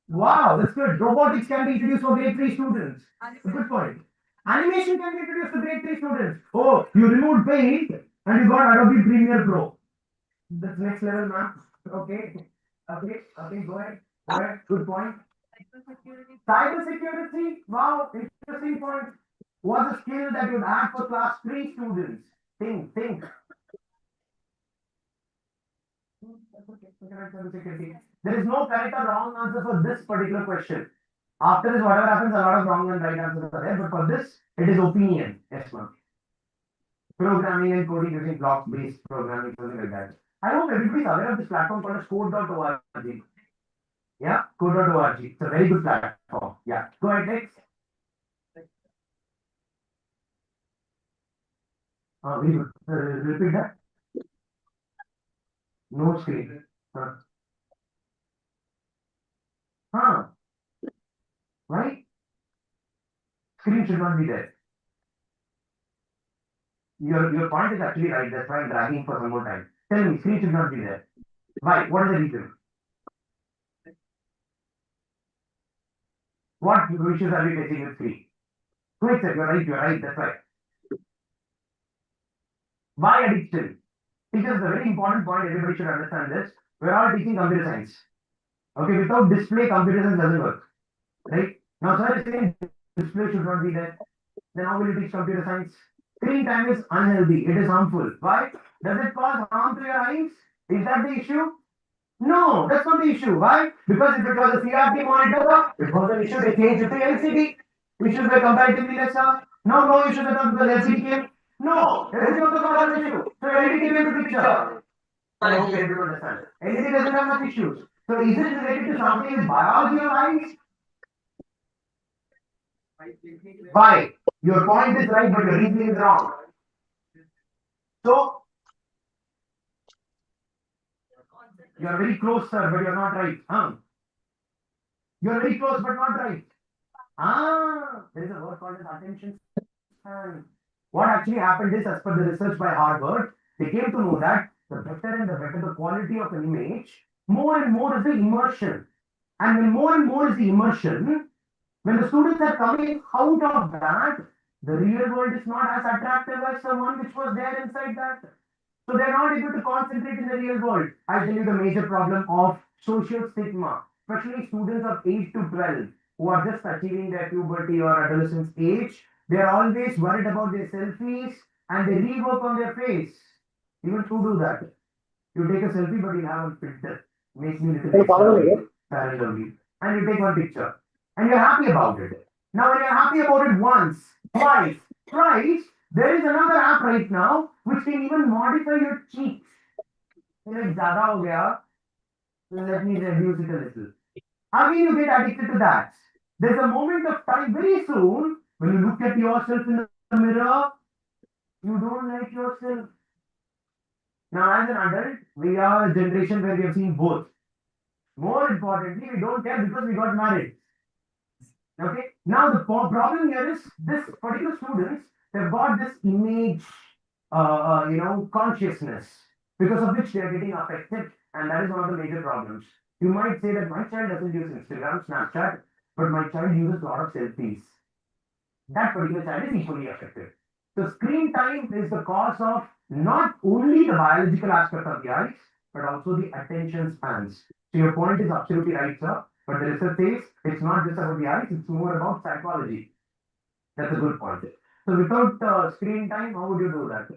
Wow, that's good. Robotics can be introduced for grade 3 students. A good point. Animation can be introduced to grade 3 students. Oh, you removed paint and you got Adobe Premiere Pro. That's next level, man. Okay. Okay, go ahead. Go ahead. Good point. Cyber security. Wow, interesting point. What's a skill that you'd add for class 3 students? Think. There is no correct or wrong answer for this particular question. After this, whatever happens, a lot of wrong and right answers are there. But for this, it is opinion. Yes, ma'am. Programming and coding using block-based programming, something like that. I hope everybody is aware of this platform called as code.org. Yeah, code.org. It's a very good platform. Yeah, go ahead next. Very good. Repeat that. No screen. Huh. Right? Screen should not be there. Your point is actually right. That's why I'm dragging for some more time. Tell me, screen should not be there. Why? What is the reason? What issues are we facing with screen? Quick, sir. You're right. That's right. Why addiction? Teachers, a very important point. Everybody should understand this. We're all teaching computer science. Okay, without display, computer science doesn't work. Right? Now, sir is saying display should not be there. Then how will you teach computer science? Screen time is unhealthy. It is harmful. Why? Does it cause harm to your eyes? Is that the issue? No, that's not the issue. Why? Because if it was a CRT monitor, it was an issue. They changed it to LCD. Issues were comparatively lesser. Now no issues at all because LCD came. No, LCD also got an issue. So LED came into picture. I hope everyone understands. LED doesn't have much issues. So is it related to something with biology or eyes? Why? Your point is right, but your reasoning is wrong. So you are very close, sir, but you're not right. You're very close, but not right. There is a word called as attention span. What actually happened is, as per the research by Harvard, they came to know that the better and the better the quality of an image, more and more is the immersion. And when more and more is the immersion, when the students are coming out of that, the real world is not as attractive as the one which was there inside that. So they're not able to concentrate in the real world. I tell you the major problem of social stigma, especially students of 8 to 12 who are just achieving their puberty or adolescence age. They're always worried about their selfies and they rework on their face. Even who do that? You take a selfie, but you have a filter. Makes me little extra parallel. And you take one picture. And you're happy about it. Now, when you're happy about it once, twice, thrice, there is another app right now which can even modify your cheeks. Like ज़्यादा हो गया, let me reduce it a little. Again, you get addicted to that. There's a moment of time very soon when you look at yourself in the mirror, you don't like yourself. Now, as an adult, we are a generation where we have seen both. More importantly, we don't care because we got married. Okay. Now the problem here is this particular students they've got this image, consciousness because of which they are getting affected, and that is one of the major problems. You might say that my child doesn't use Instagram, Snapchat, but my child uses a lot of selfies. That particular child is equally affected. So screen time is the cause of not only the biological aspect of the eyes, but also the attention spans. So your point is absolutely right, sir. But the research says it's not just about the eyes, it's more about psychology. That's a good point. So without screen time, how would you do that?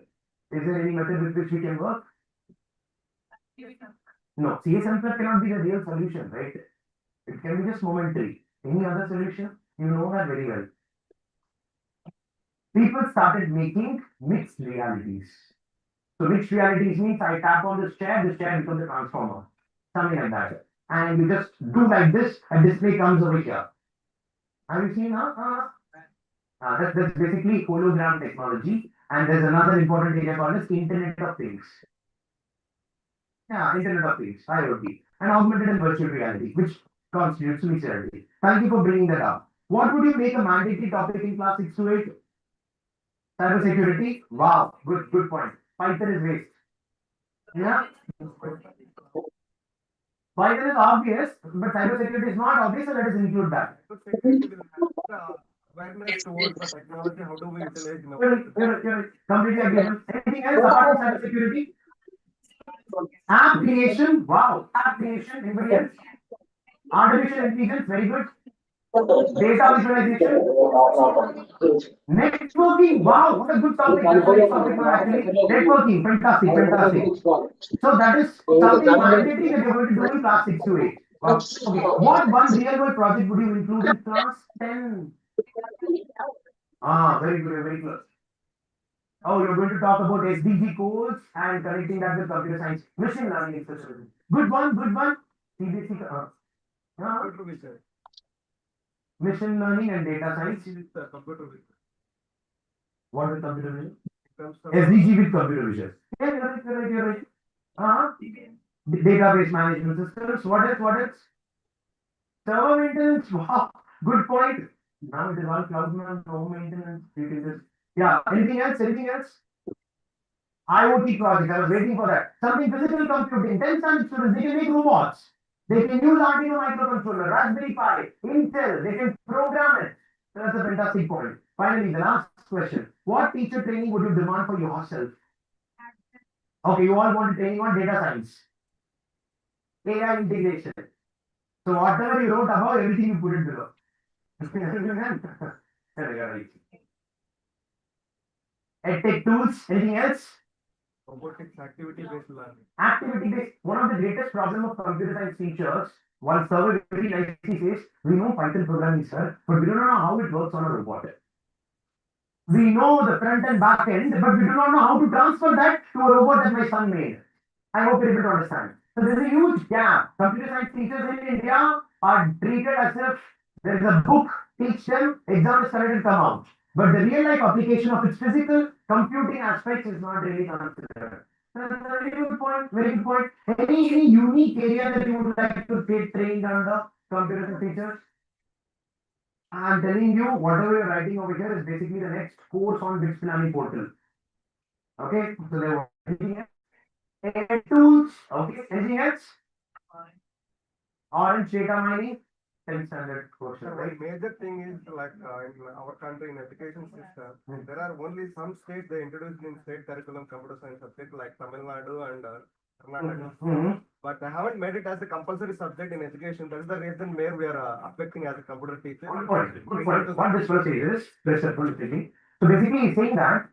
Is there any method with which we can work? No, CSM plus cannot be the real solution, right? It can be just momentary. Any other solution? You know that very well. People started making mixed realities. So mixed realities means I tap on this chair becomes a transformer. Something like that. And you just do like this, a display comes over here. Have you seen that's basically hologram technology. And there's another important area called as Internet of Things. Yeah, Internet of Things, IoT, and augmented and virtual reality, which constitutes mixed reality. Thank you for bringing that up. What would you make a mandatory topic in class 6 to 8? Cybersecurity? Wow, good point. Python is waste. Yeah. Python is obvious, but cybersecurity is not obvious, so let us include that. Security will have awareness towards the technology. How do we utilize now? You're completely agreeable. Anything else apart from cybersecurity? App creation. Wow. App creation. Anybody else? Artificial intelligence. Very good. Data visualization. Networking. Wow. What a good topic. That's the next topic actually. Networking. Fantastic. Fantastic. So that is something mandatory that you're going to do in class 6 to 8. Wow. Okay. What one real world project would you include in class 10? Very good. Very good. Oh, you're going to talk about SDG codes and connecting that with computer science, machine learning, etc. Good one, good one. CBC, Computer vision. machine learning and data science. Computer vision. What is computer vision? In terms of SDG with computer vision. Yeah, you're right, you're right, you're right. Database management systems. What else? What else? Server maintenance. Wow, good point. Now it is all cloud man, no maintenance. You can just, yeah. Anything else? Anything else? IoT project. I was waiting for that. Something physical computing. 10 science students. They can make robots. They can use Arduino microcontroller, Raspberry Pi, Intel. They can program it. That's a fantastic point. Finally, the last question. What teacher training would you demand for yourself? Okay, you all want training on data science, AI integration. So whatever you wrote above, everything you put it below. EdTech tools. Anything else? robotics, activity-based learning. Activity-based. One of the greatest problems of computer science teachers, one survey very nicely says, we know Python programming, sir, but we don't know how it works on a robot. We know the front and back end, but we do not know how to transfer that to a robot that my son made. I hope you're able to understand. So there's a huge gap. Computer science teachers in India are treated as if there is a book, teach them, exam is correct and come out. But the real life application of its physical computing aspects is not really considered. That's a very good point. Very good point. Any unique area that you would like to get trained under computer science teachers? I'm telling you, whatever you're writing over here is basically the next course on Bits Planning portal. Okay, so there was anything else? AI tools. Okay, anything else? Orange data mining. 10 standard question, Sir, right? one major thing is like in our country in education system, there are only some states they introduced in state curriculum computer science subject like Tamil Nadu and Karnataka. But they haven't made it as a compulsory subject in education. That is the reason where we are affecting as a computer teacher. Good point. Good point. What this will say is, so basically he's saying that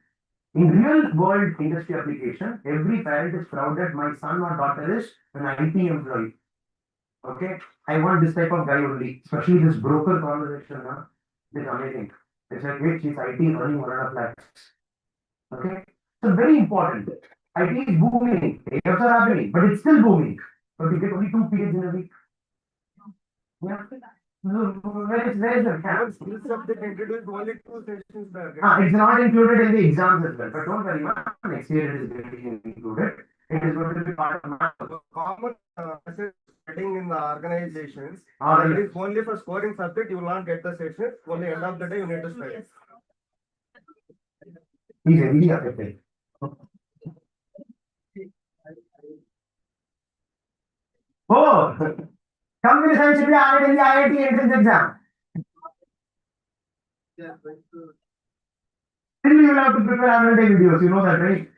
in real world industry application, every parent is proud that my son or daughter is an IT employee. Okay, I want this type of guy only, especially this broker conversation. Huh? It's amazing. It's like, wait, she's IT earning 1.5 lakhs. Okay, so very important. IT is booming. Layoffs are happening, but it's still booming. But you get only 2 periods in a week. Yeah. Where is the gap? Even skill subject introduced only 2 sessions there. It's not included in the exams as well. But don't worry, next year it is getting included. It is going to be part of math. Common message spreading in the organizations. Ah, It is only for scoring subject, you will not get the session. Only end of the day, you need to study. He's really affected. Oh, computer science should be added in the IIT entrance exam. Still, you will have to prepare annual day videos. You know that, right?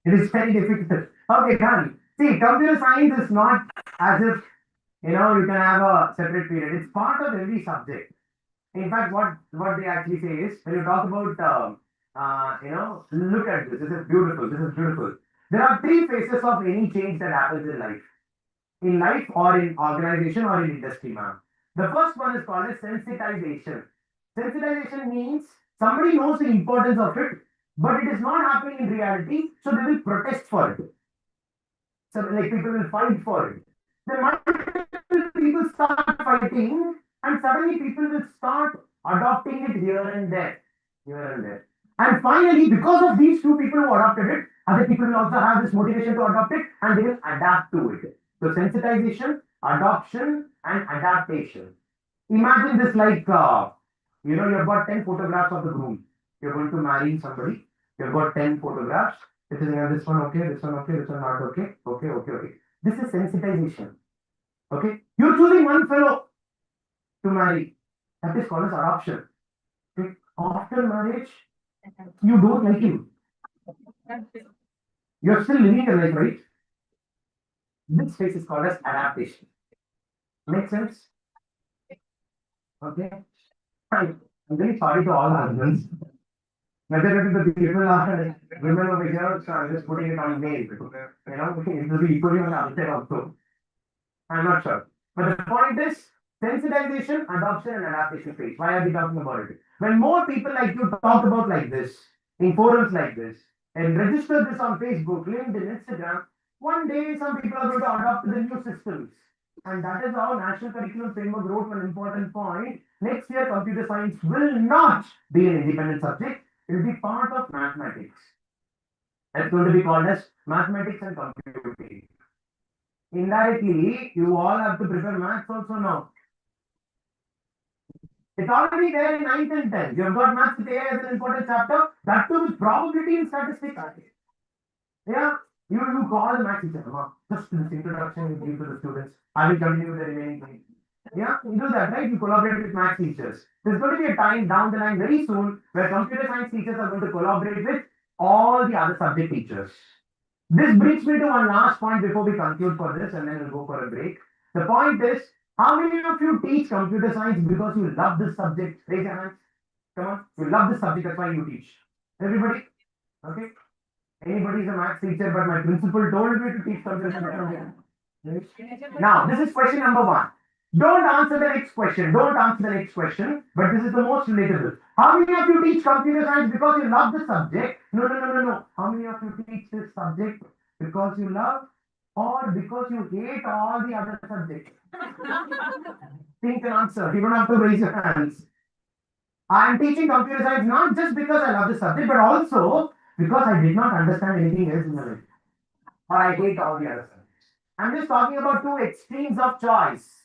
It is very difficult. Okay, done. See, computer science is not as if you can have a separate period. It's part of every subject. In fact, what they actually say is when you talk about look at this. This is beautiful. This is beautiful. There are 3 phases of any change that happens in life. In life or in organization or in industry, ma'am. The first one is called as sensitization. Sensitization means somebody knows the importance of it, but it is not happening in reality, so they will protest for it. So like people will fight for it. Then multiple people start fighting, and suddenly people will start adopting it here and there, here and there. And finally, because of these 2 people who adopted it, other people will also have this motivation to adopt it, and they will adapt to it. So sensitization, adoption, and adaptation. Imagine this like you've got 10 photographs of the groom. You're going to marry somebody. You've got 10 photographs. This one okay, this one okay, this one not okay. Okay. This is sensitization. Okay, you're choosing one fellow to marry. That is called as adoption. Okay? After marriage, you don't like him. You're still living your life, right? This phase is called as adaptation. Make sense? Okay. Fine. I'm very sorry to all husbands. Whether it is the people are women over here, so I'm just putting it on mail. You know, it will be equally on the other side also. I'm not sure. But the point is sensitization, adoption, and adaptation phase. Why are we talking about it? When more people like you talk about like this, in forums like this, and register this on Facebook, LinkedIn, Instagram, one day some people are going to adopt the new systems. And that is how National Curriculum Framework wrote one important point. Next year, computer science will not be an independent subject. It will be part of mathematics. It's going to be called as mathematics and computing. Indirectly, you all have to prepare maths also now. It's already there in 9th and 10th. You have got maths with AI as an important chapter. That too with probability and statistics. Yeah, you call the maths teacher. Just this introduction you give to the students. I will continue with the remaining things. Yeah, you do that, right? You collaborate with maths teachers. There's going to be a time down the line very soon where computer science teachers are going to collaborate with all the other subject teachers. This brings me to one last point before we conclude for this, and then we'll go for a break. The point is, how many of you teach computer science because you love this subject? Raise your hands. Come on, you love this subject, that's why you teach. Everybody? Okay. Anybody is a maths teacher, but my principal told me to teach computer science. Now, this is question number one. Don't answer the next question. Don't answer the next question. But this is the most relatable. How many of you teach computer science because you love the subject? No. How many of you teach this subject because you love or because you hate all the other subjects? Think and answer. You don't have to raise your hands. I am teaching computer science not just because I love the subject, but also because I did not understand anything else in the life. Or I hate all the other subjects. I'm just talking about two extremes of choice.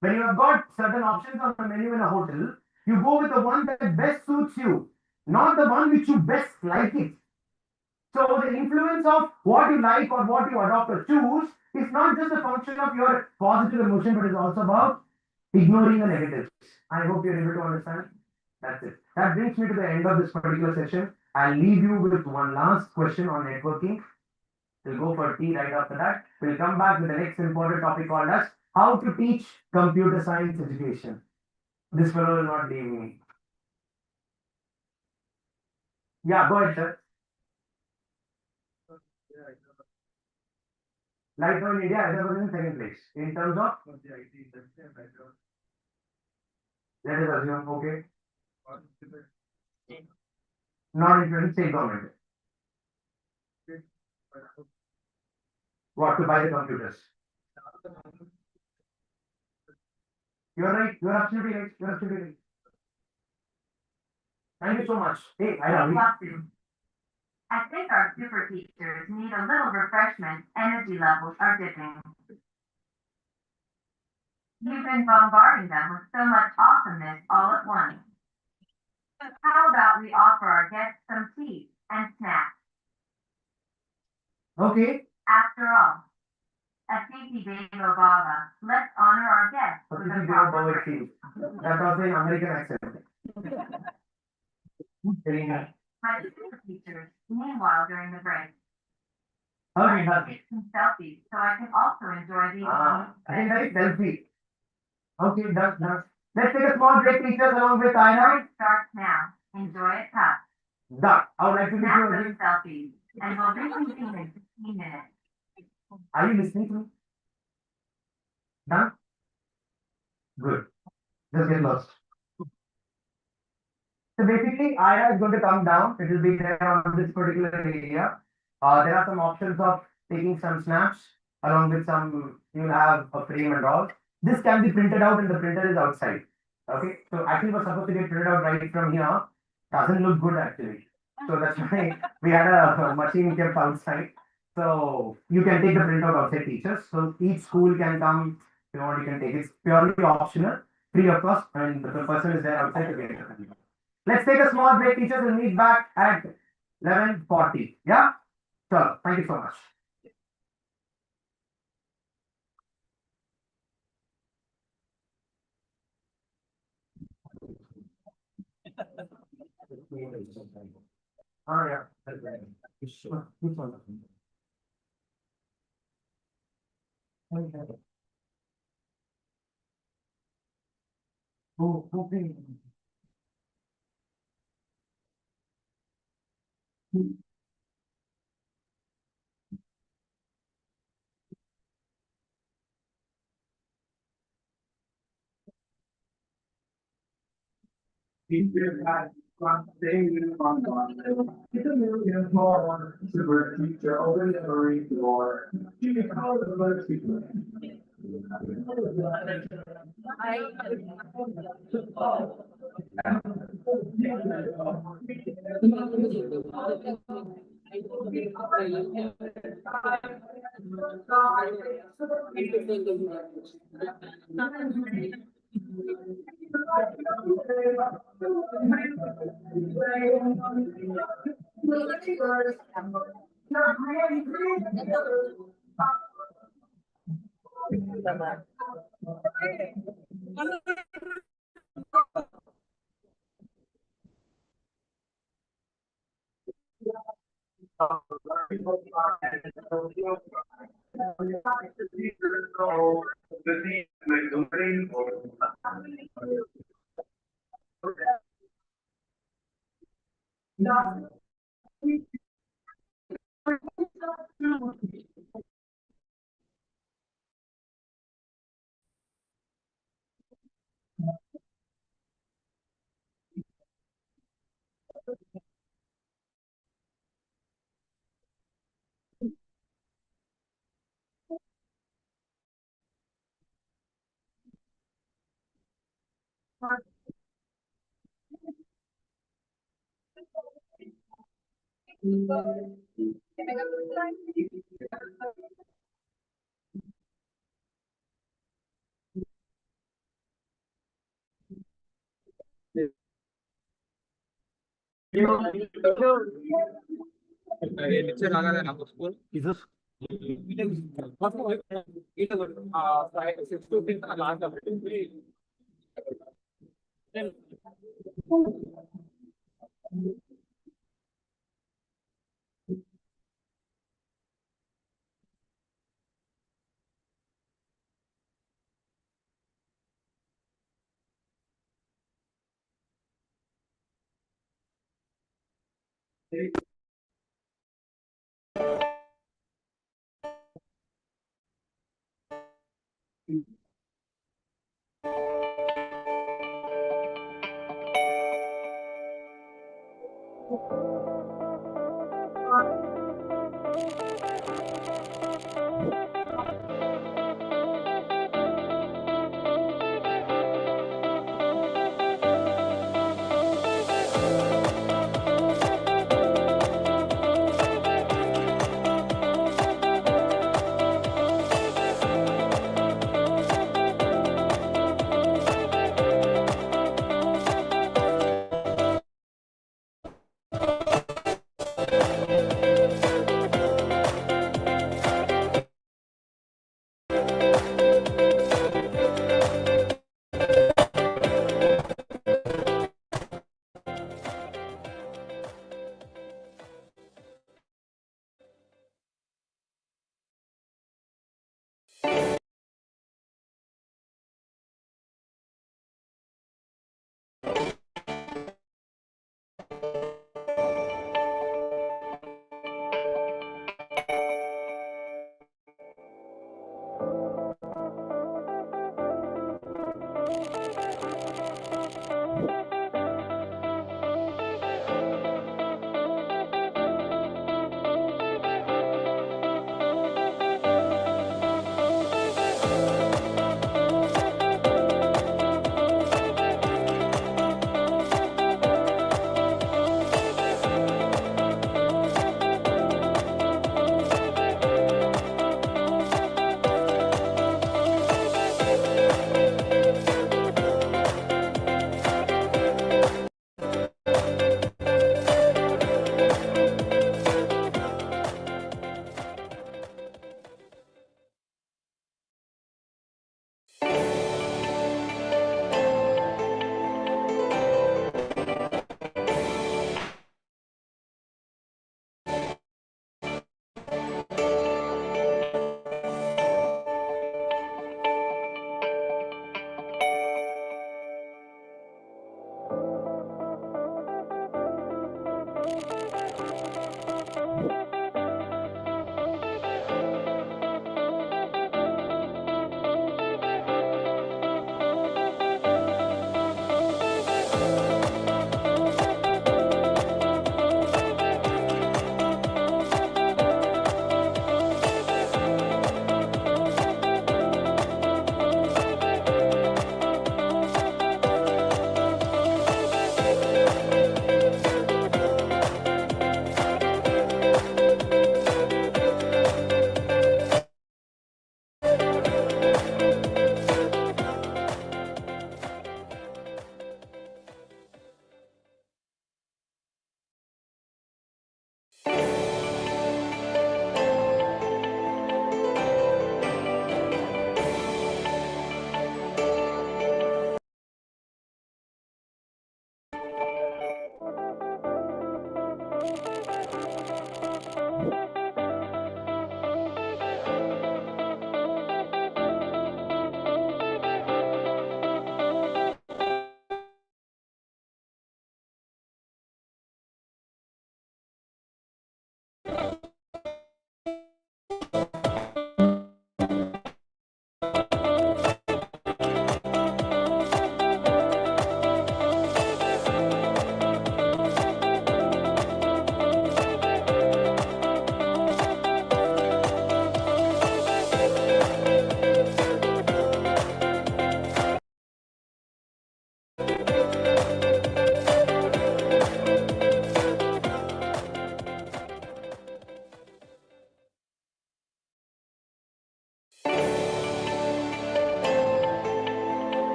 When you have got certain options on the menu in a hotel, you go with the one that best suits you, not the one which you best like it. So the influence of what you like or what you adopt or choose is not just a function of your positive emotion, but is also about ignoring the negatives. I hope you're able to understand. That's it. That brings me to the end of this particular session. I'll leave you with one last question on networking. We'll go for tea right after that. We'll come back with the next important topic called as how to teach computer science education. This fellow will not leave me. Yeah, go ahead, sir. Right now in India, Hyderabad is in second place. In terms of, let us assume, okay, not in state government. What to buy the computers? You're right. You're absolutely right. You're absolutely right. Thank you so much. Hey, I love you. I think our super teachers need a little refreshment. Energy levels are dipping. You've been bombarding them with so much awesomeness all at once. How about we offer our guests some tea and snacks? Okay. After all, at Titi Devo Baba, let's honor our guests with a proper break. That's also in American accent. Very nice. My super teachers, meanwhile, during the break, Okay, let's take some selfies so I can also enjoy these. I think that is selfie. Okay, done. Let's take a small break, teachers, along with Aina. Break starts now. Enjoy it tough. Done. I would like to meet Snap you those again. selfies, and we'll reconvene in 15 minutes. Are you listening to me? Done? Good. Just get lost. So basically, Ira is going to come down. It will be there on this particular area. There are some options of taking some snaps along with some, you'll have a frame and all. This can be printed out and the printer is outside. Okay, so actually was supposed to get printed out right from here. Doesn't look good actually. So that's why we had a machine kept outside. So you can take the printout outside, teachers. So each school can come, if you want, you can take it. It's purely optional, free of cost, and the person is there outside to get it. Let's take a small break, teachers. We'll meet back at 11:40. Yeah? So, thank you so much. Yeah. Which one? Okay. Super teacher, open the read door. You can call the other people.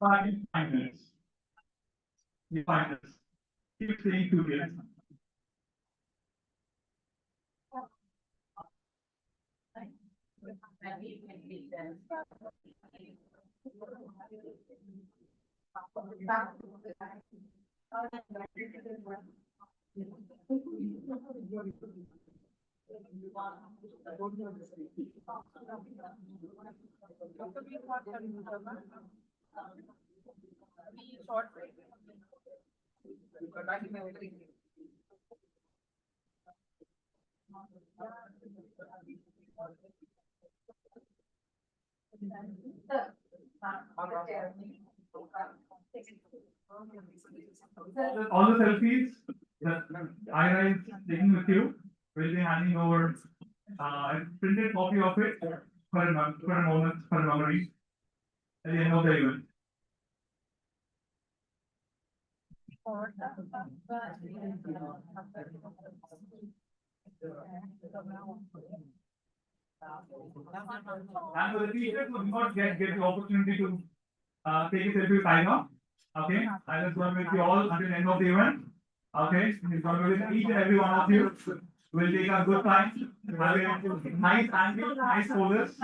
5 minutes. 5 minutes. Keep saying 2 minutes. All the selfies that Ira is taking with you will be handing over a printed copy of it for a moment, for a memory at the end of the event. And for the teachers who do not get the opportunity to take a selfie with Ira, okay, I was going with you all until the end of the event. Okay, he's going to be with each and every one of you. We'll take a good time, have a nice angle, nice poses.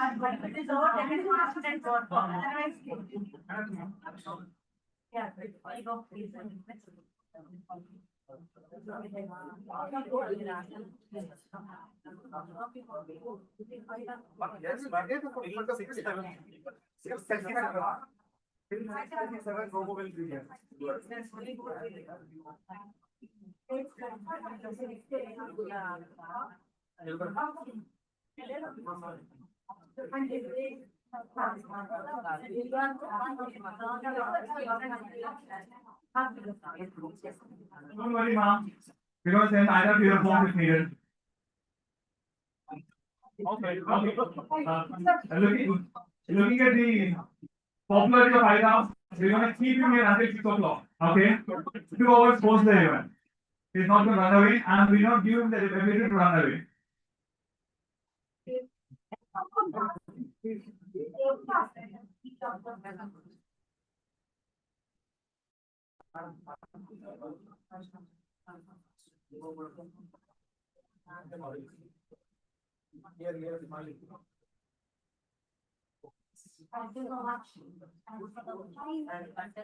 Don't worry, ma'am, because then either your form is needed. Okay. Looking at the popularity of IDA, we're going to keep him here until 6 o'clock. Okay? 2 hours post the event. He's not going to run away, and we don't give him the ability to run away.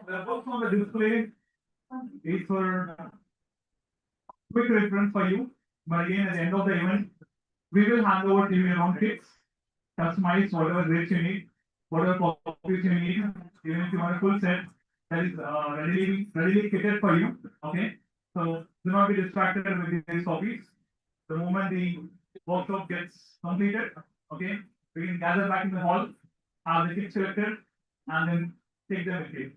The book on the display is for quick reference for you, but again, at the end of the event, we will hand over to you your own kits, customize whatever rates you need, whatever copies you need, even if you want a full set that is readily kitted for you. Okay, so do not be distracted with these copies. The moment the workshop gets completed, okay, we can gather back in the hall, have the kits selected, and then take them with you.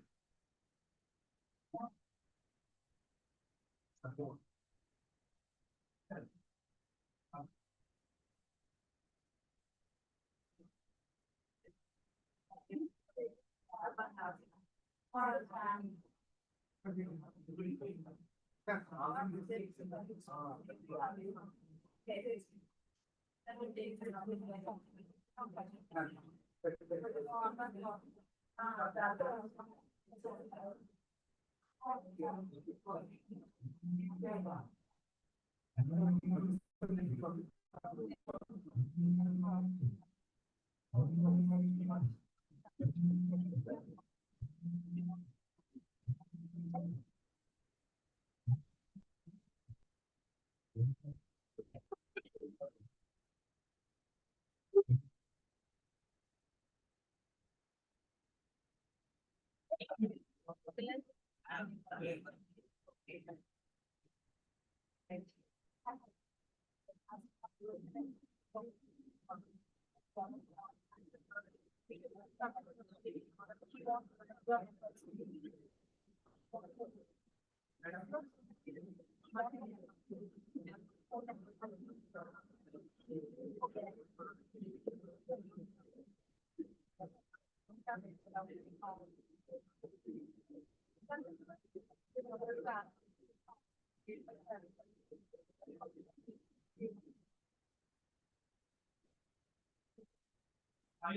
Thank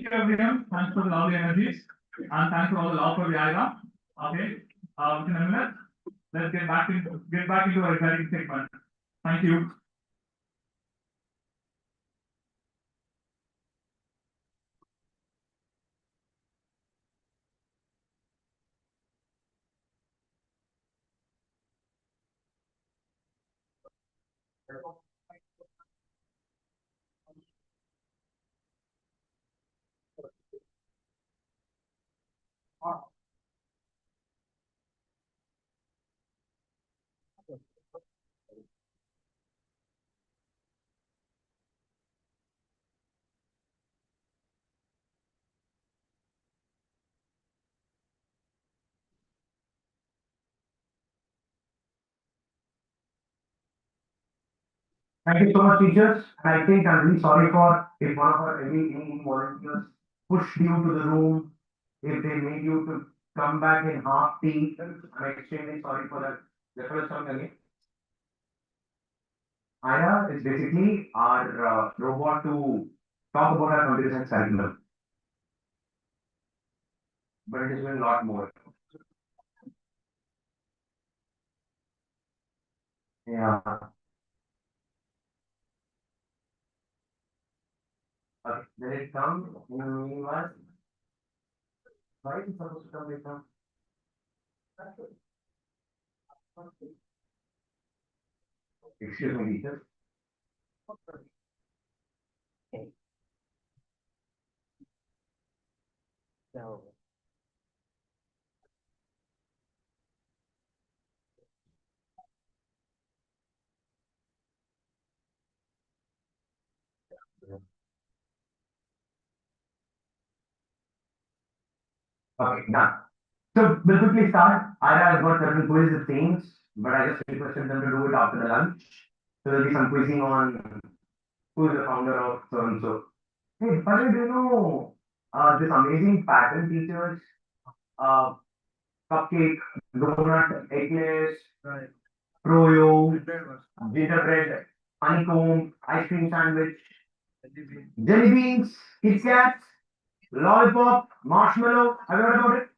you everyone. Thanks for the lovely energies and thanks for all the love for the IRA. Okay. Within a minute, let's get back into our exciting segment. Thank you. Thank you so much, teachers. And I think I'm really sorry for if one of our any volunteers pushed you to the room, if they made you to come back in half tea. I'm extremely sorry for that. The first time again. Ira is basically our robot to talk about our computer science curriculum, but it is doing a lot more. Yeah. Okay. Then it comes in the meanwhile. Why is it supposed to come later? Excuse me, teacher. So. Okay, done. So we'll quickly start. Ira has got certain quiz things, but I just requested them to do it after the lunch. So there'll be some quizzing on who is the founder of so and so. Hey, by the way, do you know this amazing pattern teachers? Uh, Cupcake, donut, eclairs, Right. froyo, There gingerbread, honeycomb, ice cream sandwich, was. jelly beans, Kit Kats, lollipop, marshmallow. Have you heard about it?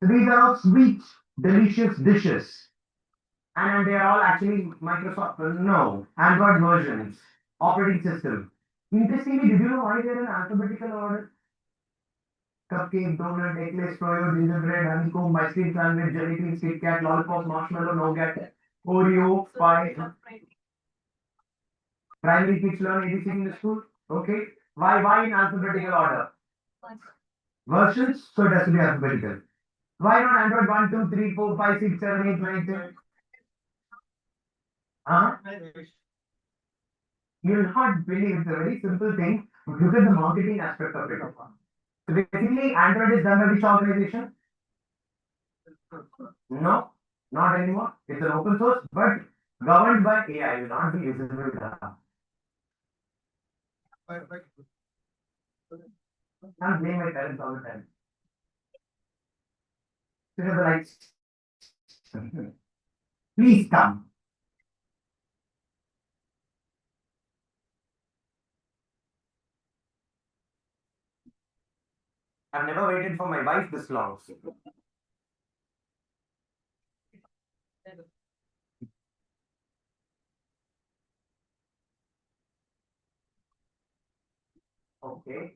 So these are all sweet, delicious dishes. And they are all actually Microsoft, no, Android versions, operating system. Interestingly, did you know why they're in alphabetical order? Cupcake, donut, eclairs, froyo, gingerbread, honeycomb, ice cream sandwich, jelly beans, Kit Kat, lollipop, marshmallow, nougat, Oreo, pie. Primary kids learn ABC in the school. Okay. Why in alphabetical order? Versions, so it has to be alphabetical. Why not Android 1, 2, 3, 4, 5, 6, 7, 8, 9, 10? Huh? You'll not believe it's a very simple thing. Look at the marketing aspect of it. So basically, Android is done by which organization? No, not anymore. It's an open source, but governed by AI. Will not be visible data. Can't blame my parents all the time. Because the lights. Please come. I've never waited for my wife this long. Okay.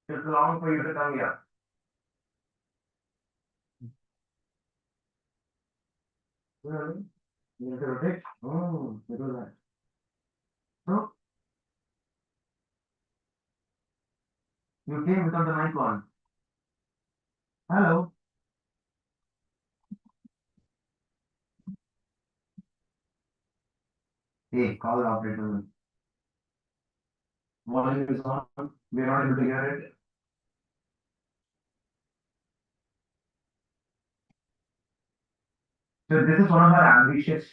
It's long for you to come here. Really? You have to rotate? Oh, you do that. So, you came without the mic on. Hello. Hey, call the operator. Volume is on. We're not able to hear it. So this is one of our ambitious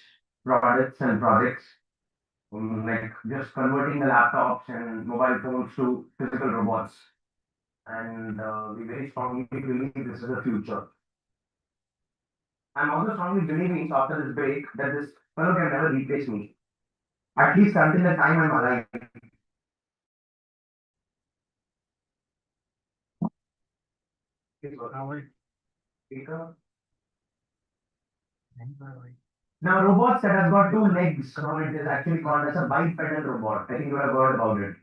products and projects, like just converting the laptops and mobile phones to physical robots. And we very strongly believe this is the future. I'm also strongly believing after this break that this fellow can never replace me, at least until the time I'm alive. Speaker. Now, robots that have got two legs on it is actually called as a bipedal robot. I think you have heard about it.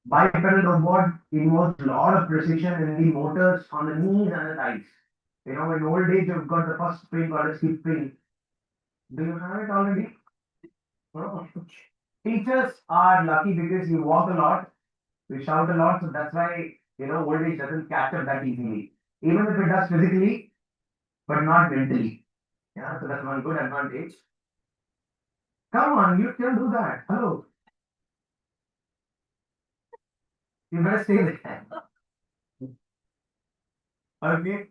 Bipedal robot involves a lot of precision in the motors on the knees and the thighs. You know, in old age, you've got the first spring called a skip spring. Do you have it already? No. Teachers are lucky because you walk a lot, you shout a lot, so that's why, you know, old age doesn't catch up that easily. Even if it does physically, but not mentally. Yeah, so that's one good advantage. Come on, you can do that. Hello. You better stay there. Okay.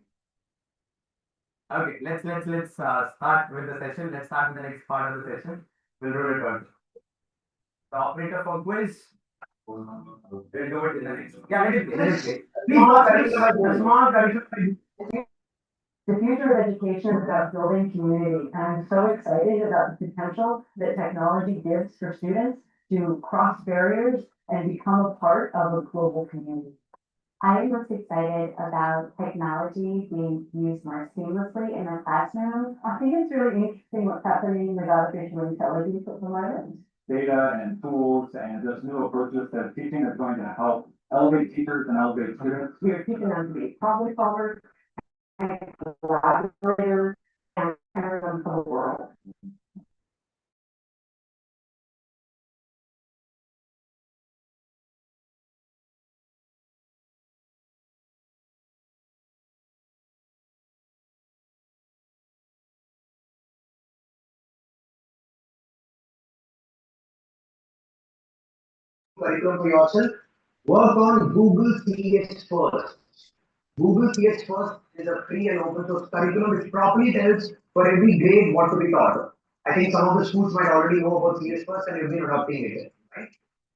Okay, let's start with the session. Let's start with the next part of the session. We'll roll it on. The operator for quiz. We'll go to the next. Yeah, let it play. Please watch a small curriculum. The future of education is about building community, and I'm so excited about the potential that technology gives for students to cross barriers and become a part of a global community. I'm most excited about technology being used more seamlessly in the classroom. I think it's really interesting what's happening with artificial intelligence at the moment. Data and tools, and there's new approaches to teaching that's going to help elevate teachers and elevate students. We are teaching them to be problem solvers and collaborators and carry them to the world. Curriculum for yourself. Work on Google CESS first. Google CESS first is a free and open source curriculum which properly tells for every grade what to be taught. I think some of the schools might already know about CESS first and you've been adopting it, right?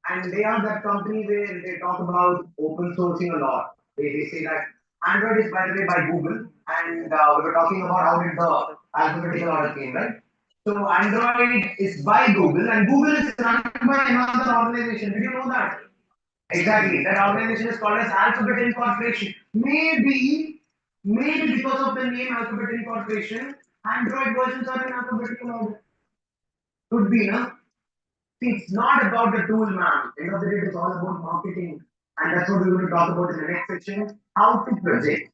And they are that company where they talk about open sourcing a lot. They say that Android is by the way by Google, and we were talking about how did the alphabetical order came, right? So Android is by Google and Google is run by another organization. Did you know that? Exactly. That organization is called as Alphabet Incorporation. Maybe because of the name Alphabet Incorporation, Android versions are in alphabetical order. Could be, no? See, it's not about the tool, man. End of the day, it's all about marketing. And that's what we're going to talk about in the next section. How to project.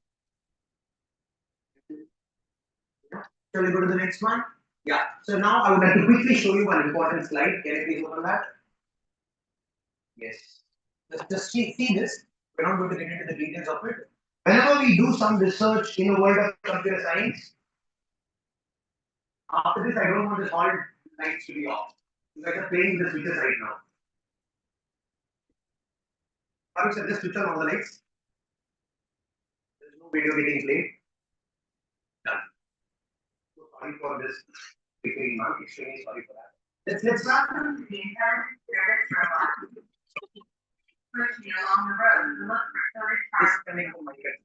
Shall we go to the next one? Yeah. So now I would like to quickly show you one important slide. Can you please open that? Yes. Just see this. We're not going to get into the details of it. Whenever we do some research in the world of computer science, after this, I don't want this all lights to be off. You guys are playing with the switches right now. Sorry, sir, just switch on all the lights. There's no video getting played. Done. So sorry for this. Extremely sorry for that. Let's start. Welcome to the intelligent service robot. Push me along the road to look for service parts. Disconnect from my head.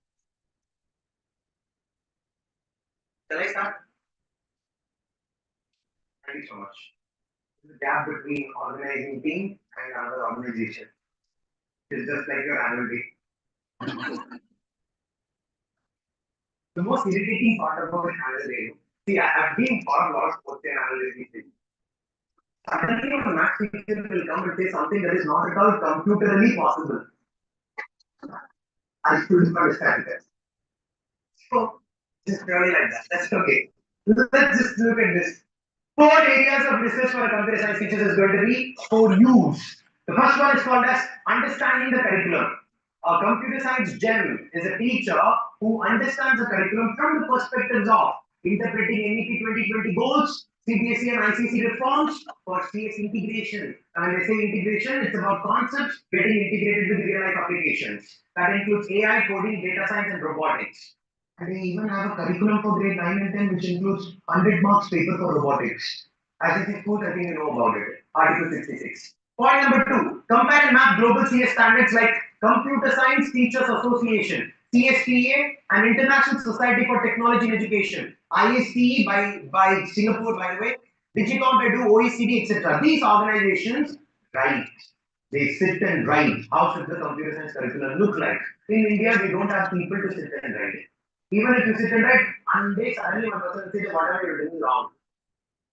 Shall I start? Thank you so much. The gap between organizing team and another organization. It's just like your annual day. The most irritating part about an annual day, see, I've been part of a lot of sports and annual day. Suddenly, a math teacher will come and say something that is not at all computerally possible. I still don't understand that. So, just purely like that. That's okay. Let's just look at this. 4 areas of research for a computer science teacher is going to be for use. The first one is called as understanding the curriculum. A computer science gem is a teacher who understands the curriculum from the perspectives of interpreting NEP 2020 goals, CBSE and ICC reforms, for CS integration. And when I say integration, it's about concepts getting integrated with real life applications. That includes AI, coding, data science, and robotics. And they even have a curriculum for grade 9 and 10 which includes 100 marks paper for robotics. As I said, I think you know about it. Article 66. Point number 2. Compare and map global CS standards like Computer Science Teachers Association, CSTA, and International Society for Technology and Education, ISTE by Singapore, by the way, Digicom, Edu, OECD, etc. These organizations write. They sit and write. How should the computer science curriculum look like? In India, we don't have people to sit and write. Even if you sit and write, one day suddenly one person says whatever you're doing wrong.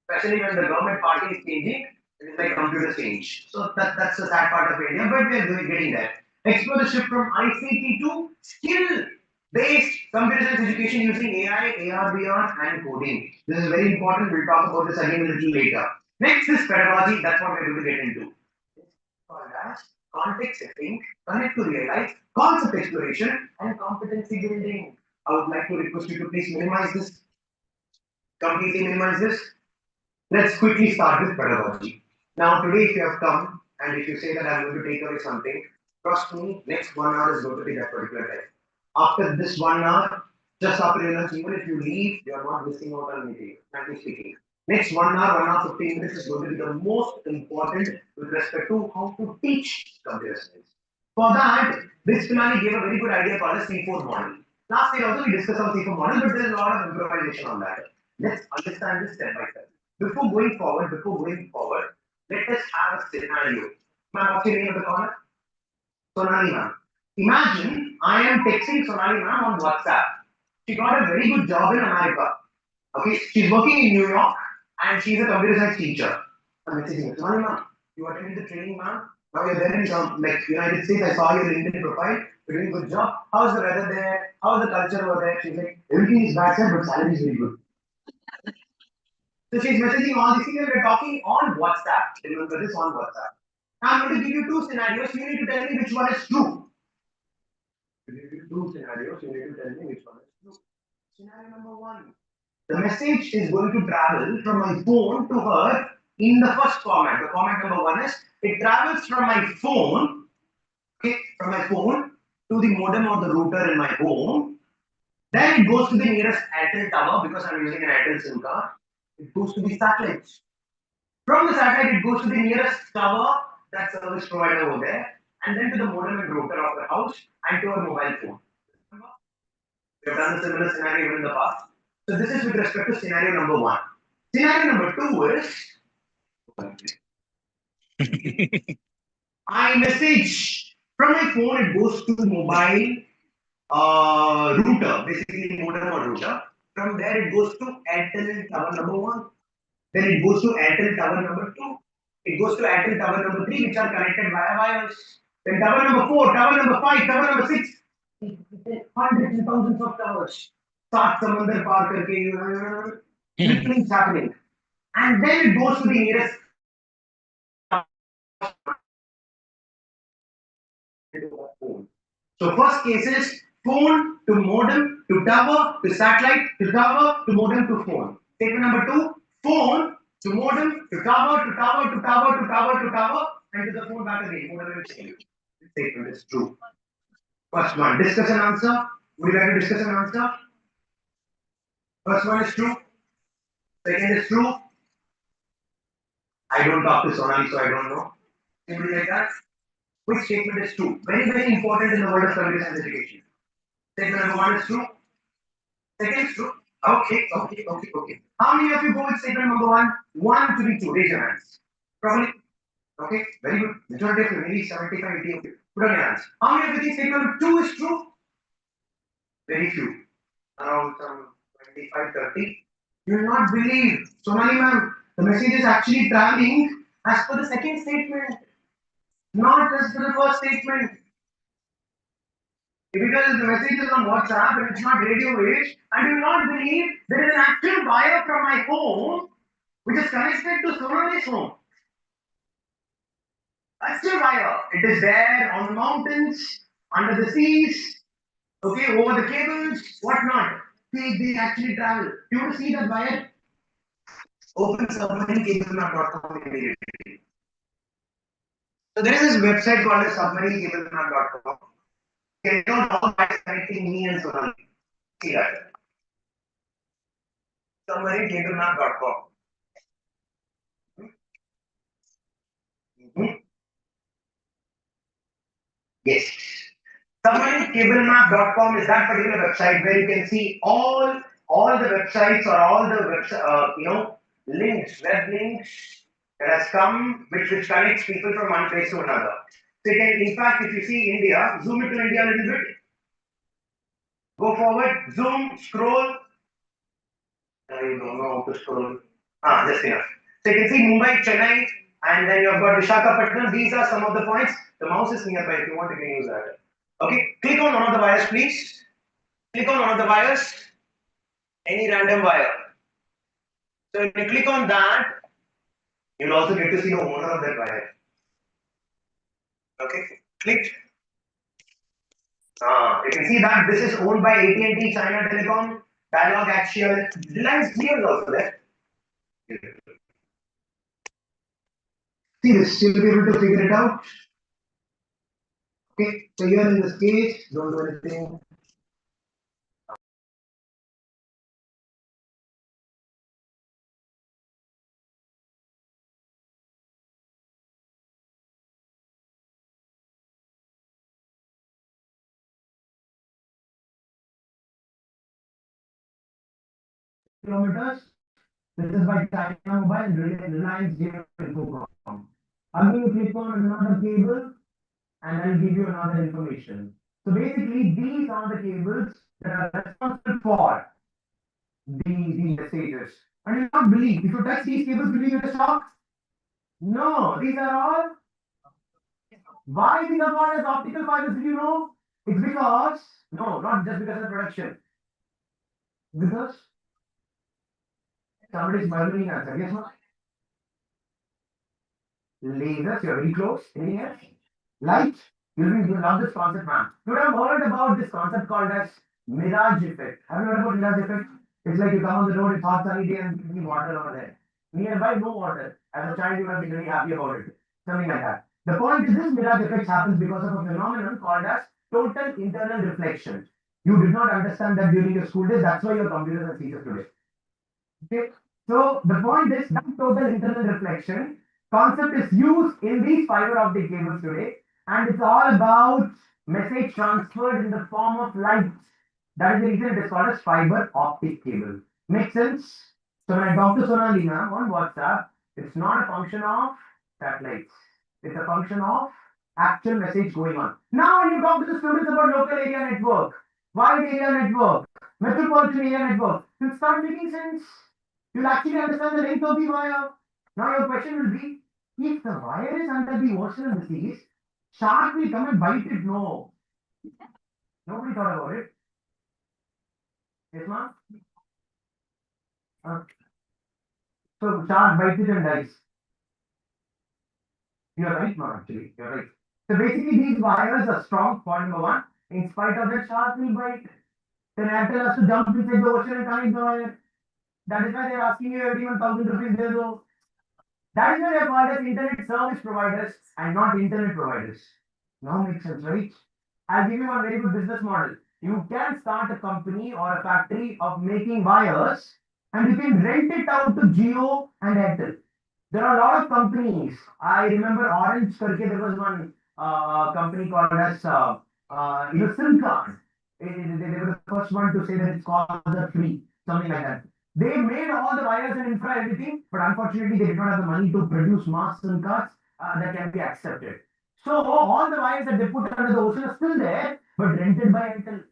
Especially when the government party is changing, it is like computer change. So that's the sad part of India, but we are getting there. Explore the shift from ICT to skill-based computer science education using AI, AR, VR, and coding. This is very important. We'll talk about this again a little later. Next is pedagogy. That's what we're going to get into. It's called as context setting, connect to real life, concept exploration, and competency building. I would like to request you to please minimize this, completely minimize this. Let's quickly start with pedagogy. Now, today, if you have come and if you say that I'm going to take away something, trust me, next 1 hour is going to be that particular time. After this 1 hour, just after your lunch, even if you leave, you are not missing out on anything, frankly speaking. Next 1 hour, 1 hour, 15 minutes is going to be the most important with respect to how to teach computer science. For that, this Pilani gave a very good idea called a C4 model. Last year also we discussed on C4 model, but there's a lot of improvisation on that. Let's understand this step by step. Before going forward, let us have a scenario. Ma'am, what's your name of the corner? Sonali ma'am. Imagine I am texting Sonali ma'am on WhatsApp. She got a very good job in America. Okay, she's working in New York and she's a computer science teacher. I'm messaging her, Sonali ma'am, you attended the training ma'am? Now you're there in like United States. I saw your LinkedIn profile. You're doing a good job. How's the weather there? How's the culture over there? She's like, everything is bad, sir, but salary is very good. So she's messaging all these things and we're talking on WhatsApp. Remember this on WhatsApp. Now I'm going to give you two scenarios. You need to tell me which one is true. To give you two scenarios, you need to tell me which one is true. Scenario number 1. The message is going to travel from my phone to her in the first format. The format number 1 is it travels from my phone, okay, from my phone to the modem or the router in my home. Then it goes to the nearest Airtel tower because I'm using an Airtel SIM card. It goes to the satellite. From the satellite, it goes to the nearest tower, that service provider over there, and then to the modem and router of the house and to our mobile phone. We have done a similar scenario even in the past. So this is with respect to scenario number 1. Scenario number 2 is I message from my phone, it goes to mobile router, basically modem or router. From there, it goes to Airtel tower number 1. Then it goes to Airtel tower number 2. It goes to Airtel tower number 3, which are connected via wires. Then tower number 4, tower number 5, tower number 6. Hundreds and thousands of towers. Start Samandar Par karke, things happening. And then it goes to the nearest. So first case is phone to modem to tower to satellite to tower to modem to phone. Statement number 2, phone to modem to tower to tower to tower to tower to tower and to the phone back again. Modem and change. This statement is true. First one, discuss and answer. Would you like to discuss and answer? First one is true. Second is true. I don't talk to Sonali, so I don't know. Anybody like that? Which statement is true? Very, very important in the world of computer science education. Statement number 1 is true. Second is true. Okay. How many of you go with statement number 1? 1 to be 2. Raise your hands. Probably. Okay, very good. Majority of you, maybe 75, 80 of you. Put on your hands. How many of you think statement number 2 is true? Very few. Around some 25, 30. You will not believe. Sonali ma'am, the message is actually traveling as per the second statement, not as per the first statement. Because the message is on WhatsApp and it's not radio waves, and you will not believe there is an actual wire from my home which is connected to Sonali's home. Actual wire. It is there on the mountains, under the seas, okay, over the cables, whatnot. They actually travel. You want to see that wire? Open submarinecablemap.com immediately. So there is this website called as submarinecablemap.com. Get out all by connecting me and Sonali. See that. Submarinecablemac.com. Mhm. Yes. Submarinecablemac.com is that particular website where you can see all the websites or all the links, web links that has come which connects people from one place to another. So you can, in fact, if you see India, zoom into India a little bit. Go forward, zoom, scroll. I don't know how to scroll. Just enough. So you can see Mumbai, Chennai, and then you've got Visakhapatnam. These are some of the points. The mouse is nearby if you want, you can use that. Okay, click on one of the wires, please. Click on one of the wires, any random wire. So if you click on that, you'll also get to see the owner of that wire. Okay, click. You can see that this is owned by AT&T, China Telecom, Dialog Axial, Reliance Jio is also there. See this, you'll be able to figure it out. Okay, so here in this case, don't do anything. Kilometers. This is by China Mobile, Reliance Jio Telecom. I'm going to click on another cable and I'll give you another information. So basically, these are the cables that are responsible for these messages. And you not believe, if you touch these cables, will you get a shock? No, these are all. Why these are called as optical fibers? Did you know? It's because, no, not just because of production. Because somebody is murmuring answer. Yes, no? Lasers, you're very close. Anything else? Light. You love this concept, man. You would have heard about this concept called as mirage effect. Have you heard about mirage effect? It's like you come on the road, it's hot sunny day and you see water over there. Nearby, no water. As a child, you would have been very happy about it. Something like that. The point is this mirage effect happens because of a phenomenon called as total internal reflection. You did not understand that during your school days, that's why your computers are features today. Okay. So the point is that total internal reflection concept is used in these fiber optic cables today, and it's all about message transferred in the form of light. That is the reason it is called as fiber optic cable. Makes sense? So when I talk to Sonalina on WhatsApp, it's not a function of satellites. It's a function of actual message going on. Now when you talk to the students about local area network, wide area network, metropolitan area network, it'll start making sense. You'll actually understand the length of the wire. Now your question will be, if the wire is under the ocean and the seas, shark will come and bite it. No. Nobody thought about it. Yes, ma'am? So shark bites it and dies. You're right, ma'am, actually. You're right. So basically these wires are strong, point number one. In spite of that, shark will bite. Then Airtel has to jump inside the ocean and connect the wire. That is why they're asking you every 1,000 rupees there though. That is why they're called as internet service providers and not internet providers. Now makes sense, right? I'll give you one very good business model. You can start a company or a factory of making wires and you can rent it out to Jio and Airtel. There are a lot of companies. I remember Orange Karke, there was one company called as SIM card. They were the first one to say that it's called the free, something like that. They made all the wires and infra everything, but unfortunately they did not have the money to produce mass SIM cards that can be accepted. So all the wires that they put under the ocean are still there, but rented by Airtel.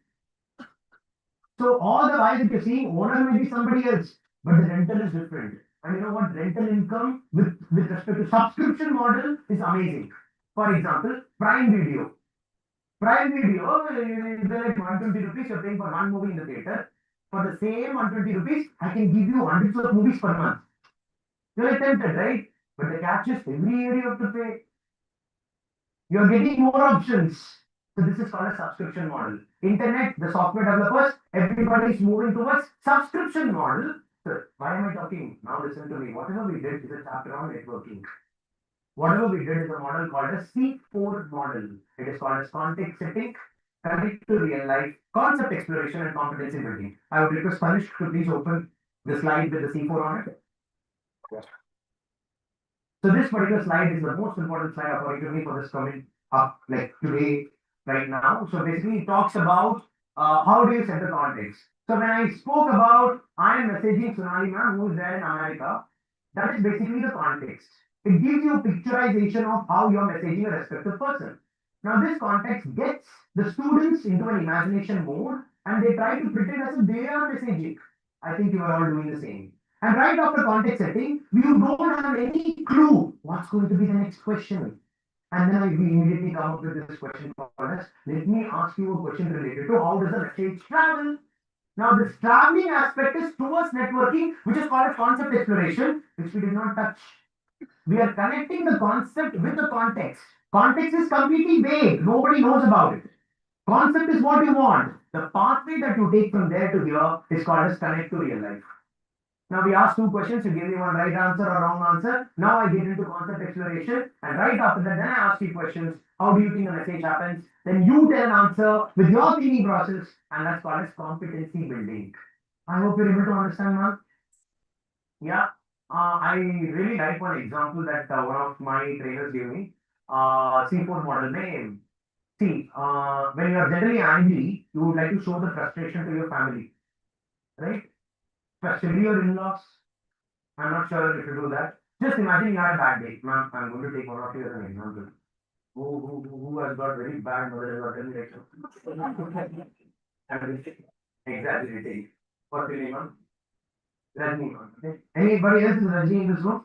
So all the wires that you're seeing, owner may be somebody else, but the rental is different. And you know what? Rental income with respect to subscription model is amazing. For example, Prime Video. Prime Video, they're like 120 rupees, you're paying for one movie in the theater. For the same 120 rupees, I can give you hundreds of movies per month. You're like tempted, right? But the catch is every year you have to pay. You're getting more options. So this is called a subscription model. Internet, the software developers, everybody is moving towards subscription model. So why am I talking? Now listen to me. Whatever we did is a chapter on networking. Whatever we did is a model called a C4 model. It is called as context setting, connect to real life, concept exploration, and competency building. I would request Panish to please open the slide with the C4 on it. So this particular slide is the most important slide according to me for this coming up like today, right now. So basically it talks about how do you set the context. So when I spoke about I am messaging Sonali ma'am who is there in America, that is basically the context. It gives you a picturization of how you're messaging a respective person. Now this context gets the students into an imagination mode and they try to pretend as if they are messaging. I think you are all doing the same. And right after context setting, you don't have any clue what's going to be the next question. And then we immediately come up with this question for us. Let me ask you a question related to how does a message travel? Now, this traveling aspect is towards networking, which is called as concept exploration, which we did not touch. We are connecting the concept with the context. Context is completely vague. Nobody knows about it. Concept is what you want. The pathway that you take from there to here is called as connect to real life. Now we asked two questions, you gave me one right answer or wrong answer. Now I get into concept exploration, and right after that, then I ask you questions. How do you think the message happens? Then you tell an answer with your thinking process, and that's called as competency building. I hope you're able to understand, ma'am. Yeah, I really like one example that one of my trainers gave me. C4 model name. See, when you are generally angry, you would like to show the frustration to your family, right? Especially your in-laws. I'm not sure if you do that. Just imagine you had a bad day. Ma'am, I'm going to take one of you as an example. Who has got very bad mother in law exaggerating. What's your name, ma'am? Rajni, ma'am. Okay. Anybody else is Rajni in this room?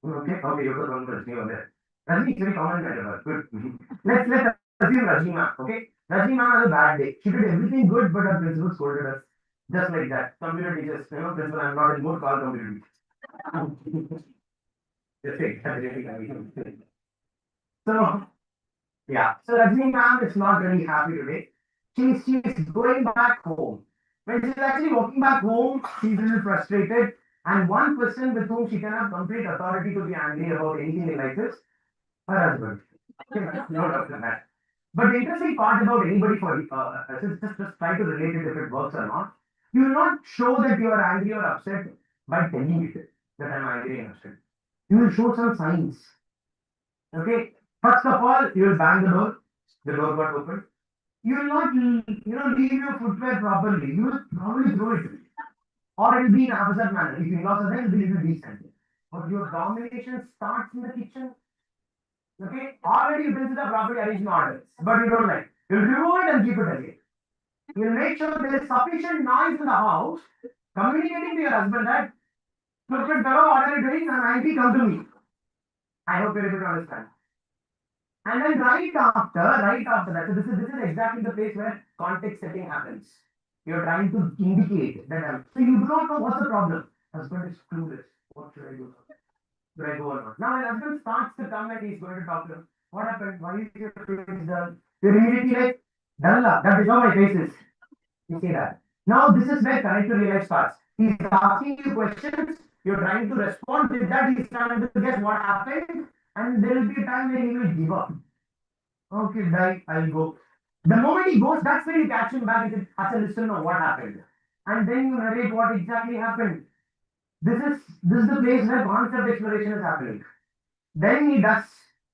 Okay, okay, you're the one Rajni over there. Rajni is very common in Hyderabad. Good. Let's assume Rajni ma'am. Okay. Rajni ma'am has a bad day. She did everything good, but her principal scolded us. Just like that. Computer teachers, principal, I'm not in mood, call computer teachers. Just exaggerating. So, yeah. So Rajni ma'am is not really happy today. She's going back home. When she's actually walking back home, she's a little frustrated. And one person with whom she can have complete authority to be angry about anything in life is her husband. No doubt in that. But the interesting part about anybody for just try to relate it if it works or not. You will not show that you are angry or upset by telling it that I'm angry and upset. You will show some signs. Okay. First of all, you will bang the door. The door got opened. You will not, leave your footwear properly. You will probably throw it. Or it will be in opposite manner. If you lost a then it will be decent. But your domination starts in the kitchen. Okay, already you've been to the property arrangement orders, but you don't like. You'll remove it and keep it again. You'll make sure there is sufficient noise in the house, communicating to your husband that, look at fellow, what are you doing? I'm angry, come to me. I hope you're able to understand. And then right after that, so this is exactly the place where context setting happens. You're trying to indicate that, so you do not know what's the problem. Husband is clueless. What should I do? Should I go or not? Now, when husband starts to come and he's going to talk to him, what happened? Why is your face dull? You're immediately like, Dalla, that is how my face is. You see that? Now, this is where connect to real life starts. He's asking you questions, you're trying to respond to that, he's trying to guess what happened, and there will be a time when he will give up. Okay, die, I'll go. The moment he goes, that's when you catch him back and say, Acha, listen, know what happened. And then you narrate what exactly happened. This is the place where concept exploration is happening. Then he does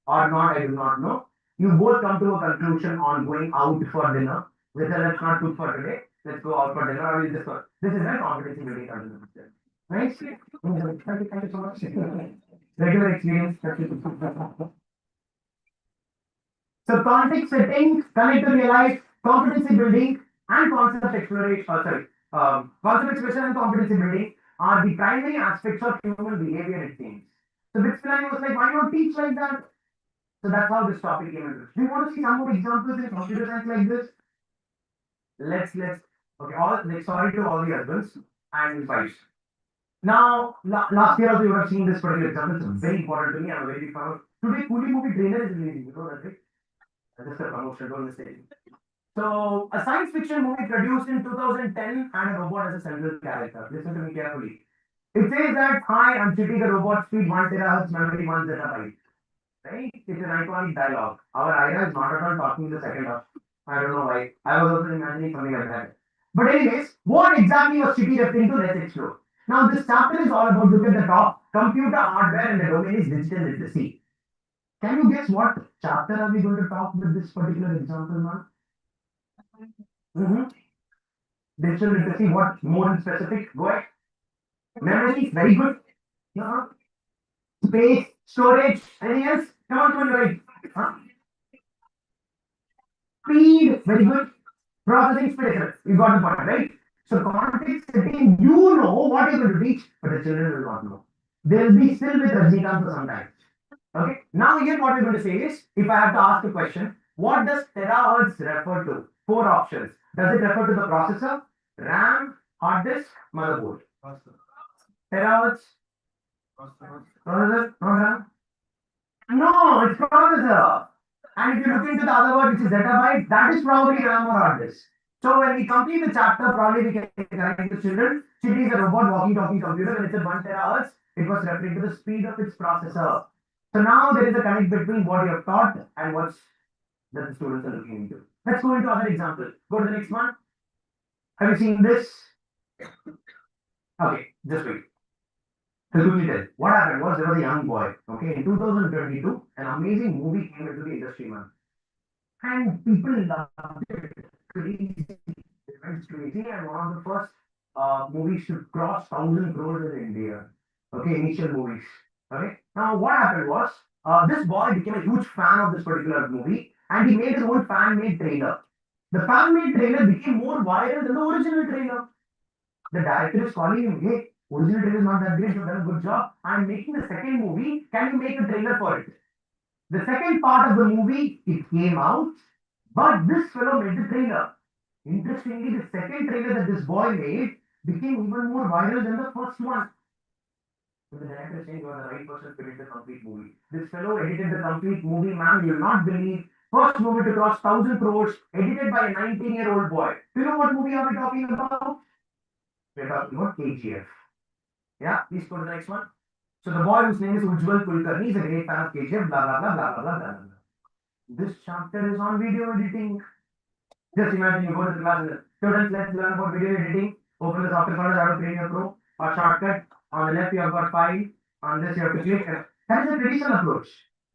or not, I do not know. You both come to a conclusion on going out for dinner. Whether let's not cook for today, let's go out for dinner or we'll just go. This is where competency building comes into picture. Nice. Thank you so much. Regular experience. So context setting, connect to real life, competency building, and concept exploration. Concept expression and competency building are the primary aspects of human behavior, it seems. So this plan was like, why not teach like that? So that's how this topic came into. Do you want to see some more examples in computer science like this? Let's okay, sorry to all the husbands and wives. Now, last year also you have seen this particular example. It's very important to me. I'm a very big fan of. Today, Coolie movie trailer is releasing. You know that, right? Just a promotion, don't mistake. So, a science fiction movie produced in 2010 and a robot as a central character. Listen to me carefully. It says that, hi, I'm Chitty the robot, speed 1 terahertz, memory 1 zettabyte. Right? It's an iconic dialogue. Our Ira is not at all talking in the second half. I don't know why. I was also imagining something like that. But anyways, what exactly was Chitti referring to? Let's explore. Now this chapter is all about, look at the top, computer hardware and the domain is digital literacy. Can you guess what chapter are we going to talk with this particular example, man? Digital literacy, what more in specific? Go ahead. Memory, very good. Yeah. Space, storage, anything else? Come on, right. Huh? Speed, very good. Processing speed, you got the point, right? So context setting, you know what you're going to teach, but the children will not know. They'll be still with Rajnikant for some time. Okay. Now here what we're going to say is, if I have to ask a question, what does terahertz refer to? Four options. Does it refer to the processor, RAM, hard disk, motherboard? Terahertz, processor, not RAM. No, it's processor. And if you look into the other word, which is zettabyte, that is probably RAM or hard disk. So when we complete the chapter, probably we can correct the children. Chitti is a robot walkie-talkie computer. When it said 1 terahertz, it was referring to the speed of its processor. So now there is a connect between what you have taught and what's that the students are looking into. Let's go into other example. Go to the next one. Have you seen this? Okay, just wait. So quickly tell. What happened was there was a young boy. Okay, in 2022, an amazing movie came into the industry, man. And people loved it. Crazy. It went crazy, and one of the first movies to cross 1,000 crores in India. Okay, initial movies. Okay. Now what happened was this boy became a huge fan of this particular movie, and he made his own fan-made trailer. The fan-made trailer became more viral than the original trailer. The director is calling him, hey, original trailer is not that great, you've done a good job. I'm making the second movie. Can you make a trailer for it? The second part of the movie, it came out, but this fellow made the trailer. Interestingly, the second trailer that this boy made became even more viral than the first one. So the director is saying you are the right person to edit the complete movie. This fellow edited the complete movie, man, you will not believe. First movie to cross 1,000 crores, edited by a 19-year-old boy. Do you know what movie are we talking about? We're talking about KGF. Yeah, please go to the next one. So the boy whose name is Ujjwal Kulkarni is a great fan of KGF, blah, blah, blah, blah, blah, blah, blah. This chapter is on video editing. Just imagine you go to the class and students, let's learn about video editing. Open the software called Adobe Premiere Pro or shortcut. On the left, you have got file. On this, you have to click. That is a traditional approach.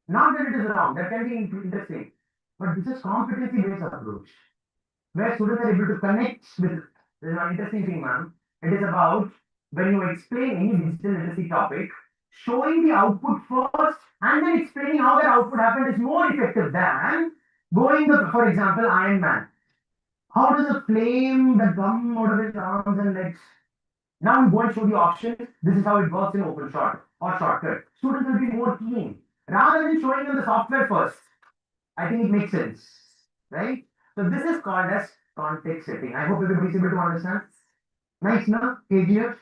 Not that it is wrong. That can be interesting. But this is competency-based approach, where students are able to connect with. This is an interesting thing, man. It is about when you explain any digital literacy topic, showing the output first and then explaining how that output happened is more effective than going to, for example, Iron Man. How does a flame that come out of his arms and legs? Now I'm going to show the options. This is how it works in OpenShot or Shortcut. Students will be more keen. Rather than showing them the software first, I think it makes sense, right? So this is called as context setting. I hope everybody is able to understand. Nice, no? KGF.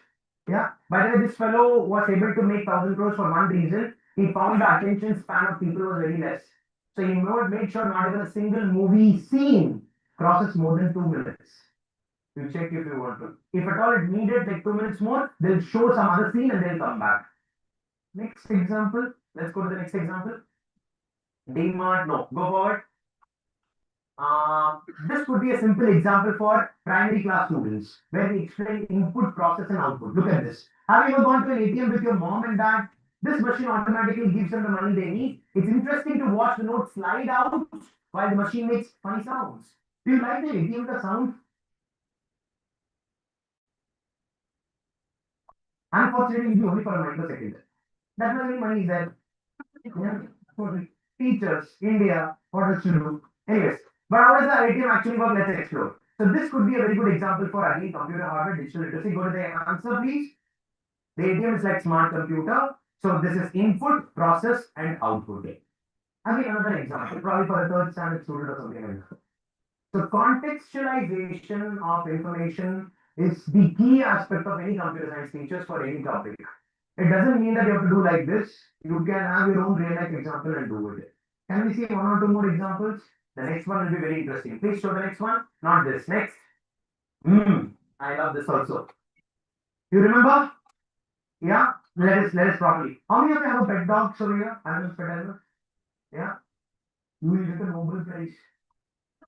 Yeah. By the way, this fellow was able to make 1,000 crores for one reason. He found the attention span of people was very less. So he made sure not even a single movie scene crosses more than 2 minutes. You check if you want to. If at all it needed like 2 minutes more, they'll show some other scene and they'll come back. Next example. Let's go to the next example. DMart, no. Go forward. This could be a simple example for primary class students where we explain input, process, and output. Look at this. Have you ever gone to an ATM with your mom and dad? This machine automatically gives them the money they need. It's interesting to watch the note slide out while the machine makes funny sounds. Do you like the ATM with the sound? Unfortunately, it will be only for a microsecond. That many money is there. Yeah. Teachers, India, what else to do? Anyways, but how does the ATM actually work? Let's explore. So this could be a very good example for again computer hardware, digital literacy. Go to the answer, please. The ATM is like smart computer. So this is input, process, and output. Again, another example, probably for a third standard student or something like that. So contextualization of information is the key aspect of any computer science teachers for any topic. It doesn't mean that you have to do like this. You can have your own real life example and do it. Can we see one or two more examples? The next one will be very interesting. Please show the next one. Not this. Next. I love this also. You remember? Yeah. Let us properly. How many of you have a pet dog over here? Animal pet animal? Yeah. You will get a Nobel Prize.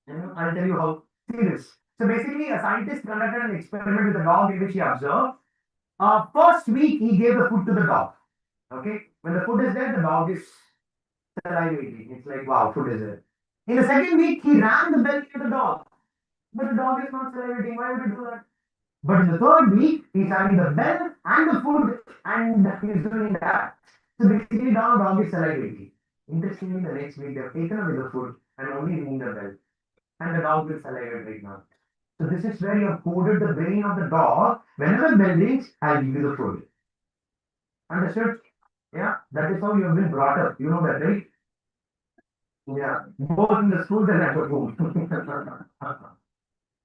I'll tell you how. See this. So basically, a scientist conducted an experiment with a dog in which he observed. First week, he gave the food to the dog. Okay, when the food is there, the dog is salivating. It's like, wow, food is there. In the second week, he rang the bell to the dog, but the dog is not salivating. Why would he do that? But in the third week, he's having the bell and the food, and he's doing that. So basically, now dog is salivating. Interestingly, the next week, they've taken away the food and only ringing the bell, and the dog will salivate right now. So this is where you have coded the brain of the dog. Whenever bell rings, I'll give you the food. Understood? Yeah, that is how you have been brought up. You know that, right? Yeah, both in the schools and at home.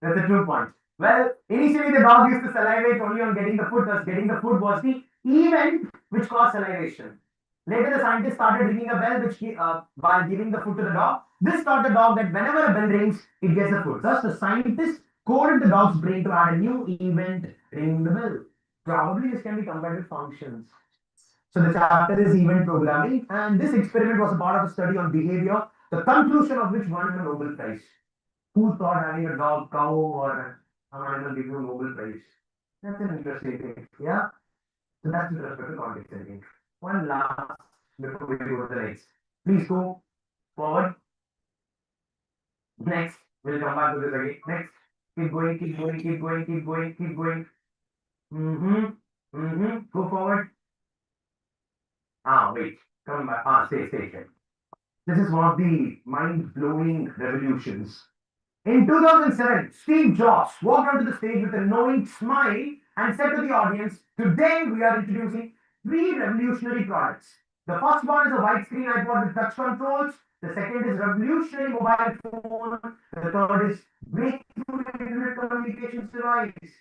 That's a true point. Well, initially the dog used to salivate only on getting the food, thus getting the food was the event which caused salivation. Later, the scientist started ringing a bell while giving the food to the dog. This taught the dog that whenever a bell rings, it gets the food. Thus, the scientist coded the dog's brain to add a new event ringing the bell. Probably this can be compared with functions. So the chapter is event programming, and this experiment was a part of a study on behavior, the conclusion of which won the Nobel Prize. Who thought having a dog, cow, or an animal give you a Nobel Prize? That's an interesting thing. Yeah. So that's with respect to context, I think. One last before we go to the next. Please go forward. Next. We'll come back to this again. Next. Keep going, keep going, keep going, keep going, keep going. Go forward. Wait. Come back. Stay. This is one of the mind-blowing revolutions. In 2007, Steve Jobs walked onto the stage with a knowing smile and said to the audience, "Today we are introducing 3 revolutionary products. The first one is a widescreen iPod with touch controls. The second is revolutionary mobile phone. The third is breakthrough internet communications device."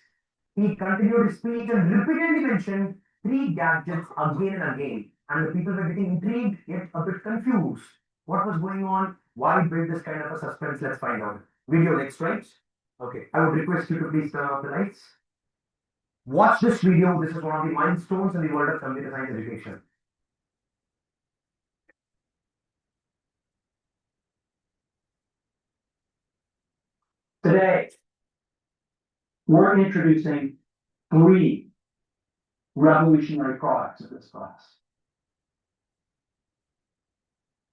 He continued his speech and repeatedly mentioned 3 gadgets again and again. And the people were getting intrigued yet a bit confused. What was going on? Why build this kind of a suspense? Let's find out. Video next, right? Okay, I would request you to please turn off the lights. Watch this video. This is one of the milestones in the world of computer science education. Today, we're introducing 3 revolutionary products of this class.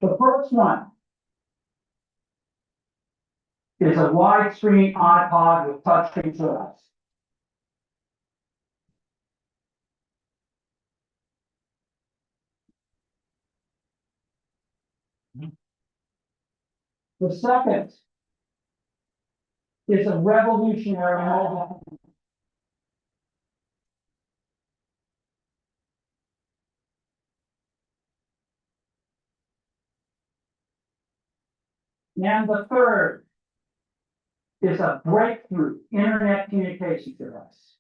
The first one is a widescreen iPod with touch controls. The second is a revolutionary mobile phone. And the third is a breakthrough internet communication device.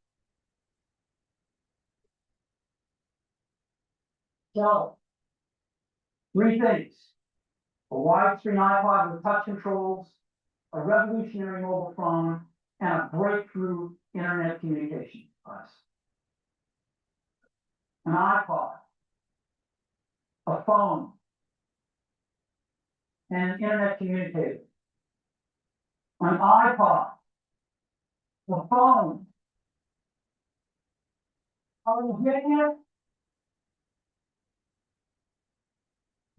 So, 3 things: a widescreen iPod with touch controls, a revolutionary mobile phone, and a breakthrough internet communication device. An iPod, a phone, and an internet communicator. An iPod, a phone. Are you getting it?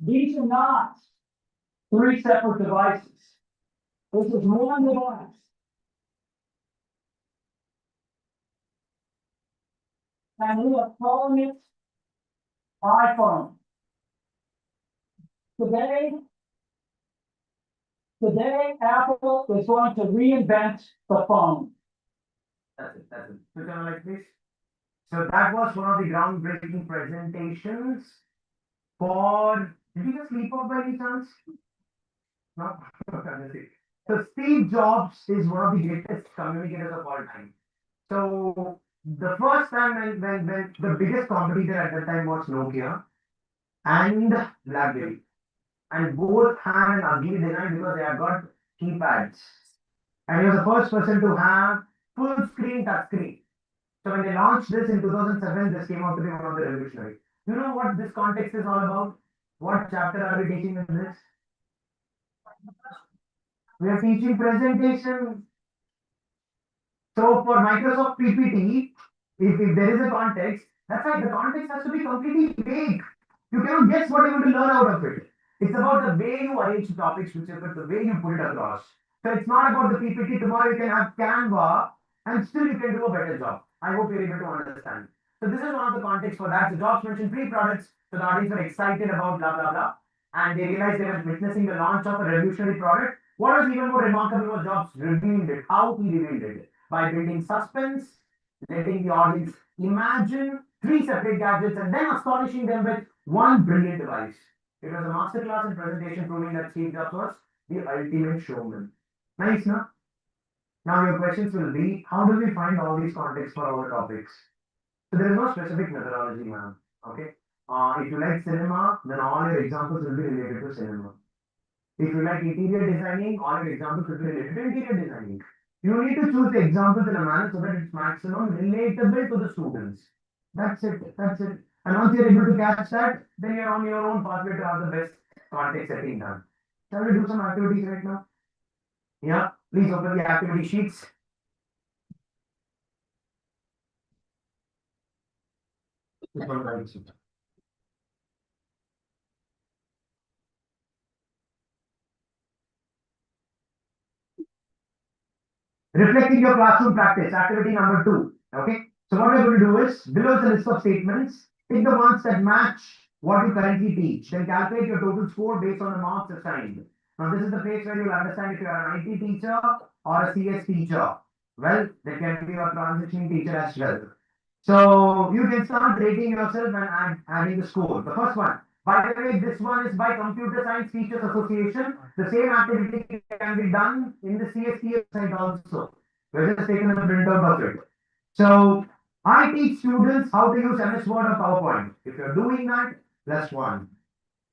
These are not 3 separate devices. This is one device. And we are calling it iPhone. Today, Apple is going to reinvent the phone. That's it. So kind of like this. So that was one of the groundbreaking presentations for. Did you just sleep off by any chance? No. So Steve Jobs is one of the greatest communicators of all time. So the first time when the biggest competitor at that time was Nokia and BlackBerry, and both had an ugly design because they have got keypads. And he was the first person to have full screen touch screen. So when they launched this in 2007, this came out to be one of the revolutionary. You know what this context is all about? What chapter are we teaching in this? We are teaching presentation. So for Microsoft PPT, if there is a context, that's right, the context has to be completely vague. You cannot guess what you're going to learn out of it. It's about the way you arrange the topics, whichever the way you put it across. So it's not about the PPT. Tomorrow you can have Canva and still you can do a better job. I hope you're able to understand. So this is one of the contexts for that. The jobs mentioned 3 products. So the audience were excited about blah blah blah. And they realized they were witnessing the launch of a revolutionary product. What was even more remarkable was Jobs revealed it, how he revealed it. By building suspense, letting the audience imagine 3 separate gadgets and then astonishing them with one brilliant device. It was a masterclass in presentation proving that Steve Jobs was the ultimate showman. Nice, no? Now your questions will be, how do we find all these contexts for our topics? So there is no specific methodology, ma'am. Okay. If you like cinema, then all your examples will be related to cinema. If you like interior designing, all your examples will be related to interior designing. You need to choose the examples in a manner so that it's maximum relatable to the students. That's it. That's it. And once you're able to catch that, then you're on your own pathway to have the best context setting done. Shall we do some activities right now? Yeah. Please open the activity sheets. Reflecting your classroom practice, activity number 2. Okay. So what we're going to do is, below is a list of statements. Pick the ones that match what you currently teach. Then calculate your total score based on the marks assigned. Now this is the place where you'll understand if you are an IT teacher or a CS teacher. Well, there can be a transitioning teacher as well. So you can start rating yourself and adding the score. The first one. By the way, this one is by Computer Science Teachers Association. The same activity can be done in the CSTS side also. We're just taking a printout of it. So I teach students how to use MS Word or PowerPoint. If you're doing that, +1.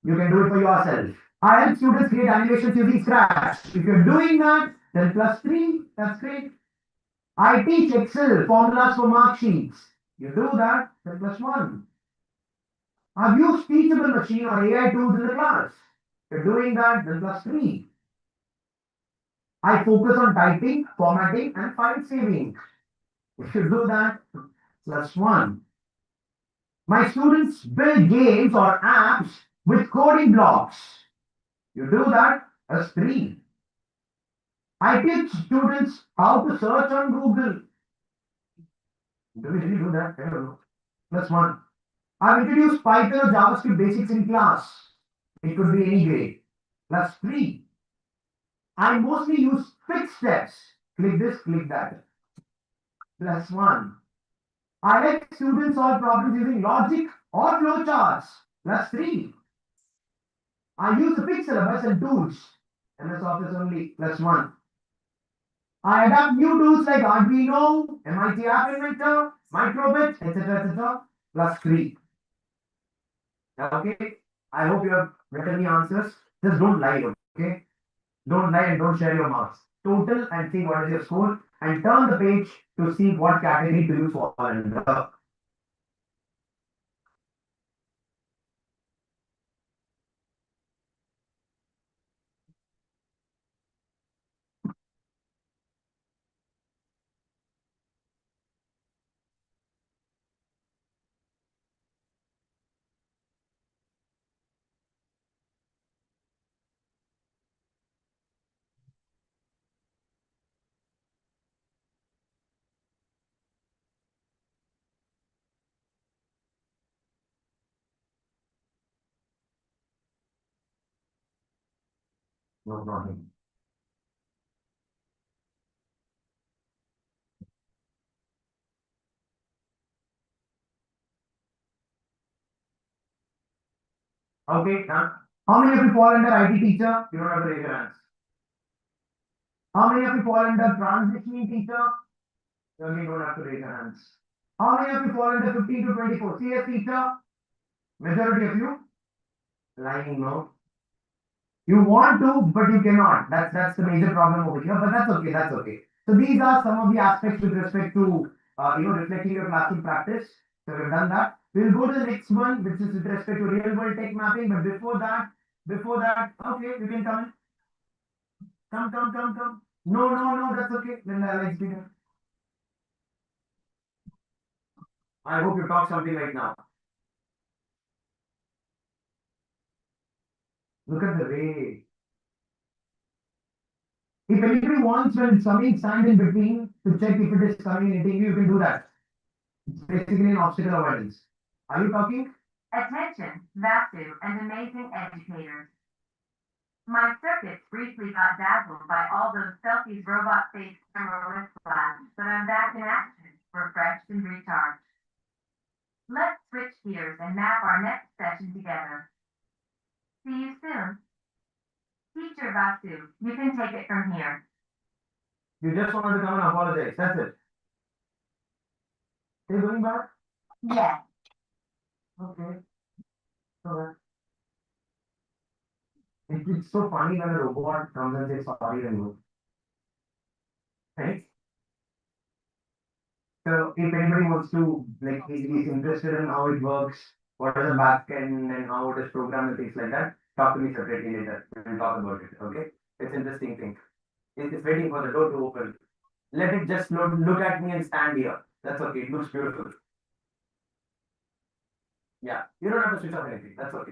You can do it for yourself. I help students create animations using Scratch. If you're doing that, then +3. That's great. I teach Excel formulas for mark sheets. You do that, then +1. I've used teachable machine or AI tools in the class. If you're doing that, then +3. I focus on typing, formatting, and file saving. If you do that, +1. My students build games or apps with coding blocks. You do that, +3. I teach students how to search on Google. Do we really do that? I don't know. +1. I've introduced Python or JavaScript basics in class. It could be any grade. +3. I mostly use fixed steps. Click this, click that. +1. I let students solve problems using logic or flowcharts. +3. I use the fixed syllabus and tools. MS Office only. +1. I adapt new tools like Arduino, MIT App Inventor, Microbit, etc. +3. Okay. I hope you have written the answers. Just don't lie, okay? Don't lie and don't share your marks. Total and see what is your score and turn the page to see what category do you fall under. No problem. Okay, done. How many of you fall under IT teacher? You don't have to raise your hands. How many of you fall under transitioning teacher? You only don't have to raise your hands. How many of you fall under 15 to 24? CS teacher? Majority of you? Lying, no. You want to, but you cannot. That's the major problem over here. But that's okay. That's okay. So these are some of the aspects with respect to reflecting your classroom practice. So we've done that. We'll go to the next one, which is with respect to real world tech mapping. But before that, okay, you can come in. Come. No, that's okay. Then I'll explain it. I hope you talk something right now. Look at the way. If anybody wants when something stands in between to check if it is coming and hitting you, you can do that. It's basically an obstacle avoidance. Are you talking? Attention, Vasu and amazing educators. My circuits briefly got dazzled by all those selfies robot-faced camera wristbands, but I'm back in action, refreshed and recharged. Let's switch gears and map our next session together. See you soon. Teacher Vasu, you can take it from here. You just wanted to come and apologize. That's it. Are you going back? Yes. Okay. So, it's so funny when a robot comes and says sorry and goes. Right? So if anybody wants to, like, is interested in how it works, what is the back end and how it is programmed and things like that, talk to me separately later. We'll talk about it. Okay? It's an interesting thing. It's waiting for the door to open. Let it just look at me and stand here. That's okay. It looks beautiful. Yeah, you don't have to switch off anything. That's okay.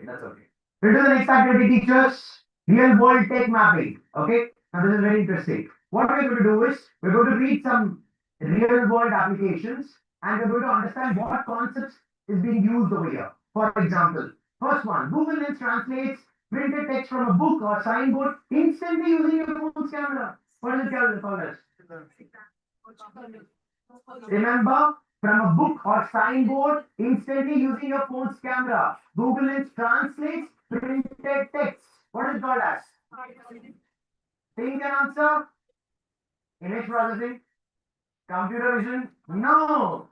To the next activity, teachers. Real world tech mapping. Okay, now this is very interesting. What we're going to do is we're going to read some real world applications and we're going to understand what concepts is being used over here. For example, first one, Google Lens translates printed text from a book or signboard instantly using your phone's camera. What is it called as? Remember, from a book or signboard instantly using your phone's camera. Google Lens translates printed text. What is it called as? Think and answer. Image processing. Computer vision. No.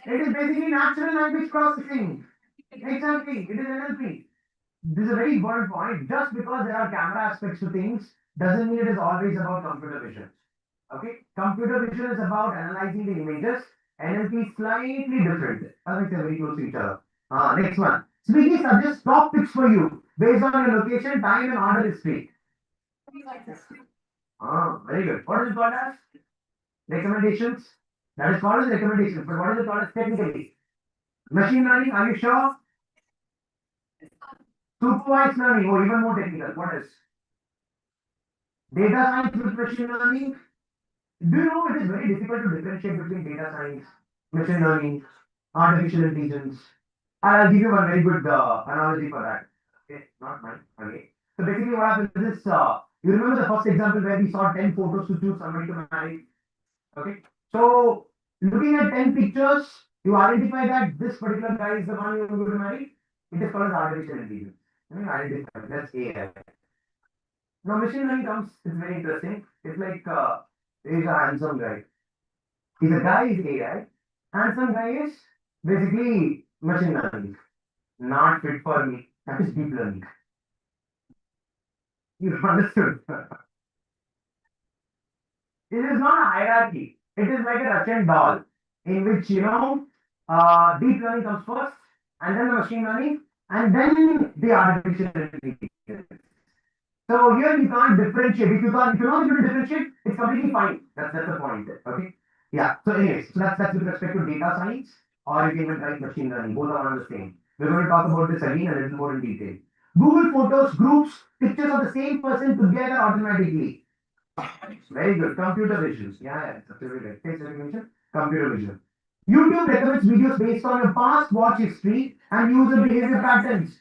It is basically natural language processing. Exactly. It is NLP. This is a very important point. Just because there are camera aspects to things doesn't mean it is always about computer vision. Okay? Computer vision is about analyzing the images. NLP is slightly different. I think they're very close to each other. Next one. Swiggy suggests top picks for you based on your location, time, and order history. Very good. What is it called as? Recommendations. That is called as recommendations. But what is it called as technically? Machine learning. Are you sure? Supervised learning. Or even more technical. What is? Data science with machine learning. Do you know it is very difficult to differentiate between data science, machine learning, artificial intelligence? I'll give you one very good analogy for that. Okay, not mine. Okay. So basically, what happens is, you remember the first example where we saw 10 photos to choose somebody to marry. Okay. So looking at 10 pictures, you identify that this particular guy is the one you're going to marry. It is called as artificial intelligence. I mean, identify. That's AI. Now, machine learning comes. It's very interesting. It's like he's a handsome guy. He's a guy is AI. Handsome guy is basically machine learning. Not fit for me. That is deep learning. You understood? It is not a hierarchy. It is like a Russian doll in which, deep learning comes first, and then the machine learning, and then the artificial intelligence. So here you can't differentiate. If you're not able to differentiate, it's completely fine. That's the point. Okay. Yeah. So anyways, so that's with respect to data science, or you can even write machine learning. Both are one and the same. We're going to talk about this again a little more in detail. Google Photos groups pictures of the same person together automatically. Very good. Computer vision. Yeah, it's absolutely right. Face recognition, computer vision. YouTube recommends videos based on your past watch history and user behavior patterns.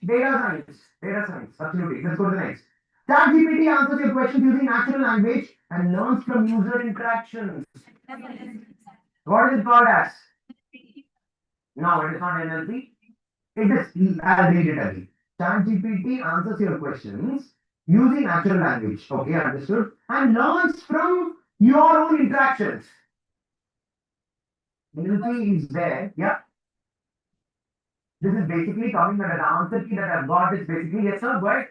Data science, absolutely. Let's go to the next. ChatGPT answers your questions using natural language and learns from user interactions. What is it called as? No, it is not NLP. It is, I'll read it again. ChatGPT answers your questions using natural language. Okay, understood. And learns from your own interactions. NLP is there. Yeah. This is basically coming at an answer key that I've got is basically yes, sir. What?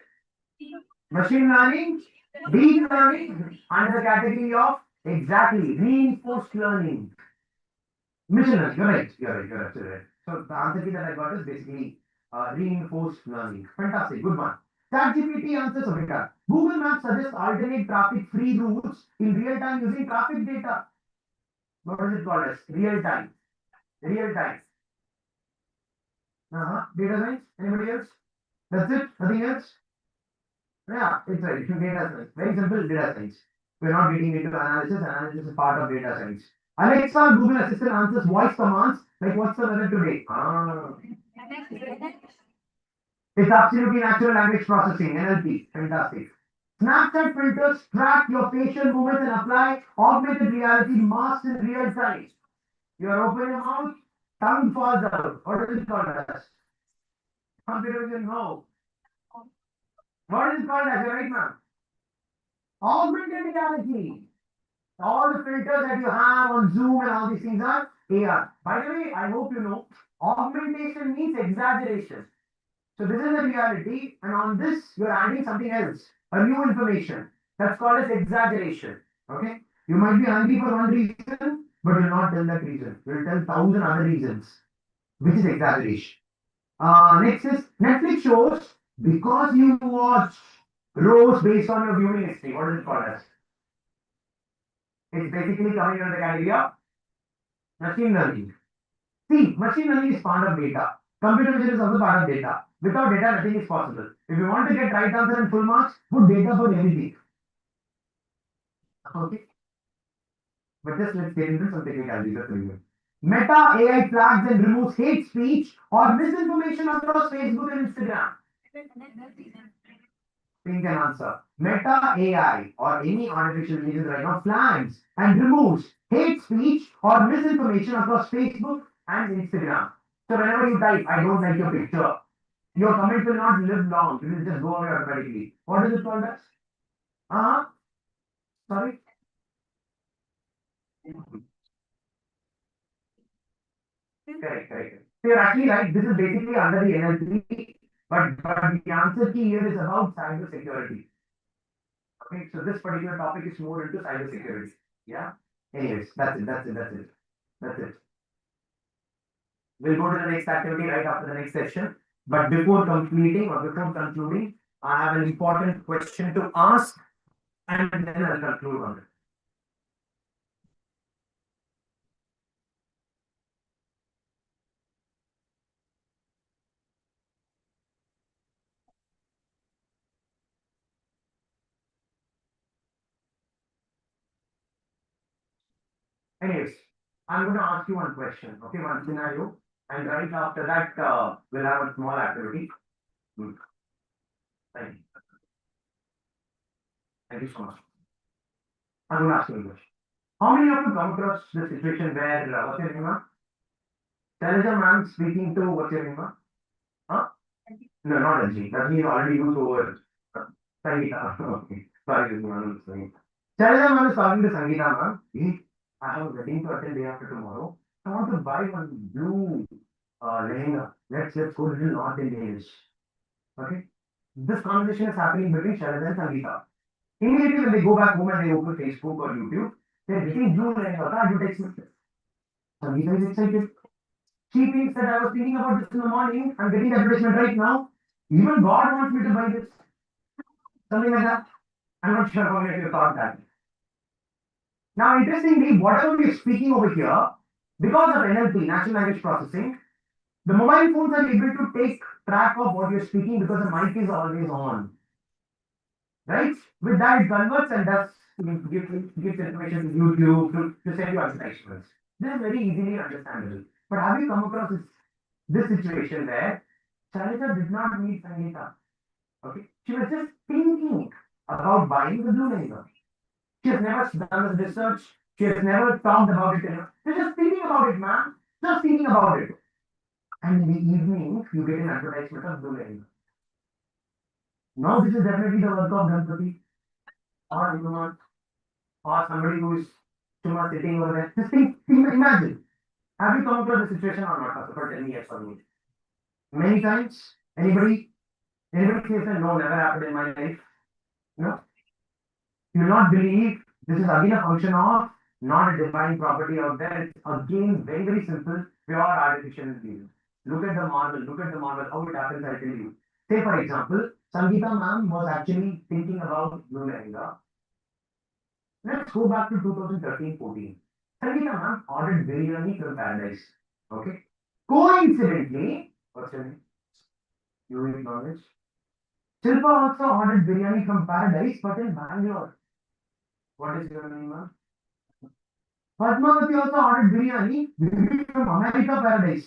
Machine learning, deep learning, under the category of exactly reinforced learning. Machine learning, you're absolutely right. So the answer key that I got is basically reinforced learning. Fantastic, good one. ChatGPT answers America. Google Maps suggests alternate traffic-free routes in real time using traffic data. What is it called as? Real time. Real time. Data science? Anybody else? That's it? Nothing else? Yeah, it's right. Data science. Very simple data science. We're not getting into analysis. Analysis is part of data science. Alexa, Google Assistant answers voice commands like what's the weather today? It's absolutely natural language processing, NLP. Fantastic. Snapchat filters track your facial movements and apply augmented reality masks in real time. You are opening your mouth, tongue falls out. What is it called as? Computer vision, no. What is it called as? You're right, ma'am. Augmented reality. All the filters that you have on Zoom and all these things are AR. By the way, I hope you know, augmentation means exaggeration. So this is the reality, and on this, you're adding something else, a new information. That's called as exaggeration. Okay? You might be hungry for one reason, but you'll not tell that reason. You'll tell 1,000 other reasons, which is exaggeration. Next is Netflix shows because you watch rows based on your viewing history. What is it called as? It's basically coming under the category of machine learning. See, machine learning is part of data. Computer vision is also part of data. Without data, nothing is possible. If you want to get right answer and full marks, put data for everything. Okay. But just let's get into some technicalities. Meta AI flags and removes hate speech or misinformation across Facebook and Instagram. Think an answer. Meta AI or any artificial intelligence right now flags and removes hate speech or misinformation across Facebook and Instagram. So whenever you type, I don't like your picture, your comment will not live long. It will just go away automatically. What is it called as? Sorry? Correct. So you're actually right. This is basically under the NLP, but the answer key here is about cyber security. Okay, so this particular topic is more into cyber security. Yeah. Anyways, that's it. We'll go to the next activity right after the next session. But before completing or before concluding, I have an important question to ask, and then I'll conclude on it. Anyways, I'm going to ask you one question, okay, one scenario, and right after that, we'll have a small activity. Thank you. Thank you so much. I'm going to ask you a question. How many of you come across the situation where, what's your name, ma'am? There is a man speaking to, what's your name, ma'am? Huh? No, not Anji. That means already used over. Sangeeta. Okay. Sorry, this man is saying. There is a man is talking to Sangeeta, ma'am. Hey, I have a wedding to attend day after tomorrow. I want to buy one blue lehenga. Let's go a little North Indian. Okay. This conversation is happening between Sharad and Sangeeta. Immediately when they go back home and they open Facebook or YouTube, they're getting blue lehenga. Advertisement. Sangeeta is excited. She thinks that I was thinking about this in the morning. I'm getting the advertisement right now. Even God wants me to buy this. Something like that. I'm not sure how many of you thought that. Now, interestingly, whatever we're speaking over here, because of NLP, natural language processing, the mobile phones are able to take track of what you're speaking because the mic is always on. Right? With that, it converts and does gives information to YouTube to send you advertisements. This is very easily understandable. But have you come across this situation where Charita did not meet Sangeeta? Okay, she was just thinking about buying the blue lehenga. She has never done this research. She has never talked about it. She's just thinking about it, man. Just thinking about it. And in the evening, you get an advertisement of blue lehenga. Now this is definitely the work of Ganpati or Hanuman or somebody who is sitting over there. Just imagine. Have you come across the situation or not? For 10 years or me? Many times. Anybody says that no, never happened in my life? No. You will not believe this is again a function of not a defined property out there. It's again very simple, pure artificial intelligence. Look at the model, how it happens, I'll tell you. Say for example, Sangeeta ma'am was actually thinking about Blue Lehenga. Let's go back to 2013-14. Sangeeta ma'am ordered biryani from Paradise. Okay. Coincidentally, what's your name? You acknowledge. Shilpa also ordered biryani from Paradise, but in Bangalore. What is your name, ma'am? Padmavati also ordered biryani from America Paradise.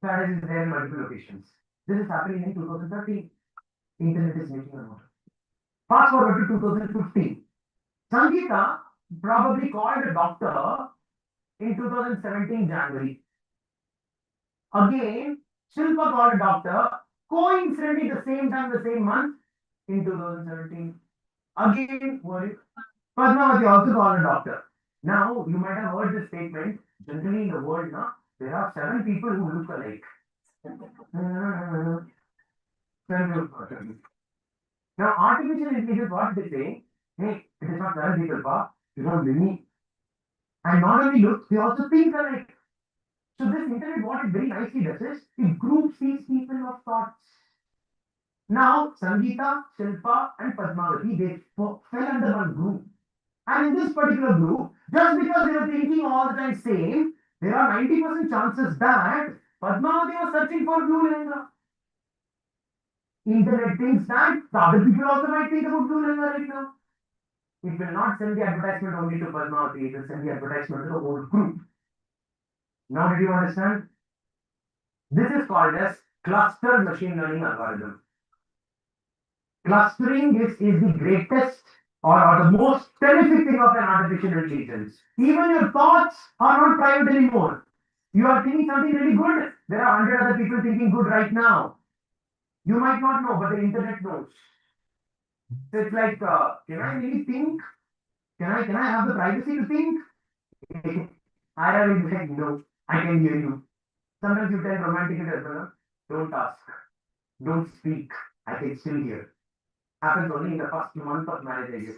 Paradise is there in multiple locations. This is happening in 2013. Internet is making a note. Fast forward to 2015. Sangeeta probably called a doctor in 2017 January. Again, Shilpa called a doctor, coincidentally the same time, the same month in 2017. Again, Padmavati also called a doctor. Now, you might have heard this statement. Generally in the world, now, there are 7 people who look alike. Now, artificial intelligence, what they say, hey, it is not 7 people, pa, you don't believe me. And not only look, they also think alike. So this internet, what it very nicely does is, it groups these people of thoughts. Now, Sangeeta, Shilpa, and Padmavati, they fell under one group. And in this particular group, just because they were thinking all the time same, there are 90% chances that Padmavati was searching for Blue Lehenga. Internet thinks that the other people also might think about Blue Lehenga right now. It will not send the advertisement only to Padmavati, it will send the advertisement to the whole group. Now did you understand? This is called as clustered machine learning algorithm. Clustering is the greatest or the most terrific thing of an artificial intelligence. Even your thoughts are not private anymore. You are thinking something really good. There are 100 other people thinking good right now. You might not know, but the internet knows. So it's like, can I really think? Can I have the privacy to think? I will be like, no, I can hear you. Sometimes you tell romantic as well, don't ask, don't speak, I can still hear. Happens only in the first month of marriage, I guess.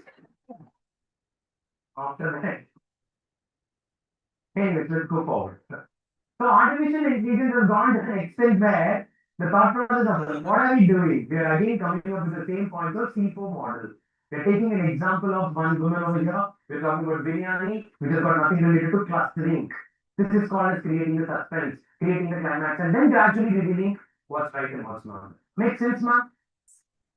After that, anyways, let's go forward. So artificial intelligence has gone to an extent where the thought process of what are we doing? We are again coming up with the same point of C4 model. We're taking an example of one woman over here. We're talking about biryani, which has got nothing related to clustering. This is called as creating the suspense, creating the climax, and then gradually revealing what's right and what's not. Make sense, ma'am?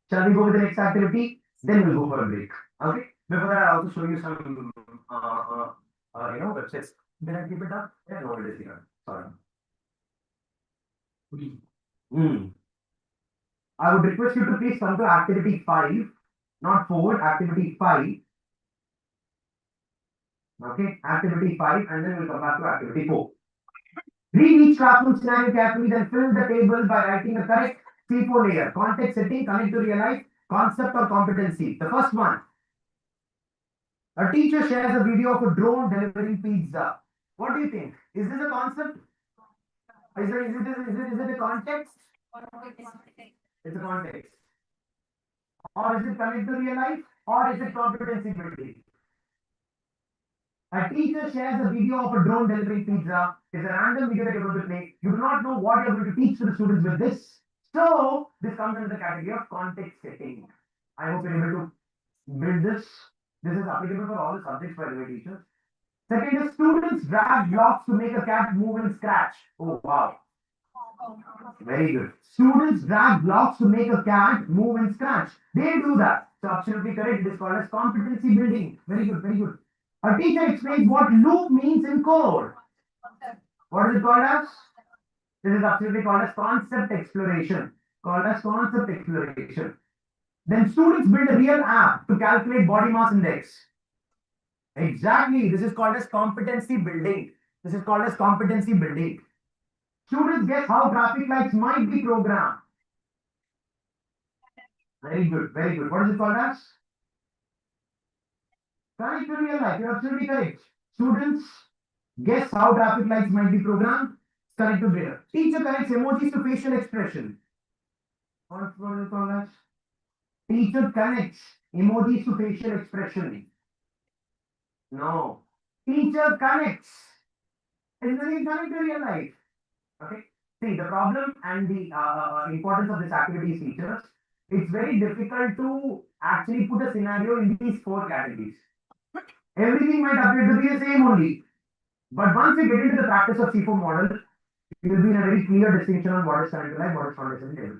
Shall we go with the next activity? Then we'll go for a break. Okay? Before that, I'll also show you some, websites. Did I keep it up? Yeah, no, it is here. Sorry. I would request you to please come to activity 5, not 4, activity 5. Okay, activity 5, and then we'll come back to activity 4. Read each classroom scenario carefully, then fill the table by writing the correct C4 layer. Context setting, connect to real life, concept or competency. The first one. A teacher shares a video of a drone delivering pizza. What do you think? Is this a concept? Is it a context? It's a context. Or is it connect to real life? Or is it competency building? A teacher shares a video of a drone delivering pizza. It's a random video that you're going to play. You do not know what you're going to teach to the students with this. So, this comes under the category of context setting. I hope you're able to build this. This is applicable for all the subjects, by the way, teachers. Second is students drag blocks to make a cat move and scratch. Oh, wow. Very good. Students drag blocks to make a cat move and scratch. They do that. So, absolutely correct. It is called as competency building. Very good, very good. A teacher explains what loop means in code. What is it called as? This is absolutely called as concept exploration. Called as concept exploration. Then students build a real app to calculate body mass index. Exactly. This is called as competency building. This is called as competency building. Students guess how traffic lights might be programmed. Very good, very good. What is it called as? Connect to real life. You're absolutely correct. Students guess how traffic lights might be programmed. Connect to real. Teacher connects emojis to facial expression. What is it called as? Teacher connects emojis to facial expression. No. Teacher connects. It's nothing connect to real life. Okay. See, the problem and the importance of this activity is, teachers, it's very difficult to actually put a scenario in these four categories. Everything might appear to be the same only. But once you get into the practice of C4 model, you will be in a very clear distinction on what is current life, what is foundation table.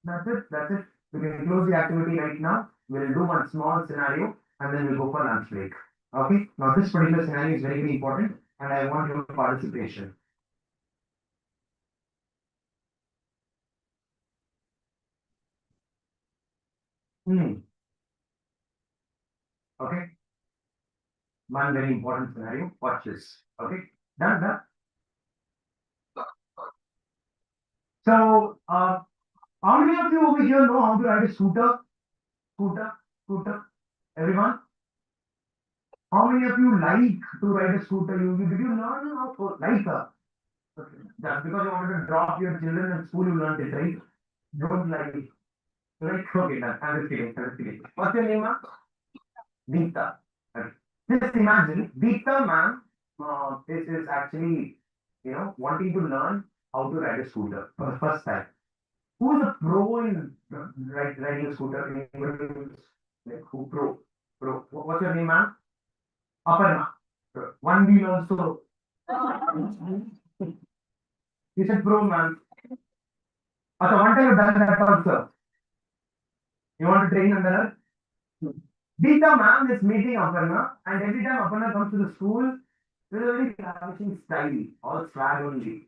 That's it. That's it. We can close the activity right now. We'll do one small scenario and then we'll go for lunch break. Okay. Now this particular scenario is very, very important and I want your participation. Okay. One very important scenario. Watch this. Okay. Done. Done. So, how many of you over here know how to ride a scooter? Scooter. Everyone? How many of you like to ride a scooter? Did you learn how to like a? Okay. Just because you wanted to drop your children in school, you learned it, right? Don't like it. Right? Okay, done. I'm just kidding. I'm just kidding. What's your name, ma'am? Deepta. Okay. Just imagine, Deepta, ma'am, this is actually, wanting to learn how to ride a scooter for the first time. Who is a pro in riding a scooter? Like who pro? What's your name, ma'am? Aparna. One wheel also. You said pro, ma'am. Okay, one time you done that also. You want to train under her? Deepta ma'am is meeting Aparna, and every time Aparna comes to the school, with a very ravishing style, all swag only,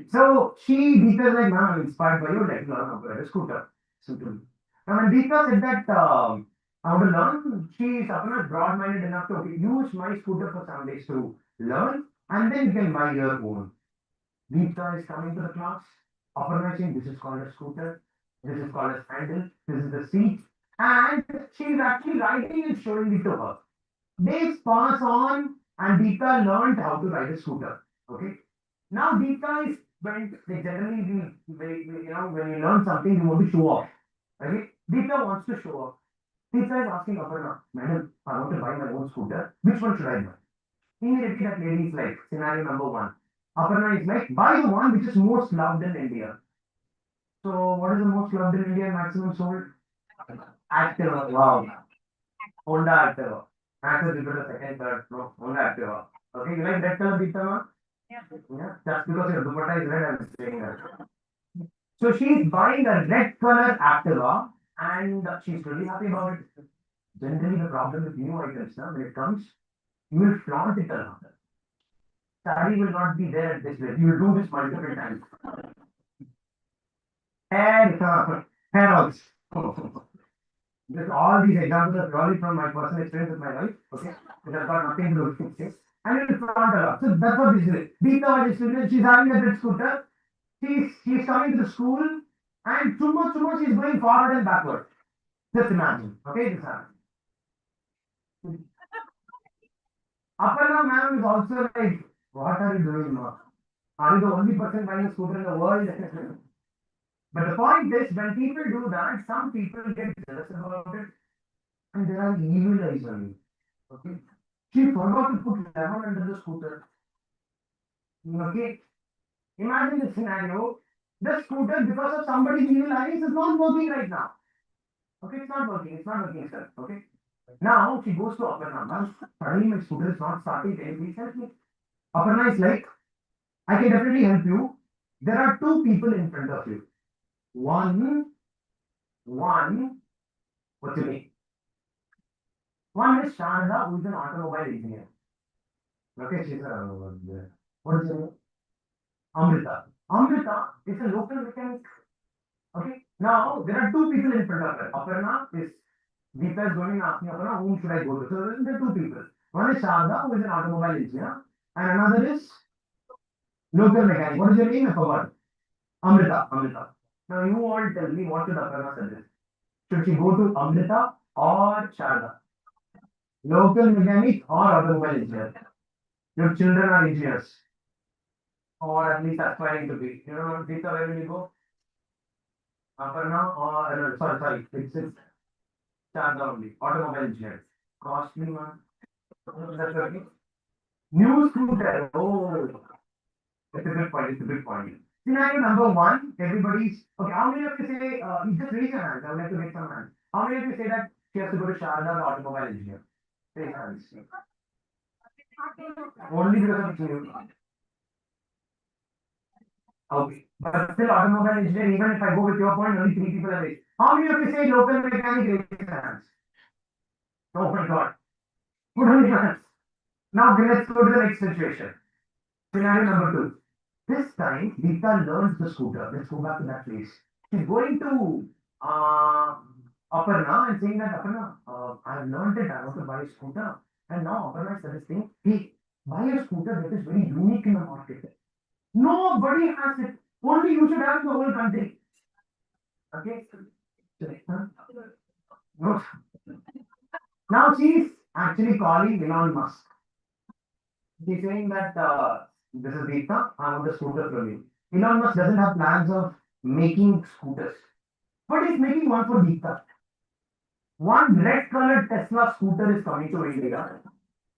So Deepta is like, ma'am, I'm inspired by you, let me learn how to ride a scooter. Now when Deepta said that, how to learn, Aparna is broad-minded enough to use my scooter for some days to learn, and then you can buy your own. Deepta is coming to the class. Aparna is saying, this is called a scooter. This is called a handle. This is the seat. And she's actually writing and showing it to her. Days pass on and Deepta learned how to ride a scooter. Okay. Now Deepta is when they generally when you learn something you want to show off. Okay. Deepta wants to show off. Deepta is asking Aparna, madam, I want to buy my own scooter. Which one should I buy? Immediately that lady is like, scenario number one. Aparna is like, buy the one which is most loved in India. So what is the most loved in India maximum sold? Activa. Wow. Honda Activa. Maximum people the second, third. No, Honda Activa. Okay, you like red color Deepta? Yeah. Just because your dupatta is red, I'm saying that. So she's buying a red color Activa and she's really happy about it. Generally, the problem with new items, when it comes, you will flaunt it around. Study will not be there at this rate. You will do this multiple times. Hair also. Just all these examples are purely from my personal experience with my wife. Okay, it has got nothing to do with fixing. And it will flaunt a lot. So that's what this is. Deepta is student. She's having a red scooter. She's coming to the school, and too much she's going forward and backward. Just imagine. Okay, this happens. Aparna ma'am is also like, what are you doing, ma? Are you the only person buying a scooter in the world? But the point is, when people do that, some people get jealous about it, and there are evil eyes on it. Okay? She forgot to put lemon under the scooter. Okay? Imagine the scenario. The scooter, because of somebody's evil eyes, is not working right now. Okay, it's not working, sir. Okay? Now she goes to Aparna. Ma'am, suddenly my scooter is not starting. Can you please help me? Aparna is like, I can definitely help you. There are two people in front of you. One, what's your name? One is Sharda, who is an automobile engineer. Okay, she's what is her name? Amrita. Amrita is a local mechanic. Okay, now there are two people in front of her. Aparna is, Deepta is going and asking Aparna, whom should I go to? So there are two people. One is Sharda, who is an automobile engineer, and another is local mechanic. What is your name? I forgot. Amrita. Now you all tell me what should Aparna suggest. Should she go to Amrita or Sharda? Local mechanic or automobile engineer? Your children are engineers. Or at least aspiring to be. You know, Deepta, where will you go? Aparna or, sorry, it's Sharda only. Automobile engineer. Costly one. That's okay. New scooter. Oh, it's a good point. Scenario number one, everybody's okay. How many of you say, you just raise your hands? I would like to get some hands. How many of you say that she has to go to Sharda, the automobile engineer? Raise your hands. Only because of you. Okay. But still, automobile engineer, even if I go with your point, only 3 people are raised. How many of you say local mechanic? Raise your hands. Oh my God. Put on your hands. Now let's go to the next situation. Scenario number two. This time, Geeta learns the scooter. Let's go back to that place. She's going to Aparna and saying that Aparna, I've learned it. I want to buy a scooter. And now Aparna is suggesting, hey, buy a scooter that is very unique in the market. Nobody has it. Only you should have in the whole country. Okay? No. Now she's actually calling Elon Musk. She's saying that this is Deepta, I want a scooter from you. Elon Musk doesn't have plans of making scooters, but he's making one for Deepta. One red colored Tesla scooter is coming to India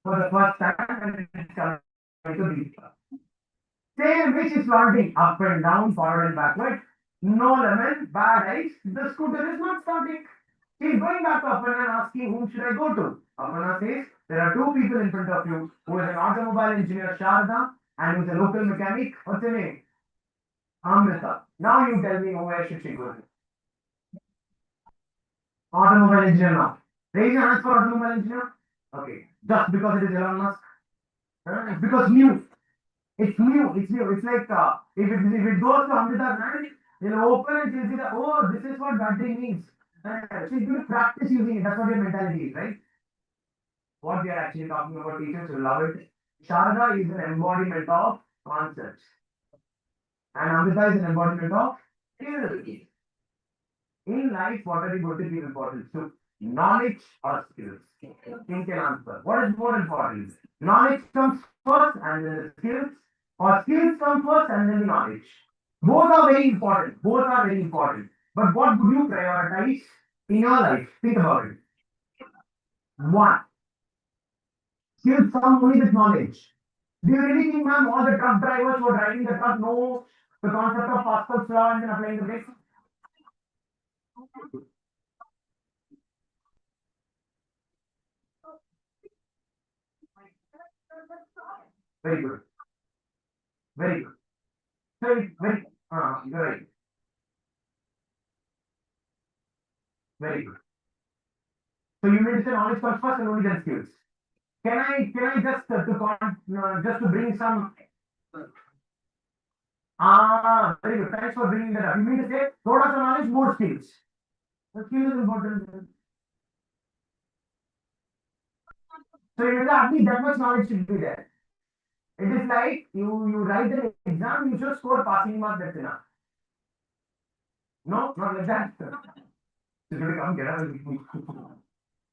for the first time and it's coming to Deepta. Same way she's flaunting up and down, forward and backward. No lemon, bad eyes. The scooter is not starting. She's going back to Aparna and asking whom should I go to. Aparna says there are two people in front of you who is an automobile engineer Sharda and who is a local mechanic. What's her name? Amrita. Now you tell me where should she go? Automobile engineer now. Raise your hands for automobile engineer. Okay. Just because it is Elon Musk. It's because new. It's new. It's new. It's like if it goes to Amrita's hand, it'll open and she'll see that, oh, this is what battery means. She's going to practice using it. That's what your mentality is, right? What we are actually talking about, teachers will love it. Sharda is an embodiment of concepts. And Amrita is an embodiment of skills. In life, what are you going to give importance to? Knowledge or skills? Think and answer. What is more important? Knowledge comes first and then the skills, or skills come first and then the knowledge. Both are very important. Both are very important. But what would you prioritize in your life? Think about it. One, skills come only with knowledge. Do you really think, ma'am, all the truck drivers who are driving the truck know the concept of Pascal's law and then applying the brakes? Very good. Very good. Very, you're right. Very good. So you mean to say knowledge comes first and only then skills. Can I just to bring some very good. Thanks for bringing that up. You mean to say thoda sa knowledge, more skills. The skill is important. So you at least that much knowledge should be there. It is like you write an exam, you should score passing mark, that's enough. No, not like that. So you come get up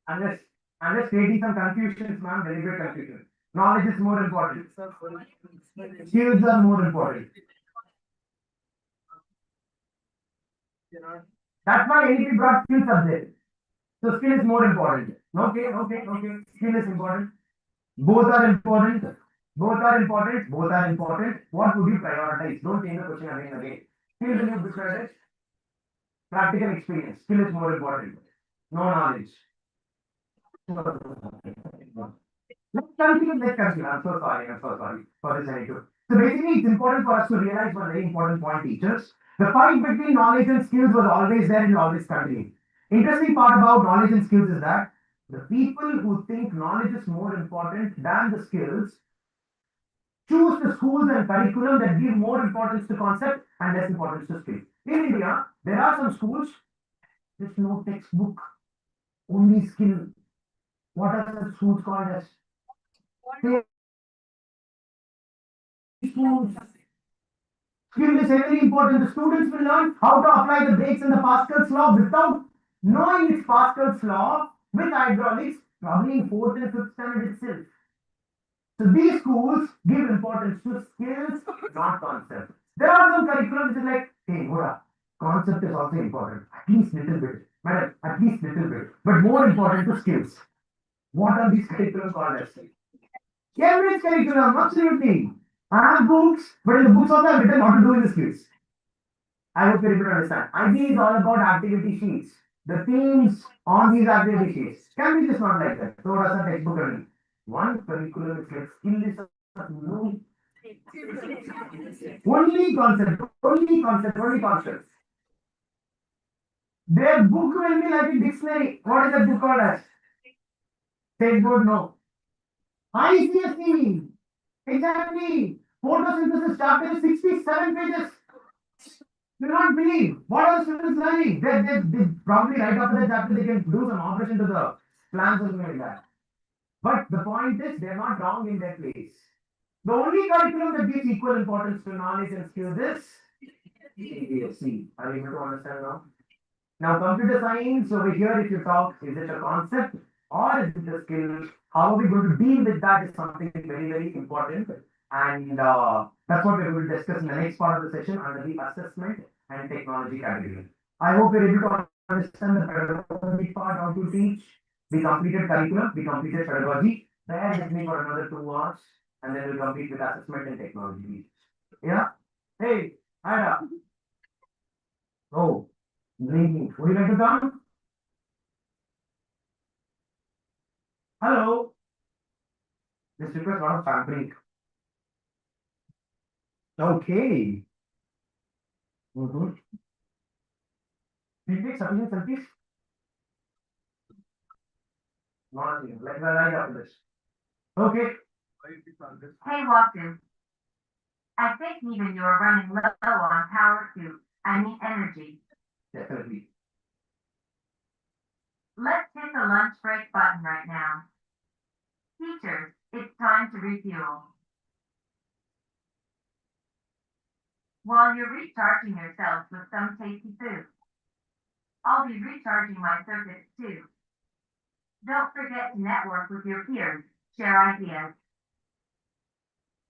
unless creating some confusions, ma'am, deliberate confusion. Knowledge is more important. Skills are more important. That's why NEP brought skill subject. So skill is more important. Okay. Skill is important. Both are important. Both are important. Both are important. What would you prioritize? Don't change the question again and again. Skill will you prioritize? Practical experience. Skill is more important. No knowledge. Let's continue. I'm so sorry for this anecdote. So basically, it's important for us to realize one very important point, teachers. The fight between knowledge and skills was always there and always continuing. Interesting part about knowledge and skills is that the people who think knowledge is more important than the skills choose the schools and curriculum that give more importance to concept and less importance to skills. In India, there are some schools, there's no textbook, only skill. What are the schools called as? Schools. Skill is very important. The students will learn how to apply the brakes and the Pascal's law without knowing it's Pascal's law with hydraulics, probably in 4th and 5th standard itself. So these schools give importance to skills, not concepts. There are some curriculums which is like, hey, Gora, concept is also important. At least little bit. Madam, at least little bit. But more important to skills. What are these curriculums called as? Cambridge curriculum, absolutely. I have books, but in the books also I've written what to do in the skills. I hope you're able to understand. IB is all about activity sheets. The themes on these activity sheets can be just not like that. So does a textbook only. One curriculum is like skill is no. Only concept. Their book will be like a dictionary. What is that book called as? Textbook, no. ICSE. Exactly. Photosynthesis chapter is 67 pages. You not believe what are the students learning? They probably right after the chapter they can do some operation to the plants or something like that. But the point is they're not wrong in their place. The only curriculum that gives equal importance to knowledge and skills is CESS. Are you able to understand now? Now, computer science over here, if you talk, is it a concept or is it a skill? How are we going to deal with that is something very important. And that's what we're going to discuss in the next part of the session under the assessment and technology category. I hope you're able to understand the pedagogy part, how to teach. We completed curriculum, we completed pedagogy. Bear with me for another 2 hours and then we'll complete with assessment and technology. Yeah? Hey, Ida. Oh. Drinking. Would you like to come? Hello. This requires a lot of pampering. Okay. Mm-hmm. Did you take sufficient selfies? Not here. Like right after this. Okay. Hey, Watson. I think even you're running low on power energy. Definitely. Let's hit the lunch break button right now. Teachers, it's time to refuel. While you're recharging yourself with some tasty food, I'll be recharging my circuits too. Don't forget to network with your peers, share ideas,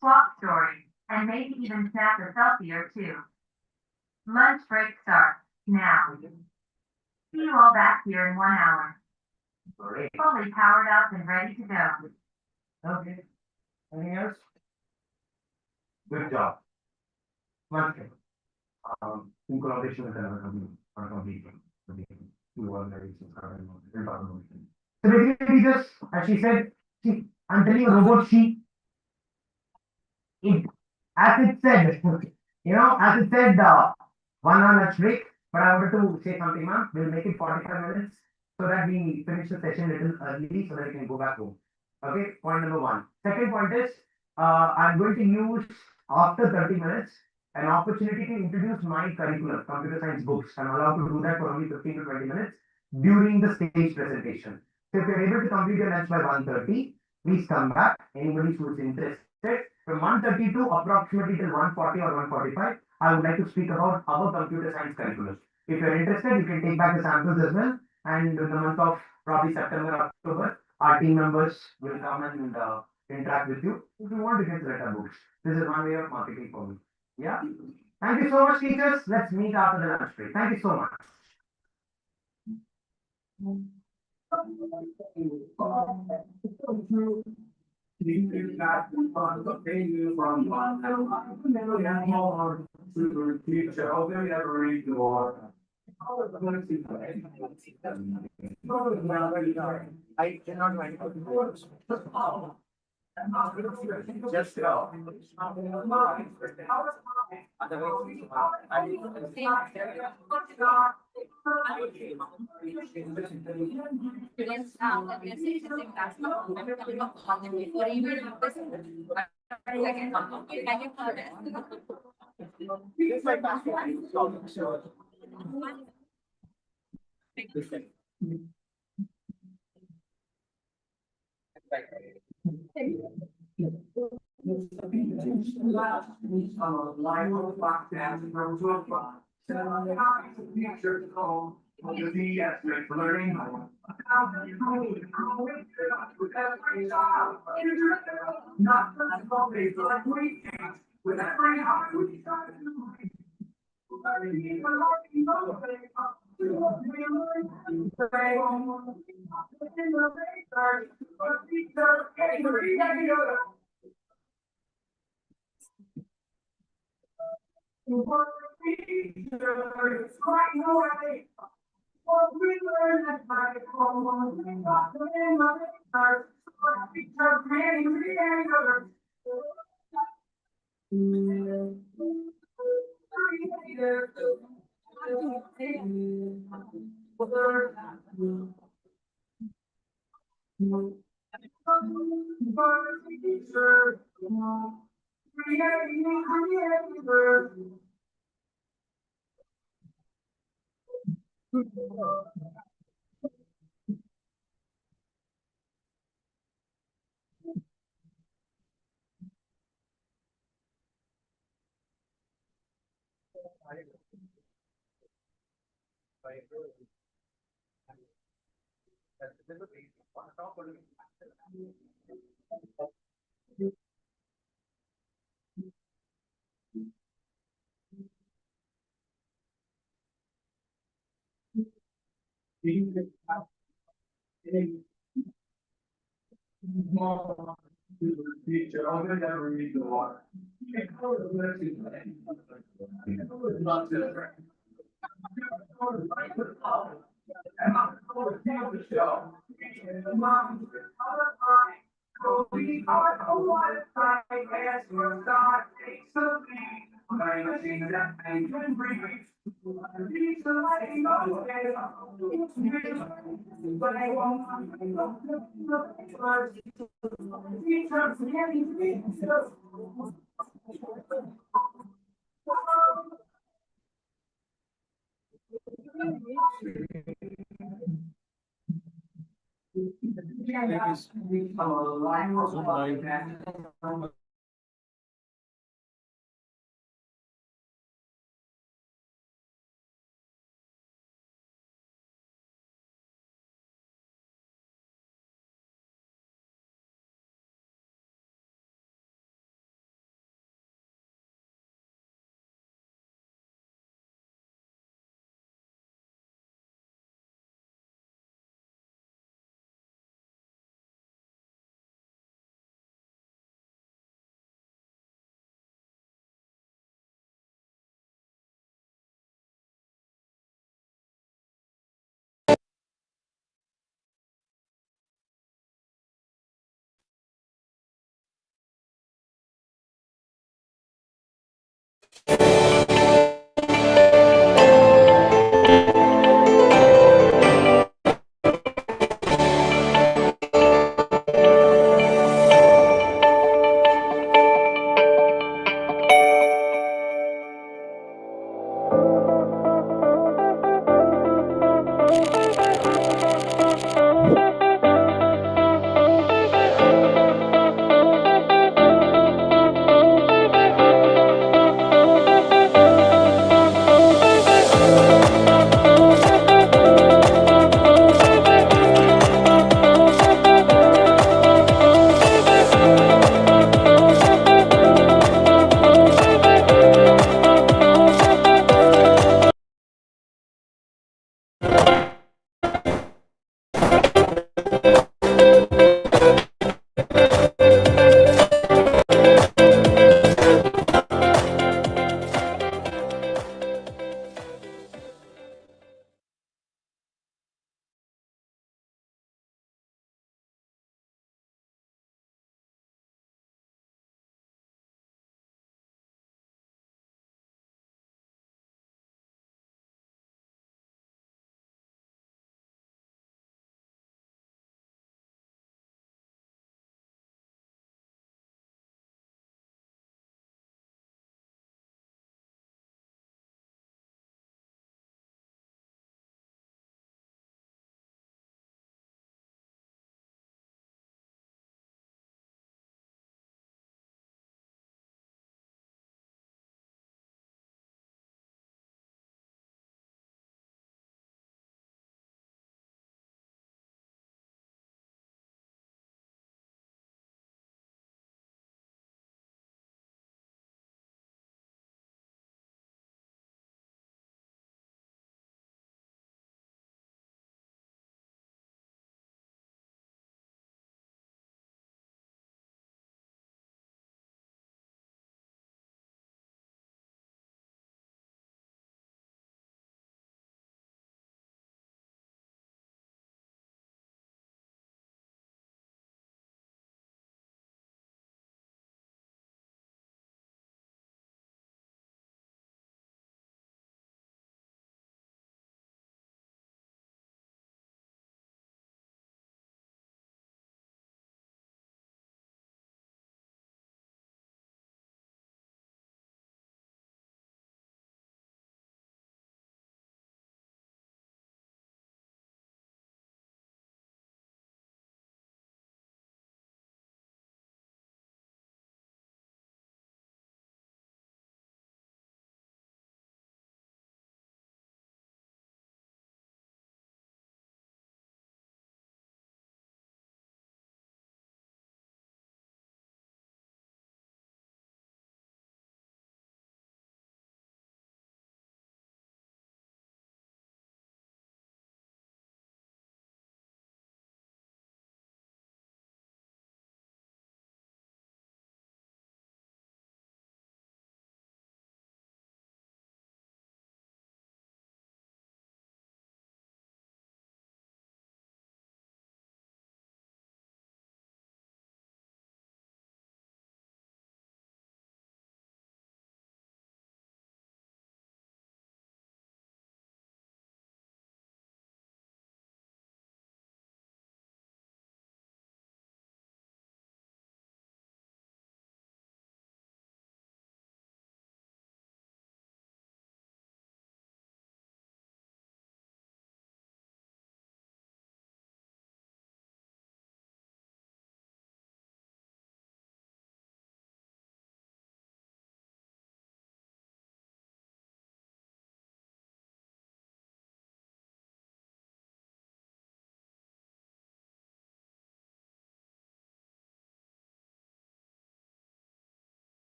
swap stories, and maybe even snap a selfie or two. Lunch break starts now. See you all back here in 1 hour. Great. Fully powered up and ready to go. Okay. Anything else? Good job. One thing. In collaboration with another company or company. You are very so basically just as she said, see, I'm telling you robot she it as it said, as it said 1 hour lunch break, but I wanted to say something, ma'am. We'll make it 45 minutes so that we finish the session a little early so that we can go back home. Okay, point number 1. Second point is I'm going to use after 30 minutes an opportunity to introduce my curriculum, computer science books. I'm allowed to do that for only 15 to 20 minutes during the stage presentation. So if you're able to complete your lunch by 1:30, please come back. Anybody who is interested, from 1:30 to approximately till 1:40 or 1:45, I would like to speak about our computer science curriculum. If you're interested, you can take back the samples as well. And in the month of probably September, October, our team members will come and interact with you. If you want, you can select our books. This is one way of marketing for me. Yeah. Thank you so much, teachers. Let's meet after the lunch break. Thank you so much. I cannot write just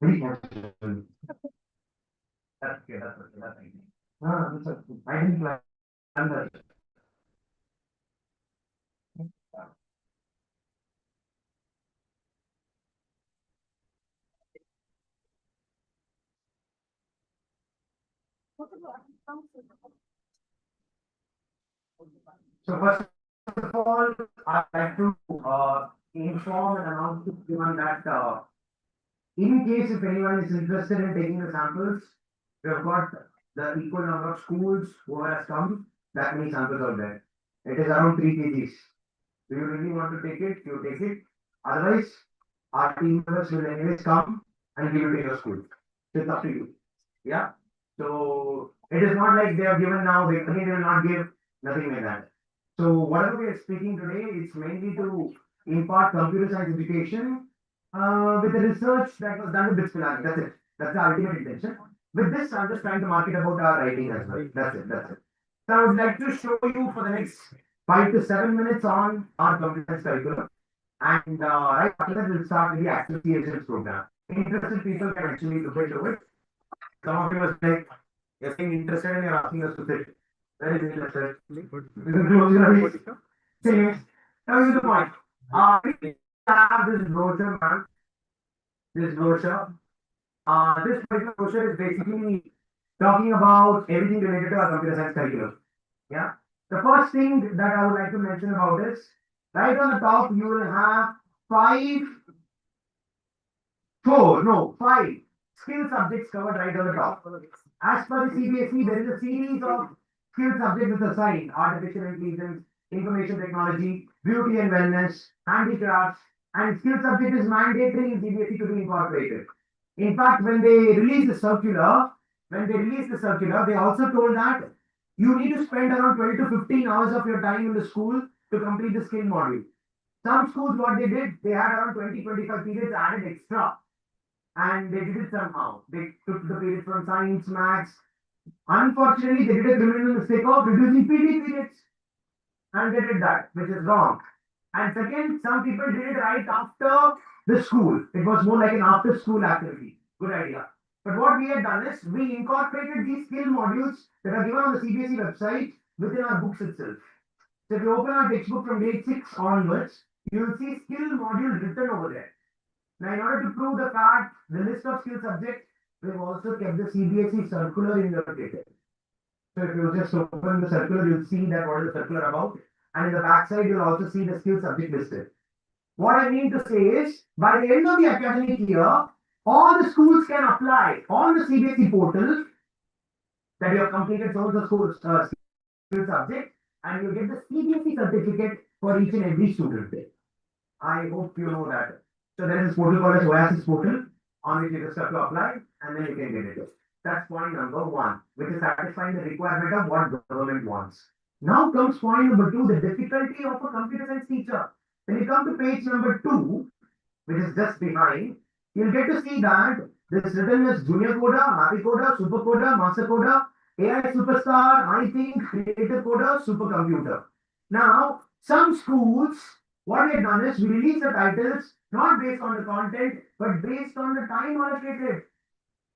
Very natural. That's okay, that's okay, that's okay. No, that's okay. I didn't plan that. So first of all, I'd like to inform and announce to everyone that in case if anyone is interested in taking the samples, we have got the equal number of schools who has come, that many samples are there. It is around 3 kgs. Do you really want to take it? You take it. Otherwise, our team members will anyways come and give it to your school. So it's up to you. Yeah. So it is not like they have given now, they again they will not give, nothing like that. So whatever we are speaking today, it's mainly to impart computer science education with the research that was done with Bismillah. That's it. That's the ultimate intention. With this, I'm just trying to market about our writing as well. That's it. That's it. So I would like to show you for the next 5 to 7 minutes on our computer science curriculum. And right after that, we'll start with the associations program. Interested people can actually look into it. Some of you are like, you're saying interested and you're asking us to sit. Where is interested? Anyways, now here's the point. We have this brochure, man. this brochure. This particular brochure is basically talking about everything related to our computer science curriculum. Yeah. The first thing that I would like to mention about is right on the top you will have five skill subjects covered right on the top. As per the CBSE, there is a series of skill subjects which are assigned: artificial intelligence, information technology, beauty and wellness, handicrafts, and skill subject is mandatory in CBSE to be incorporated. In fact, when they also told that you need to spend around 12 to 15 hours of your time in the school to complete the skill module. Some schools, what they did, they had around 20-25 periods added extra. And they did it somehow. They took the periods from science, maths. Unfortunately, they did a criminal mistake of reducing PD periods. And they did that, which is wrong. And second, some people did it right after the school. It was more like an after school activity. Good idea. But what we had done is we incorporated these skill modules that are given on the CBSE website within our books itself. So if you open our textbook from grade 6 onwards, you will see skill module written over there. Now, in order to prove the fact, the list of skill subjects, we've also kept the CBSE circular in your ticket. So if you just open the circular, you'll see that what is the circular about. And in the backside, you'll also see the skill subject listed. What I mean to say is, by the end of the academic year, all the schools can apply on the CBSE portal that you have completed some of the school skill subject, and you get the CBSE certificate for each and every student. I hope you know that. So there is a portal called as OASIS portal on which you just have to apply and then you can get it. That's point number one, which is satisfying the requirement of what government wants. Now comes point number two, the difficulty of a computer science teacher. When you come to page number 2, which is just behind, you'll get to see that this written as Junior Coder, Happy Coder, Super Coder, Master Coder, AI Superstar, I think, Creative Coder, Supercomputer. Now, some schools, what we have done is we release the titles not based on the content, but based on the time allocated.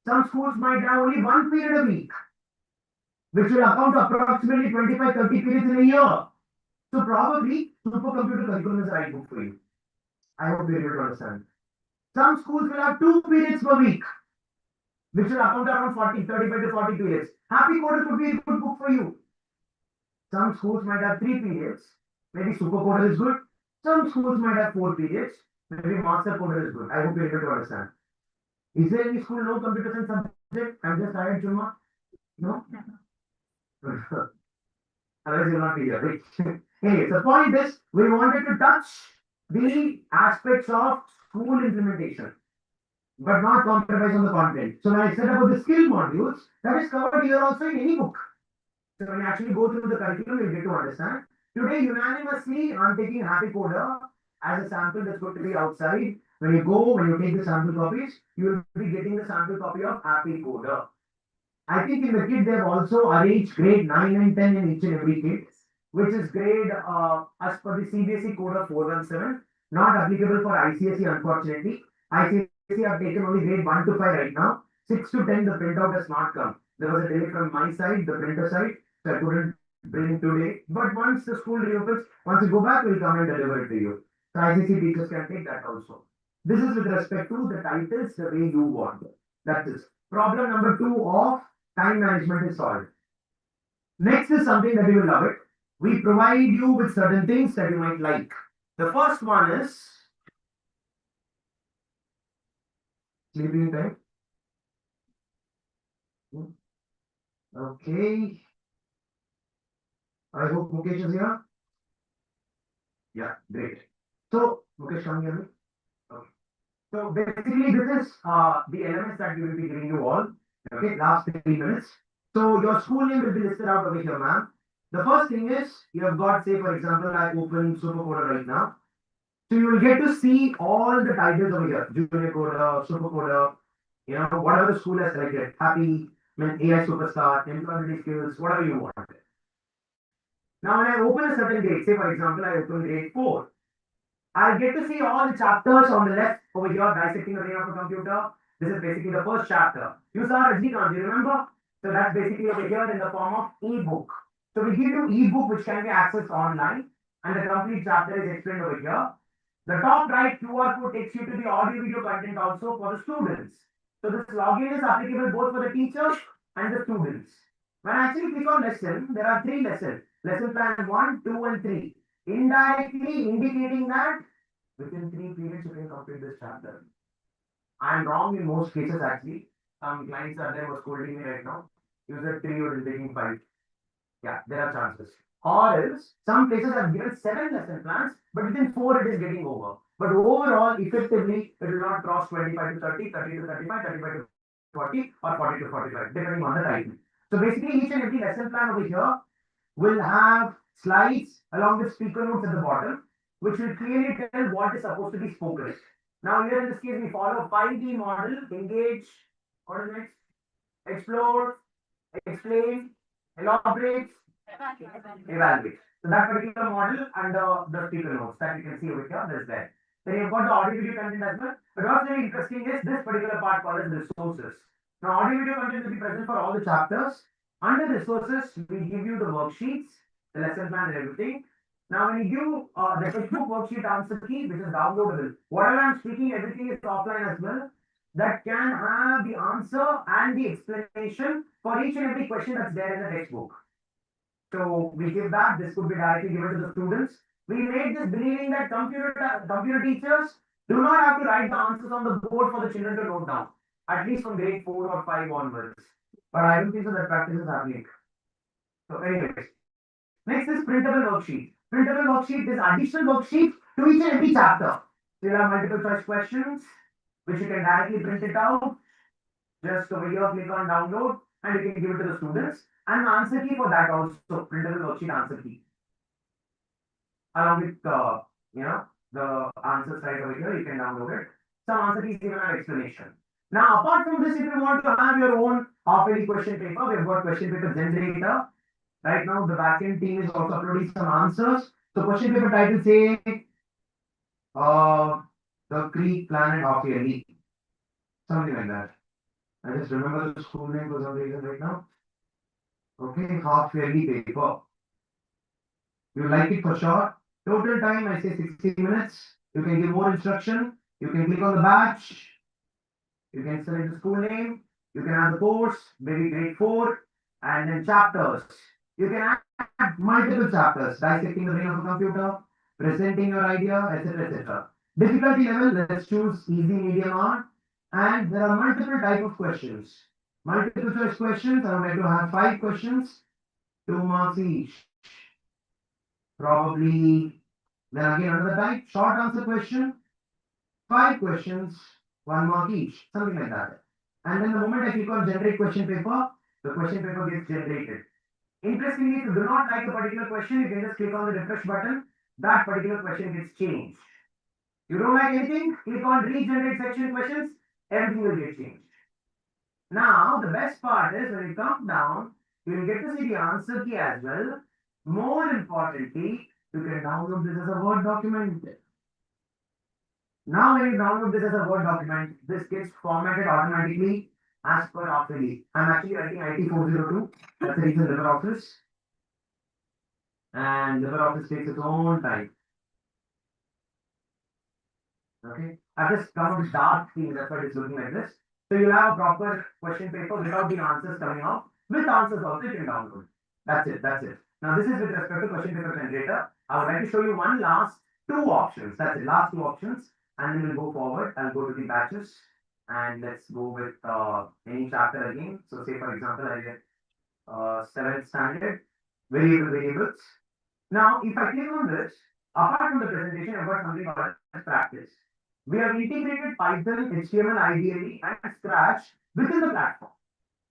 Some schools might have only one period a week, which will account to approximately 25-30 periods in a year. So probably supercomputer curriculum is the right book for you. I hope you're able to understand. Some schools will have 2 periods per week, which will account to around 35 to 40 periods. Happy Coder could be a good book for you. Some schools might have 3 periods. Maybe Super Coder is good. Some schools might have 4 periods. Maybe Master Coder is good. I hope you're able to understand. Is there any school no computer science subject? I'm just tired, Chuma. No? Otherwise, you'll not be here, right? Anyway, the point is, we wanted to touch the aspects of school implementation, but not compromise on the content. So when I said about the skill modules, that is covered here also in any book. So when you actually go through the curriculum, you'll get to understand. Today, unanimously, I'm taking Happy Coder as a sample that's going to be outside. When you take the sample copies, you will be getting the sample copy of Happy Coder. I think in the kit, they've also arranged grade 9 and 10 in each and every kit, which is grade as per the CBSE code of 417, not applicable for ICSE, unfortunately. ICSE have taken only grade 1 to 5 right now. 6 to 10, the printout has not come. There was a delay from my side, the printer side, so I couldn't bring today. But once the school reopens, once you go back, we'll come and deliver it to you. So ICSE teachers can take that also. This is with respect to the titles the way you want. That's it. Problem number 2 of time management is solved. Next is something that you will love it. We provide you with certain things that you might like. The first one is sleeping time. Okay. I hope Mukesh is here. Yeah, great. So, Mukesh, come here. Okay. So basically, this is the elements that we will be giving you all. Okay, last 3 minutes. So your school name will be listed out over here, ma'am. The first thing is you have got, say, for example, I open Super Coder right now. So you will get to see all the titles over here: Junior Coder, Super Coder, whatever the school has selected, Happy, AI Superstar, Employability Skills, whatever you want. Now, when I open a certain grade, say, for example, I open grade 4, I'll get to see all the chapters on the left over here, dissecting the brain of a computer. This is basically the first chapter. You saw Rajnikant, do you remember? So that's basically over here in the form of ebook. So we give you ebook which can be accessed online, and the complete chapter is explained over here. The top right QR code takes you to the audio video content also for the students. So this login is applicable both for the teachers and the students. When I actually click on lesson, there are 3 lessons. Lesson plan 1, 2 and 3. Indirectly indicating that within 3 periods you can complete this chapter. I am wrong in most cases actually. Some clients are there who are scolding me right now. You said 3 or is taking 5. Yeah, there are chances. Or else, some places have given 7 lesson plans, but within 4 it is getting over. But overall, effectively, it will not cross 25 to 30, 30 to 35, 35 to 40, or 40 to 45, depending on the time. So basically, each and every lesson plan over here will have slides along with speaker notes at the bottom, which will clearly tell what is supposed to be spoken. Now, here in this case, we follow 5D model: engage, what is next? Explore, explain, elaborate, evaluate. So that particular model and the speaker notes that you can see over here, there's there. Then you've got the audio video content as well. But what's very interesting is this particular part called as resources. Now, audio video content will be present for all the chapters. Under resources, we give you the worksheets, the lesson plan, and everything. Now, when you give the textbook worksheet answer key, which is downloadable, whatever I'm speaking, everything is offline as well. That can have the answer and the explanation for each and every question that's there in the textbook. So we give that. This could be directly given to the students. We made this believing that computer teachers do not have to write the answers on the board for the children to note down, at least from grade 4 or 5 onwards. But I don't think so that practice is happening. So anyways, next is printable worksheet. Printable worksheet is additional worksheet to each and every chapter. So you have multiple choice questions, which you can directly print it out. Just over here, click on download, and you can give it to the students. And the answer key for that also, printable worksheet answer key. Along with the answers right over here, you can download it. Some answer keys given an explanation. Now, apart from this, if you want to have your own half-yearly question paper, we've got question paper generator. Right now, the backend team is also uploading some answers. So, question paper title say, the Creek Planet half-yearly, something like that. I just remember the school name for some reason right now. Okay, half-yearly paper. You like it for sure. Total time, I say 60 minutes. You can give more instruction. You can click on the batch. You can select the school name. You can add the course, maybe grade 4, and then chapters. You can add multiple chapters, dissecting the brain of a computer, presenting your idea, etc. etc. Difficulty level, let's choose easy, medium, hard. And there are multiple type of questions. Multiple choice questions, I would like to have 5 questions, 2 marks each. Probably, then again another type, short answer question, 5 questions, 1 mark each, something like that. And then the moment I click on generate question paper, the question paper gets generated. Interestingly, if you do not like a particular question, you can just click on the refresh button, that particular question gets changed. You don't like anything, click on regenerate section questions, everything will get changed. Now, the best part is when you come down, you will get to see the answer key as well. More importantly, you can download this as a Word document. Now, when you download this as a Word document, this gets formatted automatically as per half-yearly. I'm actually writing IT 402. That's the reason LibreOffice. And LibreOffice takes its own time. Okay. I've just come with dark theme, that's why it's looking like this. So you'll have a proper question paper without the answers coming out. With answers also you can download. That's it. Now this is with respect to question paper generator. I would like to show you one last 2 options. That's it, last 2 options. And then we'll go forward. I'll go to the batches. And let's go with any chapter again. So say for example, I get 7th standard, variables. Now, if I click on this, apart from the presentation, I've got something called as practice. We have integrated Python, HTML, ideally, and Scratch within the platform.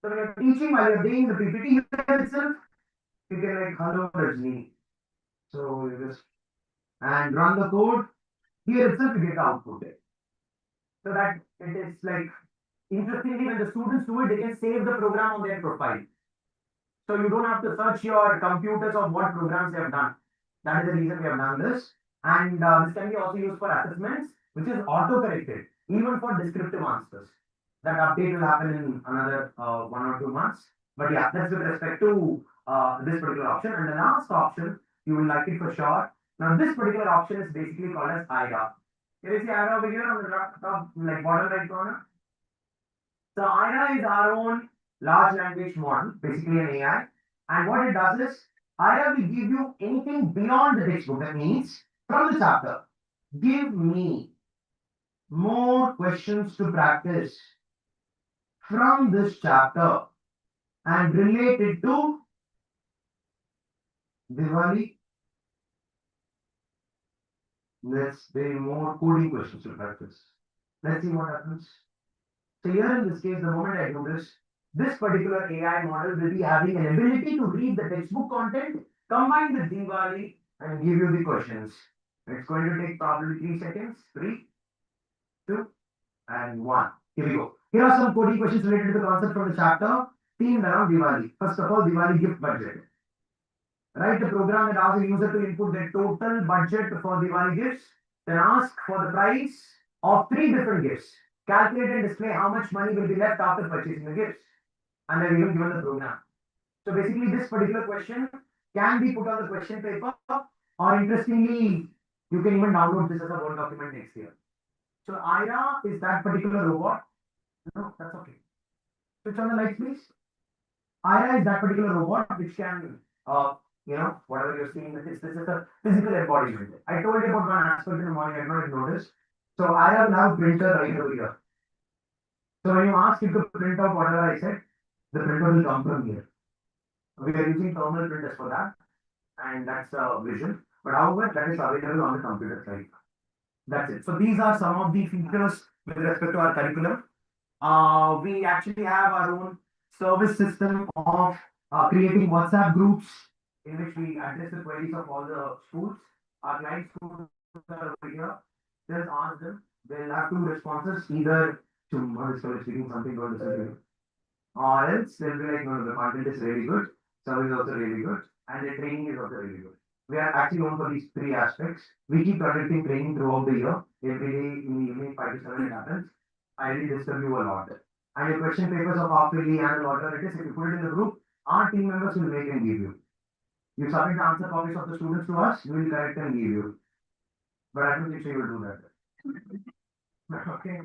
So when you're teaching, while you're doing the PPT here itself, you can like hello Rajni. So you just and run the code. Here itself you get output. So that it is like interestingly when the students do it, they can save the program on their profile. So you don't have to search your computers of what programs they have done. That is the reason we have done this. And this can be also used for assessments, which is auto-corrected, even for descriptive answers. That update will happen in another 1 or 2 months. But yeah, that's with respect to this particular option. And the last option, you will like it for sure. Now, this particular option is basically called as IRA. Can you see IRA over here on the top, like bottom right corner? So IRA is our own large language model, basically an AI. And what it does is, IRA will give you anything beyond the textbook. That means, from the chapter, give me more questions to practice from this chapter and relate it to Diwali. Let's be more coding questions to practice. Let's see what happens. So here in this case, the moment I do this particular AI model will be having an ability to read the textbook content, combine the Diwali, and give you the questions. It's going to take probably 3 seconds. 3, 2, and 1. Here we go. Here are some coding questions related to the concept from the chapter themed around Diwali. First of all, Diwali gift budget. Write a program that asks the user to input their total budget for Diwali gifts, then ask for the price of 3 different gifts. Calculate and display how much money will be left after purchasing the gifts. And then even given the program. So basically, this particular question can be put on the question paper, or interestingly, you can even download this as a Word document next year. So IRA is that particular robot. No, that's okay. Switch on the lights, please. IRA is that particular robot which can, whatever you're seeing, this is a physical embodiment. I told you about one aspect in the morning, I don't notice. So IRA will have a printer right over here. So when you ask it to print out whatever I said, the printer will come from here. We are using terminal printers for that, and that's a vision. But however, that is available on the computer side. That's it. So these are some of the features with respect to our curriculum. We actually have our own service system of creating WhatsApp groups in which we address the queries of all the schools. Our client schools are over here. Just ask them. They'll have 2 responses, either to one is speaking something going to say, or else they'll be like, no, the content is really good, service is also really good, and the training is also really good. We are actually known for these 3 aspects. We keep conducting training throughout the year. Every day in the evening, 5 to 7 it happens. I really disturb you a lot. And your question papers of half yearly and whatever it is, if you put it in the group, our team members will make and give you. You submit the answer copies of the students to us, we will correct and give you. But I don't think you will do that. Okay.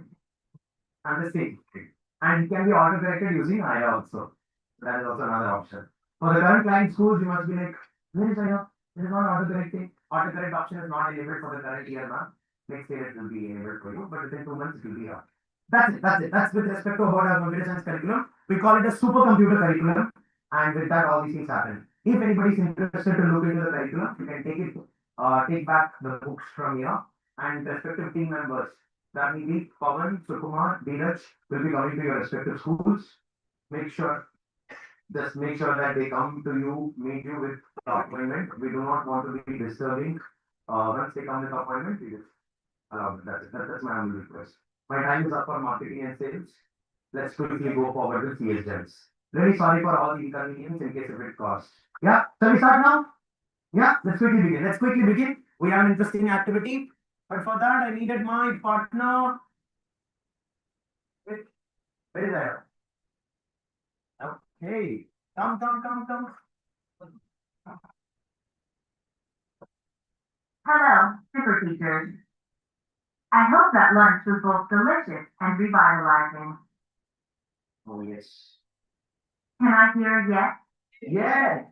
And the same thing. And it can be auto-corrected using IRA also. That is also another option. For the current client schools, you must be like, where is IRA? It is not auto-correcting. Auto-correct option is not enabled for the current year, man. Next year it will be enabled for you, but within 2 months it will be out. That's it. That's with respect to about our computer science curriculum. We call it a supercomputer curriculum. And with that, all these things happen. If anybody is interested to look into the curriculum, you can take back the books from here, and respective team members, that will be Pawan, Sukumar, Dheeraj, will be coming to your respective schools. Make sure that they come to you, meet you with the appointment. We do not want to be disturbing. Once they come with the appointment, we just allow it. That's my only request. My time is up for marketing and sales. Let's quickly go forward with CESS. Really sorry for all the inconvenience in case of it costs. Yeah, shall we start now? Yeah, let's quickly begin. We have an interesting activity, but for that I needed my partner. Wait, where is that? Okay, come. Hello, super teachers. I hope that lunch was both delicious and revitalizing. Oh yes. Can I hear a yes? Yes.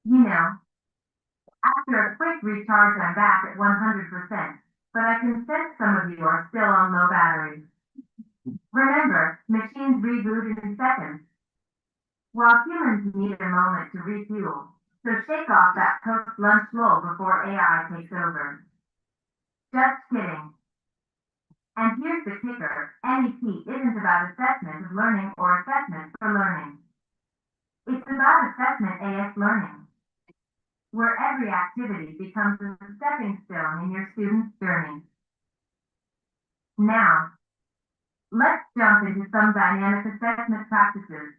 You know, after a quick recharge, I'm back at 100%, but I can sense some of you are still on low batteries. Remember, machines reboot in seconds, while humans need a moment to refuel. So shake off that post-lunch lull before AI takes over. Just kidding. And here's the kicker, NEP isn't about assessment of learning or assessment for learning. It's about assessment AS learning, where every activity becomes a stepping stone in your student's journey. Now, let's jump into some dynamic assessment practices.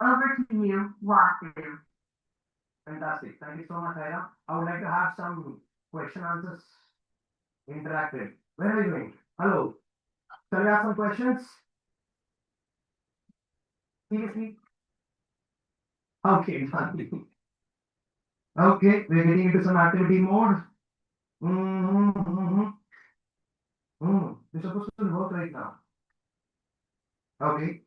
Over to you, Wasu. Fantastic. Thank you so much, Ira. I would like to have some question answers interactive. Where are you going? Hello. Shall we have some questions? Seriously? Okay, fine. Okay, we're getting into some activity mode. We're supposed to work right now. Okay.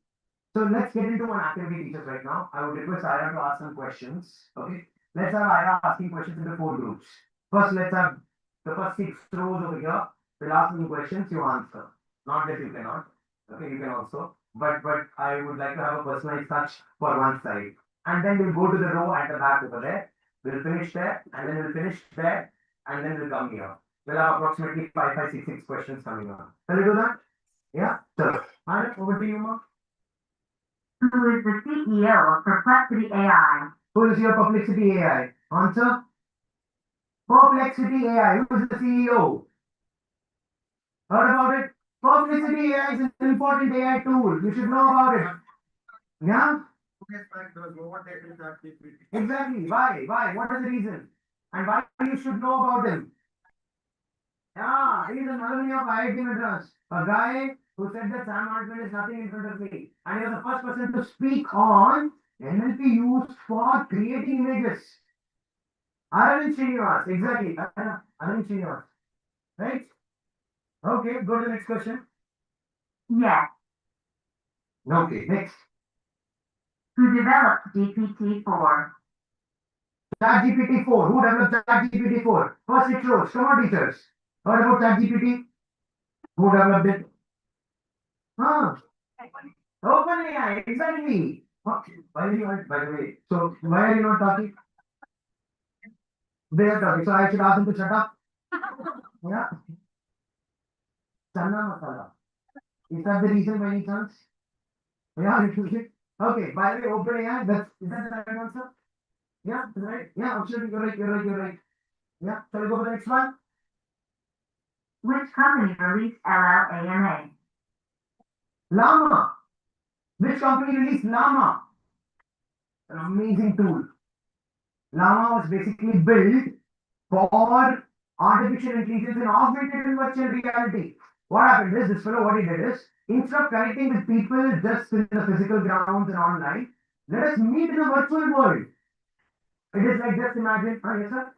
So let's get into one activity, teachers, right now. I would request Ira to ask some questions. Okay. Let's have Ira asking questions in the 4 groups. First, let's have the first 6 rows over here. We'll ask some questions, you answer. Not that you cannot. Okay, you can also. But I would like to have a personalized touch for one side. And then we'll go to the row at the back over there. We'll finish there, and then we'll finish there, and then we'll come here. We'll have approximately 6 questions coming on. Can we do that? Yeah? So, Ira, over to you, Ma. Who is the CEO of Perplexity AI? Who is your Perplexity AI? Answer. Perplexity AI. Who is the CEO? Heard about it? Perplexity AI is an important AI tool. You should know about it. Yeah? 2 days back, there was no one taking ChatGPT. Exactly. Why? Why? What is the reason? And why you should know about him? Yeah, he is an alumni of IIT Madras. A guy who said that Sam Altman is nothing in front of me. And he was the first person to speak on NLP used for creating images. Arvind Srinivas, exactly. Arvind Srinivas. Right? Okay, go to the next question. Yes. Okay, next. Who developed GPT-4? ChatGPT-4. Who developed ChatGPT-4? First 6 rows. Come on, teachers. Heard about ChatGPT? Who developed it? Huh? OpenAI, exactly. Why are you not, by the way? So, why are you not talking? They are talking. So, I should ask them to shut up. Yeah. Chana masala. Is that the reason by any chance? Yeah, it should be. Okay, by the way, OpenAI, is that the right answer? Yeah, that's right. Yeah, absolutely. You're right. Yeah, shall we go for the next one? Which company released LLAMA? Llama. Which company released Llama? An amazing tool. Llama was basically built for artificial intelligence and augmented and virtual reality. What happened is, this fellow, what he did is, instead of connecting with people just in the physical grounds and online, let us meet in a virtual world. It is like, just imagine, yes sir?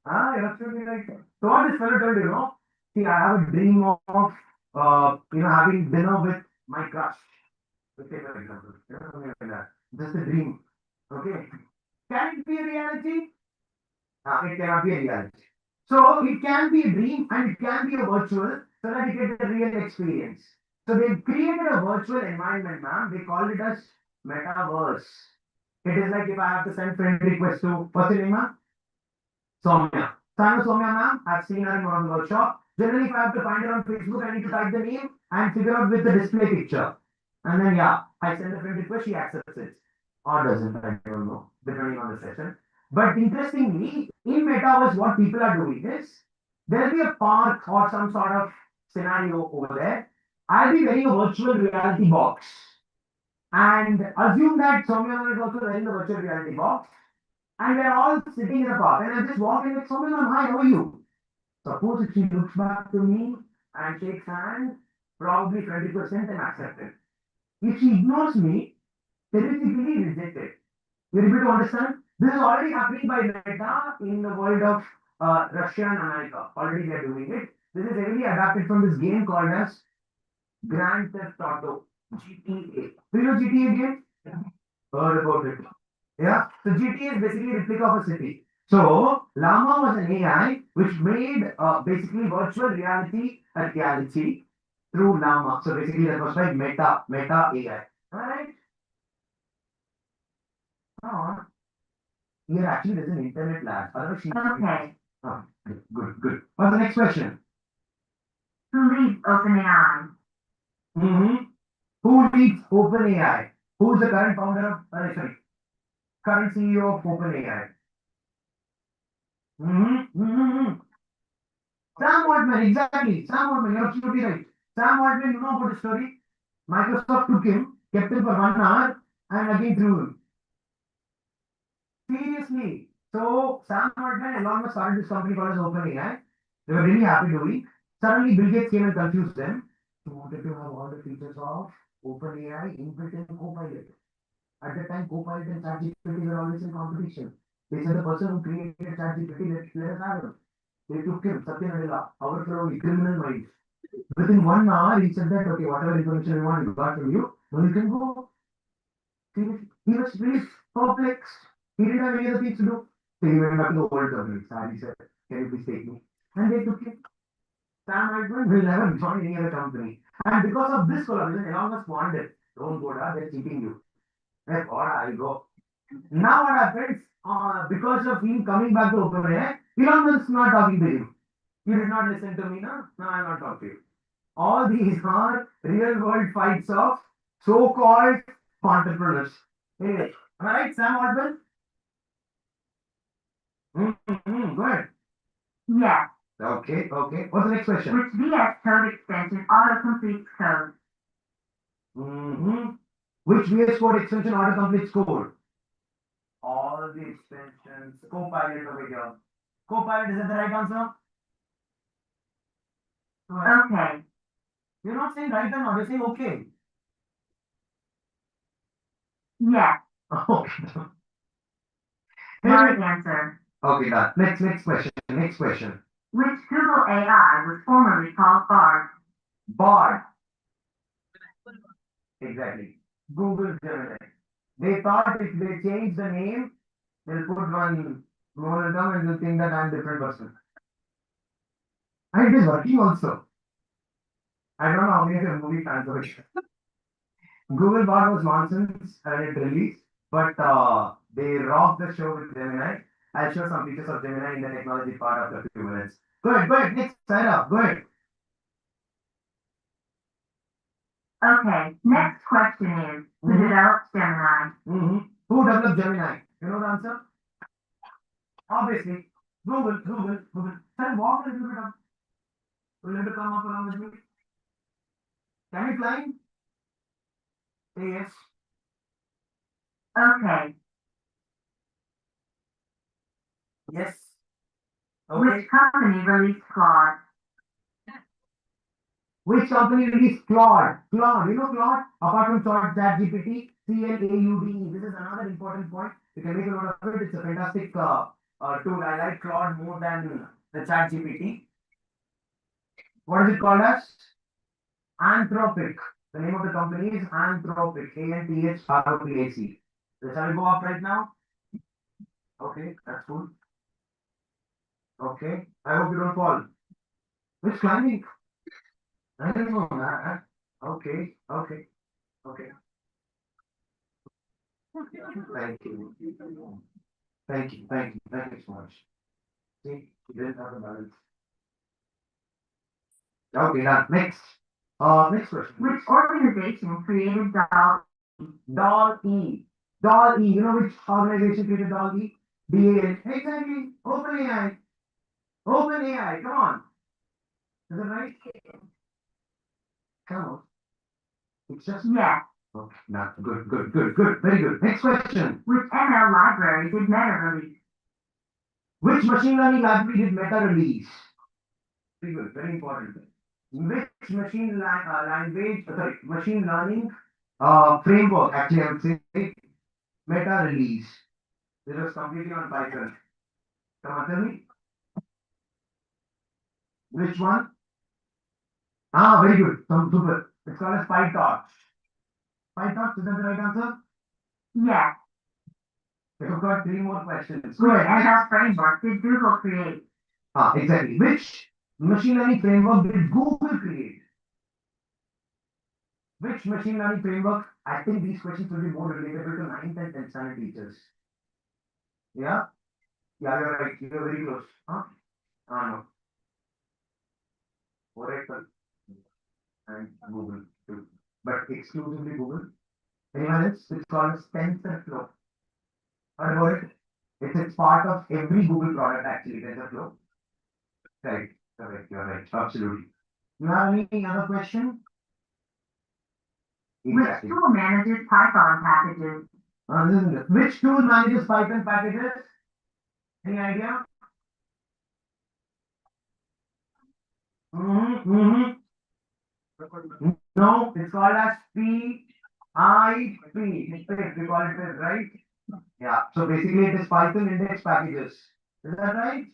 You're absolutely right. So what this fellow told, see, I have a dream of, having dinner with my crush. Let's take an example. Something like that. Just a dream. Okay. Can it be a reality? It cannot be a reality. So it can be a dream and it can be a virtual so that you get the real experience. So they've created a virtual environment, ma'am. They call it as metaverse. It is like if I have to send friend request to, what's your name, ma'am? Soumya. So I know Soumya, ma'am. I've seen her in one of the workshop. Generally, if I have to find her on Facebook, I need to type the name and figure out with the display picture. And then, yeah, I send the friend request, she accepts it. Or doesn't, I don't know, depending on the session. But interestingly, in Metaverse, what people are doing is, there'll be a park or some sort of scenario over there. I'll be wearing a virtual reality box. And assume that Soumya is also wearing the virtual reality box. And we're all sitting in a park. And I'm just walking with Soumya, hi, how are you? Suppose if she looks back to me and shakes hands, probably 20% and accept it. If she ignores me, terrifically rejected. You're able to understand? This is already happening by Meta in the world of Russia and America. Already they are doing it. This is heavily adapted from this game called as Grand Theft Auto, GTA. Do you know GTA game? Heard about it. Yeah. So GTA is basically a replica of a city. So Llama was an AI which made basically virtual reality a reality through Llama. So basically that was like Meta AI. Alright. Here actually there's an internet lab. Otherwise she Okay. Good. What's the next question? Who leads OpenAI? Who leads OpenAI? Who is the current founder of current CEO of OpenAI? Sam Altman, exactly. Sam Altman, you're absolutely right. Sam Altman, you know about the story? Microsoft took him, kept him for 1 hour, and again threw him. Seriously. So Sam Altman and Elon Musk started this company called as OpenAI. They were really happy doing. Suddenly Bill Gates came and confused them. He wanted to have all the features of OpenAI inbuilt in Copilot. At the time, Copilot and ChatGPT were always in competition. They said the person who created ChatGPT, let us have him. They took him, Satya Nadella, our criminal minds. Within 1 hour, he said that, okay, whatever information you want, we got from you, now you can go. He was really perplexed. He didn't have any other things to do. So he went back to the old government. He said, can you please take me? And they took him. Sam Altman will never join any other company. And because of this collaboration, Elon Musk wanted, don't go down, they're cheating you. Like, all right, I'll go. Now what happens? Because of him coming back to OpenAI, Elon Musk is not talking to him. You did not listen to me, no? No, I'm not talking to you. All these are real world fights of so-called entrepreneurs. Anyway, am I right, Sam Altman? Go ahead. Yes. Okay. What's the next question? Which VS Code extension auto-completes code? Which VS Code extension auto-completes code? All the extensions. Copilot over here. Copilot, is that the right answer? Go ahead. Okay. You're not saying right or not, you're saying okay. Yes. Okay. Right answer. Okay, done. Next question. Which Google AI was formerly called Bard? Bard. Exactly. Google Gemini. They thought if they change the name, they'll put one more term and they'll think that I'm a different person. And it is working also. I don't know how many of your movie fans are. Google Bard was nonsense and it released, but they rocked the show with Gemini. I'll show some features of Gemini in the technology part after a few minutes. Go ahead. Next, Sarah, go ahead. Okay. Next question is, who developed Gemini? Who developed Gemini? You know the answer? Obviously, Google. Sarah, walk a little bit up. Will you come up along with me? Can you climb? Say yes. Okay. Yes. Okay. Which company released Claude? Which company released Claude? Claude, you know Claude? Apart from ChatGPT, CLAUDE. This is another important point. You can make a note of it. It's a fantastic tool. I like Claude more than the ChatGPT. What is it called as? Anthropic. The name of the company is Anthropic. ANTHROPAC. So shall we go up right now? Okay, that's cool. Okay, I hope you don't fall. Which climbing? I don't know. Okay. Thank you so much. See, you didn't have a balance. Okay, now next. Next question. Which organization created DAL-E. DAL-E. You know which organization created DAL-E? DAL. Exactly. OpenAI. Come on. Is that right? Come on. It's just. Yes. Okay, now good. Very good. Next question. Which ML library did Meta release? Which machine learning library did Meta release? Very good. Very important. Which machine learning framework, actually I would say, Meta release. This was completely on Python. Come on, tell me. Which one? Very good. Super. It's called as PyTorch. PyTorch, is that the right answer? Yes. We've got 3 more questions. Which Go ahead. ML framework did Google create? Exactly. Which machine learning framework did Google create? Which machine learning framework? I think these questions will be more relatable to 9th and 10th standard teachers. Yeah? Yeah, you're right. You're very close. No. Oracle and Google too. But exclusively Google. Anyone else? It's called as TensorFlow. Heard about it? It's part of every Google product actually, TensorFlow. Correct. You're right. Absolutely. You have any other question? Which tool manages Python packages? Which tool manages Python packages? Any idea? No, it's called as PIP. We call it as, right? Yeah, so basically it is Python index packages. Is that right?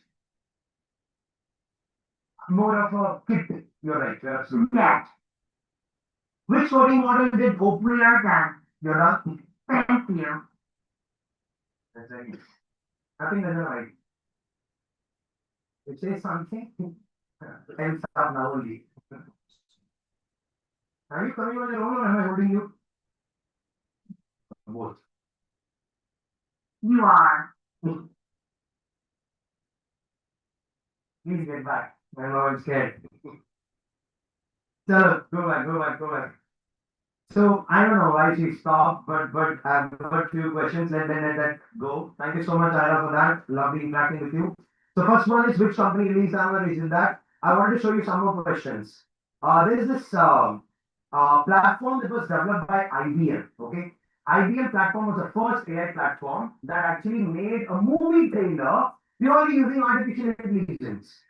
More of a kit. You're right, you're absolutely right. Yes. Which coding model did We are done. You're done? Thank you. That's very good. Nothing doesn't right. It says something. Ends up now only. Are you coming on your own or am I holding you? Both. You are. Please get back. I know I'm scared. So go back, go back, go back. So I don't know why she stopped, but I've got few questions. Let that go. Thank you so much, Ira, for that. Lovely interacting with you. So first one is which company released our is that? I wanted to show you some more questions. There is this platform that was developed by IBM. Okay, IBM platform was the first AI platform that actually made a movie trailer purely using artificial intelligence.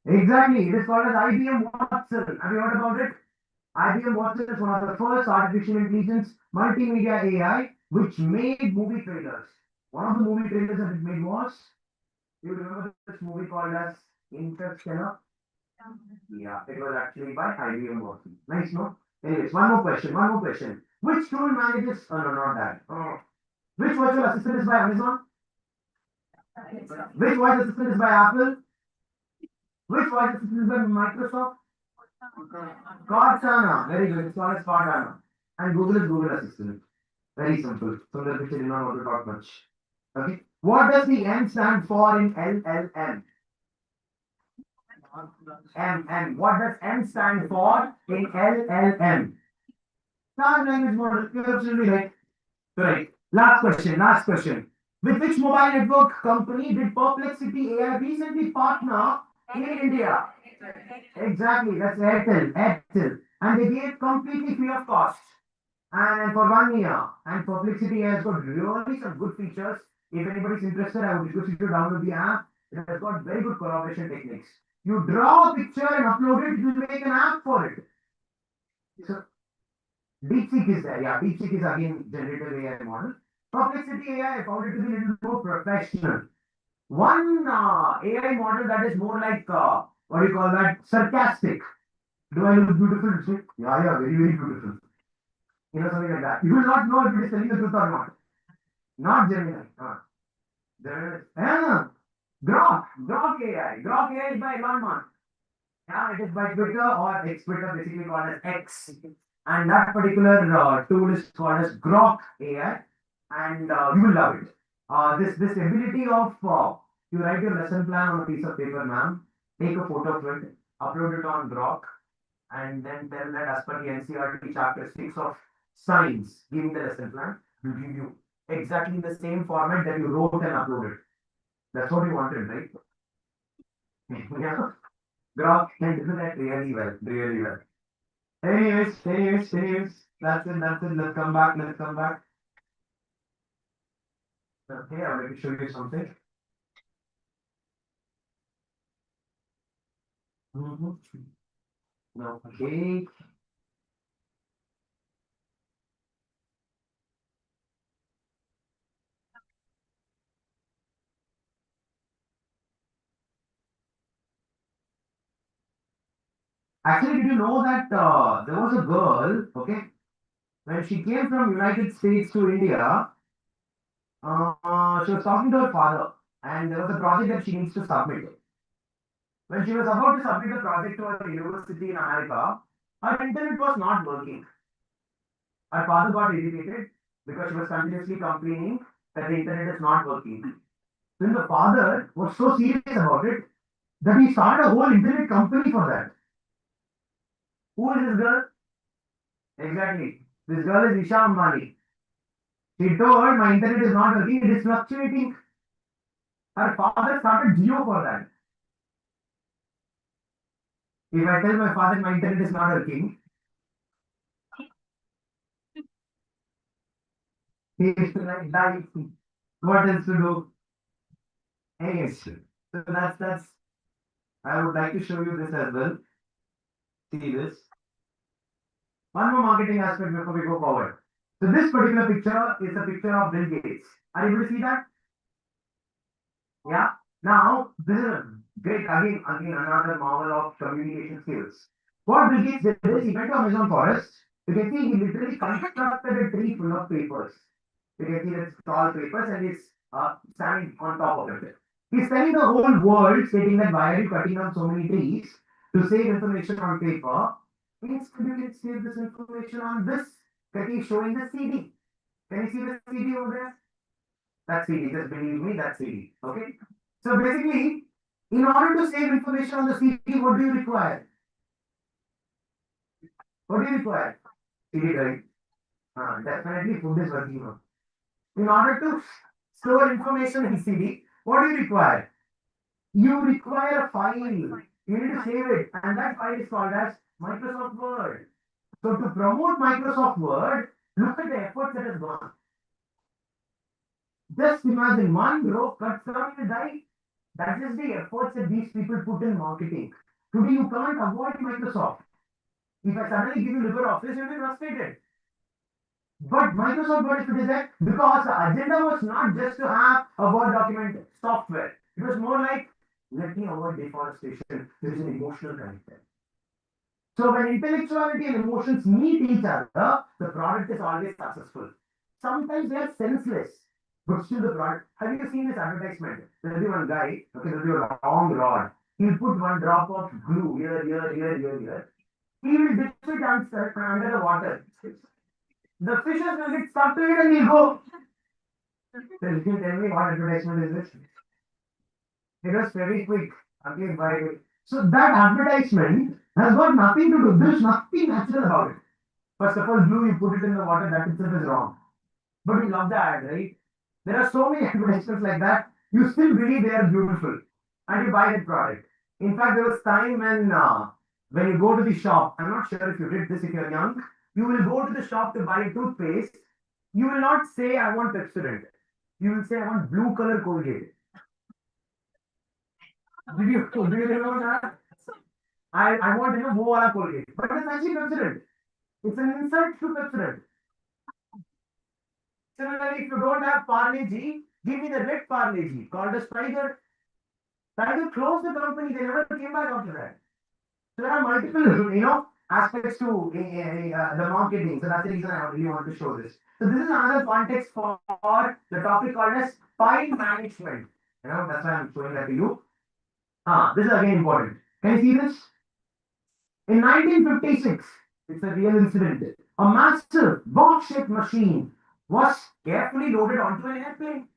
Exactly, it is called as IBM Watson. Have you heard about it? IBM Watson is one of the first artificial intelligence multimedia AI which made movie trailers. One of the movie trailers that it made was, you remember this movie called as Interstellar? Yeah, it was actually by IBM Watson. Nice, no? Anyways, one more question. Which tool manages, oh no, not that. Which virtual assistant is by Amazon? Which voice assistant is by Apple? Which voice assistant is by Microsoft? Cortana. Very good. It's called as Cortana. And Google is Google Assistant. Very simple. So that we did not want to talk much. Okay. What does the M stand for in LLM? M. What does M stand for in LLM? Large language model. You're absolutely right. Right. Last question. Last question. With which mobile network company did Perplexity AI recently partner in India? Exactly. That's Airtel. Airtel. And they gave completely free of cost. And for 1 year. And Perplexity has got really some good features. If anybody's interested, I would request you to download the app. It has got very good collaboration techniques. You draw a picture and upload it, you make an app for it. So DeepSeek is there. Yeah, DeepSeek is again generative AI model. Perplexity AI, I found it to be a little more professional. One AI model that is more like, what do you call that, sarcastic. Do I look beautiful? Yeah, very, very beautiful. You know, something like that. You will not know if it is telling the truth or not. Not Gemini. There is, Grok AI. Grok AI is by Elon Musk. Yeah, it is by Twitter or X Twitter, basically called as X. And that particular tool is called as Grok AI, and you will love it. This ability of you write your lesson plan on a piece of paper, ma'am, take a photo of it, upload it on Grok, and then tell that as per the NCERT chapter 6 of science, give me the lesson plan, will give you exactly the same format that you wrote and uploaded. That's what you wanted, right? Yeah. Grok can do that really well, really well. Anyways. That's it. Let's come back. Okay, I'm going to show you something. No, okay. Actually, did you know that there was a girl, okay, when she came from United States to India, she was talking to her father, and there was a project that she needs to submit. When she was about to submit the project to her university in America, her internet was not working. Her father got irritated because she was continuously complaining that the internet is not working. Then the father was so serious about it that he started a whole internet company for that. Who is this girl? Exactly. This girl is Isha Ambani. She told my internet is not working, it is fluctuating. Her father started Geo for that. If I tell my father my internet is not working, he is like, die. What else to do? Yes. So that's I would like to show you this as well. See this. One more marketing aspect before we go forward. So this particular picture is a picture of Bill Gates. Are you able to see that? Yeah. Now, this is a great, again, another marvel of communication skills. What Bill Gates did is he went to Amazon forest. You can see he literally constructed a tree full of papers. You can see it's tall papers and he's standing on top of it. He's telling the whole world, stating that why are you cutting down so many trees to save information on paper? Instead, you can save this information on this. That he's showing the CD. Can you see the CD over there? That's CD. Just believe me, that's CD. Okay. So basically, in order to save information on the CD, what do you require? What do you require? CD drive. Definitely food is working on. In order to store information in CD, what do you require? You require a file. You need to save it, and that file is called as Microsoft Word. So to promote Microsoft Word, look at the effort that has gone. Just imagine one row cuts down the die. That is the efforts that these people put in marketing. Today you can't avoid Microsoft. If I suddenly give you LibreOffice, you'll be frustrated. But Microsoft Word is to that because the agenda was not just to have a Word document software. It was more like, let me avoid deforestation. There is an emotional connector. So when intellectuality and emotions meet each other, the product is always successful. Sometimes they are senseless, but still the product. Have you seen this advertisement? There will be one guy, okay, there will be a long rod. He'll put one drop of glue here. He will dip it under the water. The fishes will get stuck to it and he'll go. So you can tell me what advertisement is this? It was very quick. Okay, by so that advertisement has got nothing to do. There's nothing natural about it. First of all, glue, you put it in the water, that itself is wrong. But you love the ad, right? There are so many advertisements like that. You still believe they are beautiful, and you buy that product. In fact, there was time when you go to the shop. I'm not sure if you did this if you're young. You will go to the shop to buy a toothpaste. You will not say, I want Pepsodent. You will say, I want blue color Colgate. Do you remember that? I want wo wala Colgate. But it's actually Pepsodent. It's an insult to Pepsodent. Similarly, if you don't have Parle G, give me the red Parle G, called as Tiger. Tiger closed the company, they never came back after that. So there are multiple, aspects to the marketing. So that's the reason I really want to show this. So this is another context for the topic called as file management. That's why I'm showing that to you. This is again important. Can you see this? In 1956, it's a real incident. A massive box-shaped machine was carefully loaded onto an airplane.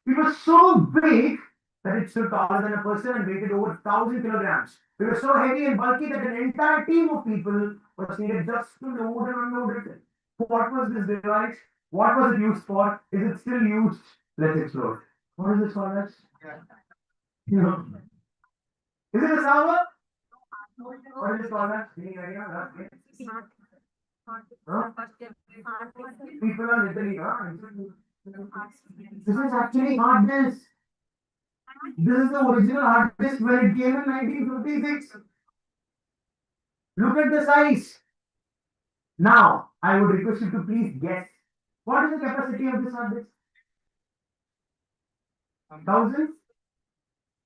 It was so big that it stood taller than a person and weighed over 1,000 kilograms. It was so heavy and bulky that an entire team of people was needed just to load and unload it. What was this device? What was it used for? Is it still used? Let's explore. What is this called as? Is it a server? What is this called as? Any idea? People are literally, this is actually hard disk. This is the original hard disk when it came in 1956. Look at the size. Now, I would request you to please guess. What is the capacity of this hard disk? 1,000?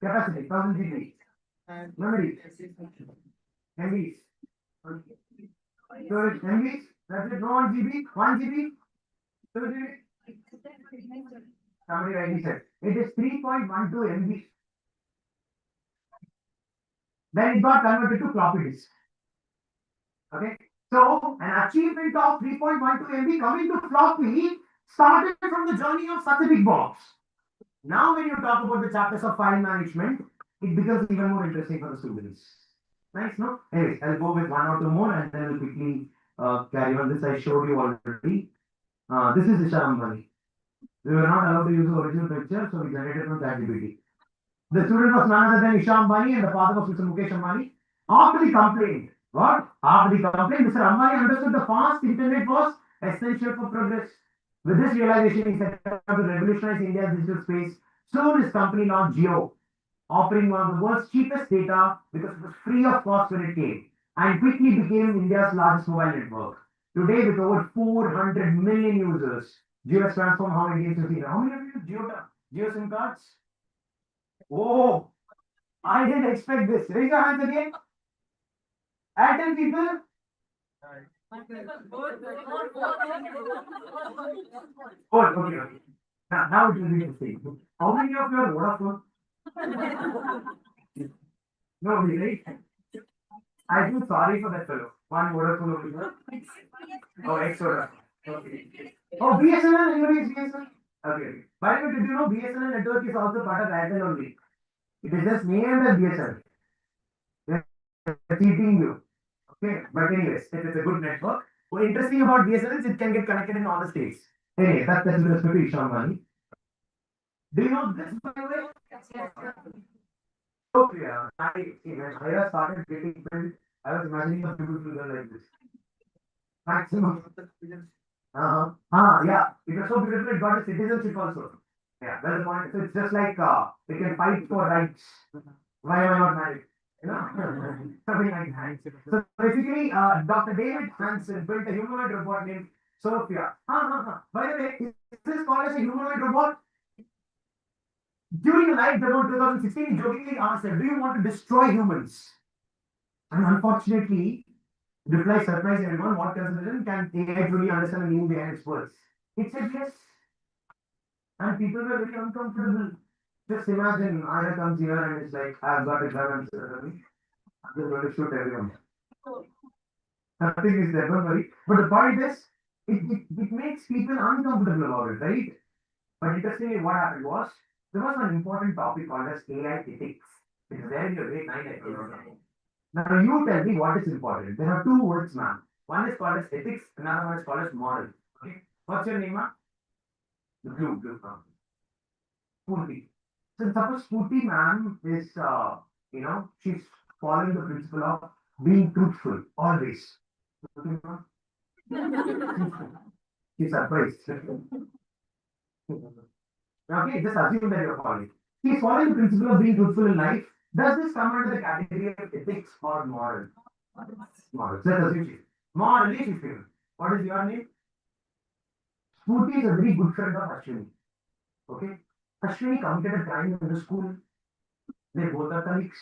Capacity, 1,000 GB. Memory. MBs. Storage MBs. That's it. No 1 GB. 1 GB. 2 GB. Somebody rightly said. It is 3.12 MB. Then it got converted to floppy disk. Okay. So an achievement of 3.12 MB coming to floppy started from the journey of such a big box. Now when you talk about the chapters of file management, it becomes even more interesting for the students. Nice, no? Anyways, I'll go with one or two more and then we'll quickly carry on. This I showed you already. This is Isha Ambani. We were not allowed to use the original picture, so we generated from ChatGPT. The student was none other than Isha Ambani and the father was Mr. Mukesh Ambani. After the complaint, what? After the complaint, Mr. Ambani understood the fast internet was essential for progress. With this realization, he set out to revolutionize India's digital space. Soon his company launched Geo, offering one of the world's cheapest data because it was free of cost when it came, and quickly became India's largest mobile network. Today, with over 400 million users, Jio has transformed how Indians use it. How many of you use Jio SIM cards? Oh, I didn't expect this. Raise your hands again. Airtel people. Oh, okay. Now it will be interesting. How many of you are Vodafone? No, right? I feel sorry for that fellow. One Vodafone over here. Oh, ex-Vodafone. Okay. Oh, BSNL, anybody is BSNL? Okay. By the way, did you know BSNL network is also part of Airtel only? It is just named as BSNL. They're cheating you. Okay, but anyways, it is a good network. What interesting about BSNL is it can get connected in all the states. Anyway, that's with respect to Ishan Mani. Do you know this, by the way? So clear. When I started getting built, I was imagining a beautiful girl like this. Maximum. Yeah. It was so beautiful, it got a citizenship also. Yeah, that's the point. So it's just like we can fight for rights. Why am I not married? You know, something like that. So basically, Dr. David Hansen built a humanoid robot named Sophia. By the way, is this called as a humanoid robot? During a live demo in 2016, he jokingly asked her, "Do you want to destroy humans?" And unfortunately, the reply surprised everyone. What consideration can AI truly understand the meaning behind its words? It said yes. And people were very uncomfortable. Just imagine Ira comes here and it's like, I've got a gun and I'm just going to shoot everyone. Nothing is there, don't worry. But the point is, it makes people uncomfortable about it, right? But interestingly, what happened was, there was an important topic called as AI ethics. It is there in your grade 9 ethics. Now you tell me what is important. There are two words, ma'am. One is called as ethics, another one is called as moral. Okay. What's your name, ma'am? The blue. Spooty. So suppose Spooty ma'am is, she's following the principle of being truthful always. She's surprised. Okay, just assume that you're following. She's following the principle of being truthful in life. Does this come under the category of ethics or moral? Moral. Let's assume she's morally she's female. What is your name? Spooty is a very good friend of Ashwini. Okay? Ashwini committed a crime in the school. They both are colleagues.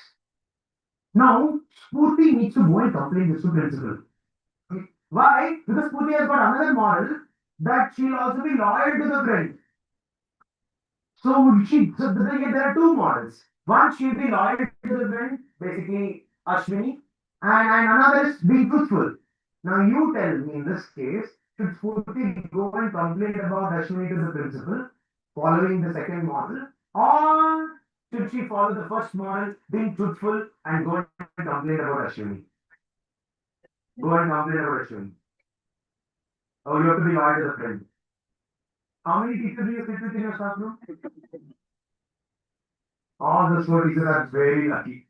Now, Spooty needs to go and complain this to principal. Okay? Why? Because Spooty has got another moral that she'll also be loyal to the friend. So there are two models. One, she'll be loyal to the friend, basically Ashwini, and another is being truthful. Now you tell me in this case, should Spooty go and complain about Ashwini to the principal, following the second model, or should she follow the first model, being truthful, and go and complain about Ashwini? Go and complain about Ashwini. Oh, you have to be loyal to the friend. How many teachers do you sit with in your staff room? All the four teachers are very lucky.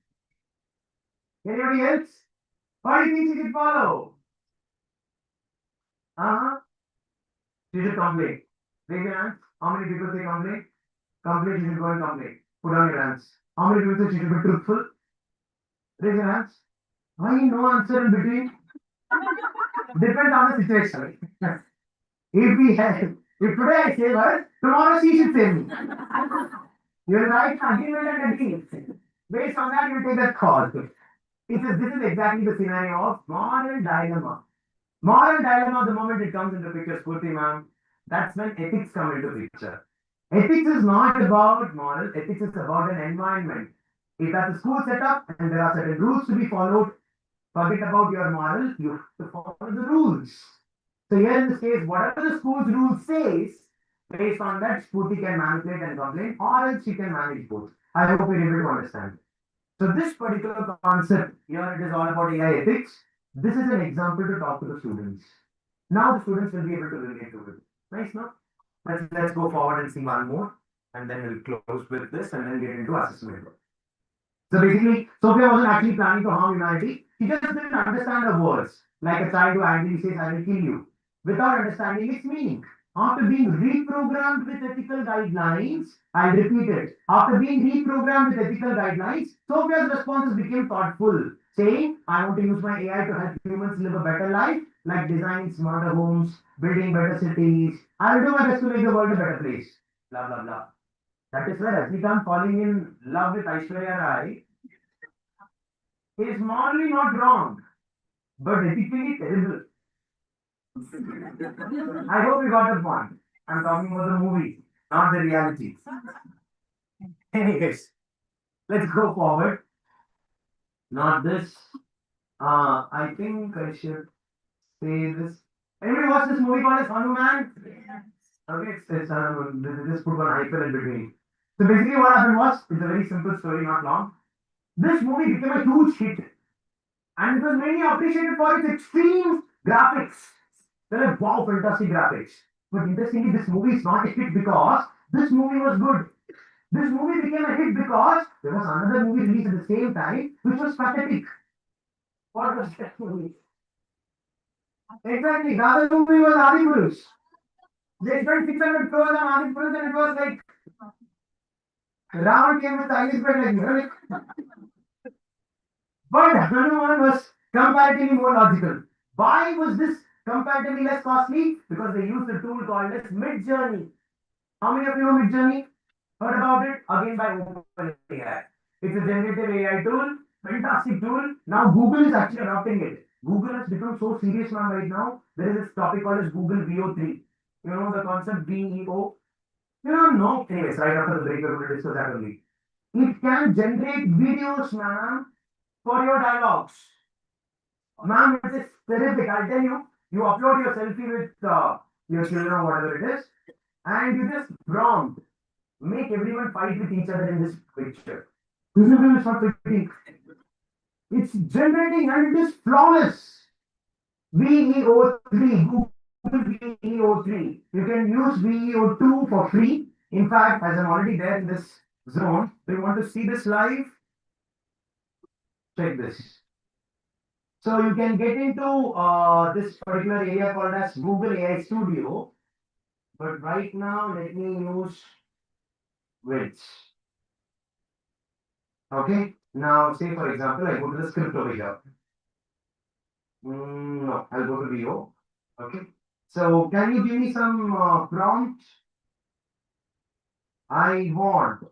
Anybody else? What do you think she should follow? She should complain. Raise your hands. How many people say complain? Complain, she should go and complain. Put down your hands. How many people say she should be truthful? Raise your hands. Why no answer in between? Depends on the situation. If today I save her, tomorrow she should save me. You will write argument and agreement. Based on that, you take that call. This is exactly the scenario of moral dilemma. Moral dilemma, the moment it comes into picture, Spurti ma'am, that's when ethics come into picture. Ethics is not about moral, ethics is about an environment. If that's a school setup and there are certain rules to be followed, forget about your moral, you have to follow the rules. So here in this case, whatever the school's rule says, based on that, Spooty can manipulate and complain, or else she can manage both. I hope you're able to understand. So this particular concept, here it is all about AI ethics. This is an example to talk to the students. Now the students will be able to relate to it. Nice, no? Let's go forward and see one more, and then we'll close with this and then get into assessment. So basically, Sophia wasn't actually planning to harm humanity. She just didn't understand her words. Like a child who angrily says, "I will kill you," without understanding its meaning. After being reprogrammed with ethical guidelines, I'll repeat it. After being reprogrammed with ethical guidelines, Sophia's responses became thoughtful, saying, "I want to use my AI to help humans live a better life. like designing smarter homes, building better cities. I will do my best to make the world a better place. Blah blah blah. That is where Rajnikant falling in love with Aishwarya Rai is morally not wrong, but ethically terrible. I hope you got the point. I'm talking about the movie, not the reality. Anyways, let's go forward. Not this. I think I should say this. Anybody watch this movie called as Hanuman? Okay, this put one hyphen in between. So basically, what happened was it's a very simple story, not long. This movie became a huge hit, and it was mainly appreciated for its extreme graphics. They're like, wow, fantastic graphics. But interestingly, this movie is not a hit because this movie was good. This movie became a hit because there was another movie released at the same time, which was pathetic. What was that movie? Exactly, the other movie was Adipurush. They spent 600 crores on Adipurush and it was like Ram came with Chinese bed like, but Hanuman was comparatively more logical. Why was this comparatively less costly? Because they used a tool called as Mid Journey. How many of you know Mid Journey? Heard about it? Again by OpenAI. It's a generative AI tool, fantastic tool. Now Google is actually adopting it. Google has become so serious now right now. There is this topic called as Google VO3. You know the concept VEO? You don't know. Anyways, right after the break, we're going to discuss that only. It can generate videos, ma'am, for your dialogues. Ma'am, it is terrific. I'll tell you, you upload your selfie with your children or whatever it is, and you just prompt, make everyone fight with each other in this picture. This is not fitting. It's generating and it is flawless. VEO3, Google VEO3. You can use VEO2 for free. In fact, as I'm already there in this zone, do you want to see this live? Check this. So you can get into this particular area called as Google AI Studio. But right now, let me use widgets. Okay. Now, say for example, I go to the script over here. No, I'll go to VO. Okay. So can you give me some prompt? I want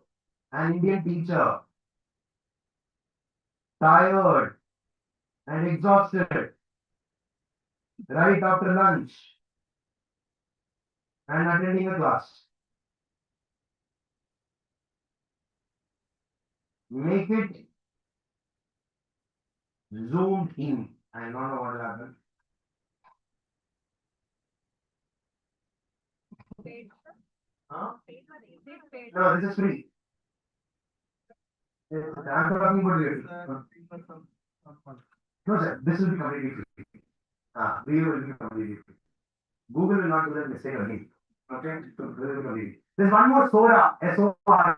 an Indian teacher, tired and exhausted, right after lunch, and attending a class. Make it zoomed in. I don't know what will happen. Huh? No, this is free. I'm talking about you. No, sir, this will be completely free. We will be completely free. Google will not do that mistake again. Okay? So, this will be completely. There's one more Sora, SORA,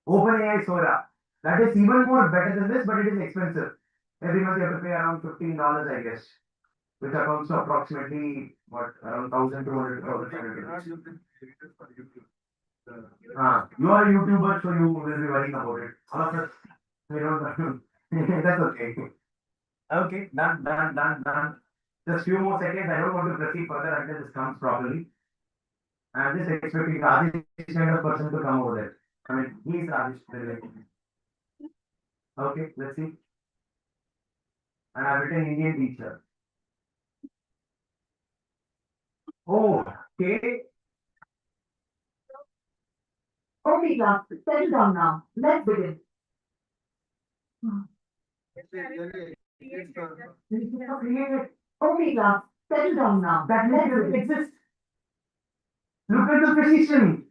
OpenAI Sora. That is even more better than this, but it is expensive. Every month you have to pay around $15, I guess, which comes to approximately what around 1,200 you are a YouTuber, so you will be worrying about it. All of us, we don't. That's okay. Okay, done. Just few more seconds. I don't want to proceed further until this comes properly. I'm just expecting Rajesh kind of person to come over there. I mean, he's Rajesh. Okay, let's see. And I've written Indian teacher. Oh, okay. Okay, class, settle down now. Let's begin. Okay, class, settle down now. That doesn't exist. Look at the precision.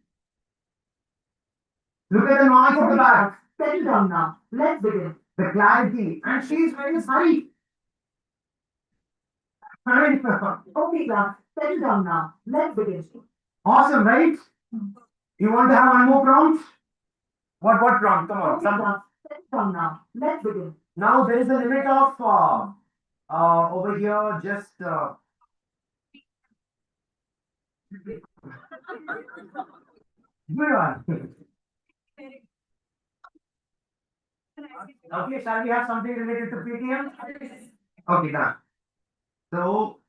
Look at the noise of the back. Settle down now. Let's begin. The clarity. And she's very sorry. Okay, class, settle down now. Let's begin. Awesome, right? You want to have one more prompt? What prompt? Come on. Okay, class, settle down now. Let's begin. Now there is a limit of over here just good one. Okay, shall we have something related to PTM? Okay, done. So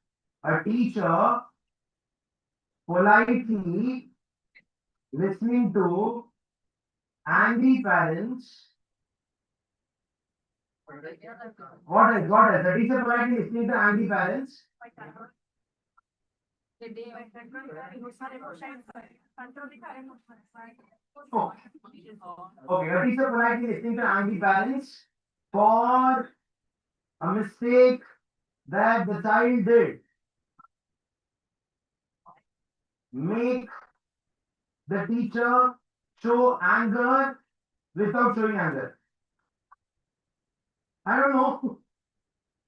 a teacher politely listening to angry parents. What is the teacher politely listening to angry parents? Oh, okay, a teacher politely listening to angry parents for a mistake that the child did. Make the teacher show anger without showing anger. I don't know.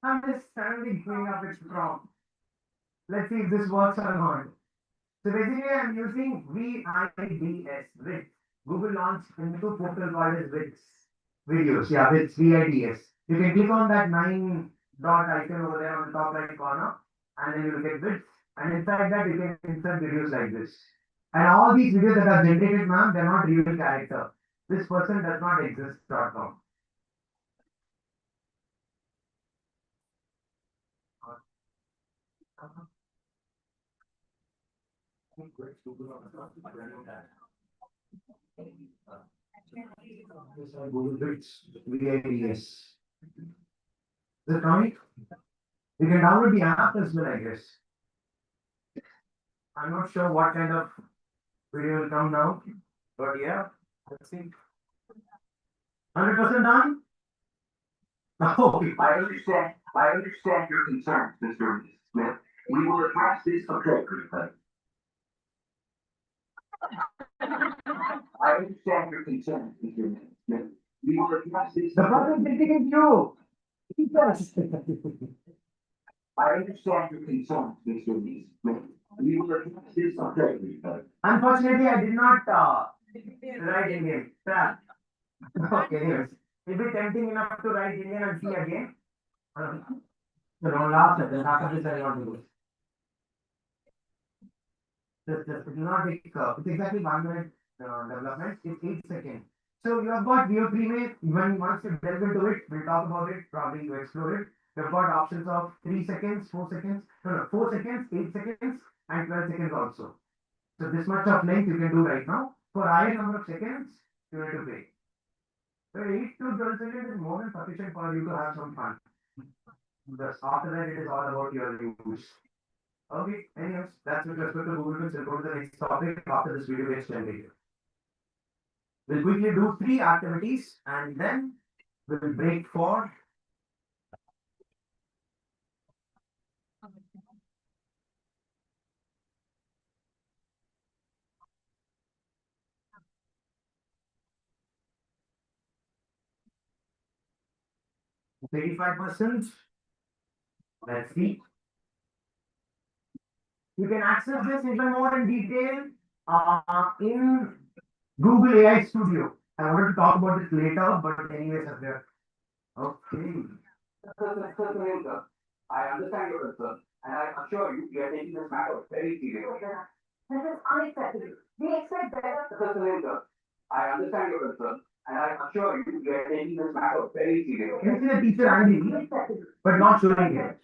I'm just standing going up its prompt. Let's see if this works or not. So basically, I'm using VIDS, WIDS. Google launched a new portal called as WIDS videos. Yeah, WIDS, VIDS. You can click on that 9 dot icon over there on the top right corner, and then you will get WIDS. And inside that, you can insert videos like this. And all these videos that are generated, ma'am, they're not real character. This person does not exist.com. Google Bits, VIDS. Is it coming? You can download the app as well, I guess. I'm not sure what kind of video will come now, but yeah, let's see. 100% done? Oh, I understand your concerns, Mr. Smith. We will address this appropriately. I understand your concerns, Mr. Smith. We will address this. the problem is taking you. I understand your concerns, Mr. Smith. We will address this appropriately. Unfortunately, I did not write Indian. Okay, anyways. Is it tempting enough to write Indian and see again? So don't laugh at this. After this, I want to do it. Just, it will not take, it's exactly 1 minute development. It's 8 seconds. So you have got View Premade. When once you delve into it, we'll talk about it, probably to explore it. You've got options of 3 seconds, 4 seconds, no, 4 seconds, 8 seconds, and 12 seconds also. So this much of length you can do right now. For higher number of seconds, you need to pay. So 8 to 12 seconds is more than sufficient for you to have some fun. After that, it is all about your use. Okay, anyways, that's with respect to Google Bits. We'll go to the next topic after this video gets generated. We'll quickly do 3 activities and then we'll break for it's 85%. Let's see. You can access this even more in detail in Google AI Studio. I wanted to talk about this later, but anyways, up there. Okay. I understand your concern, and I assure you, we are taking this matter very seriously. This is unacceptable. We expect better. I understand your concern, and I assure you, we are taking this matter very seriously. Can you see the teacher angry, but not showing it?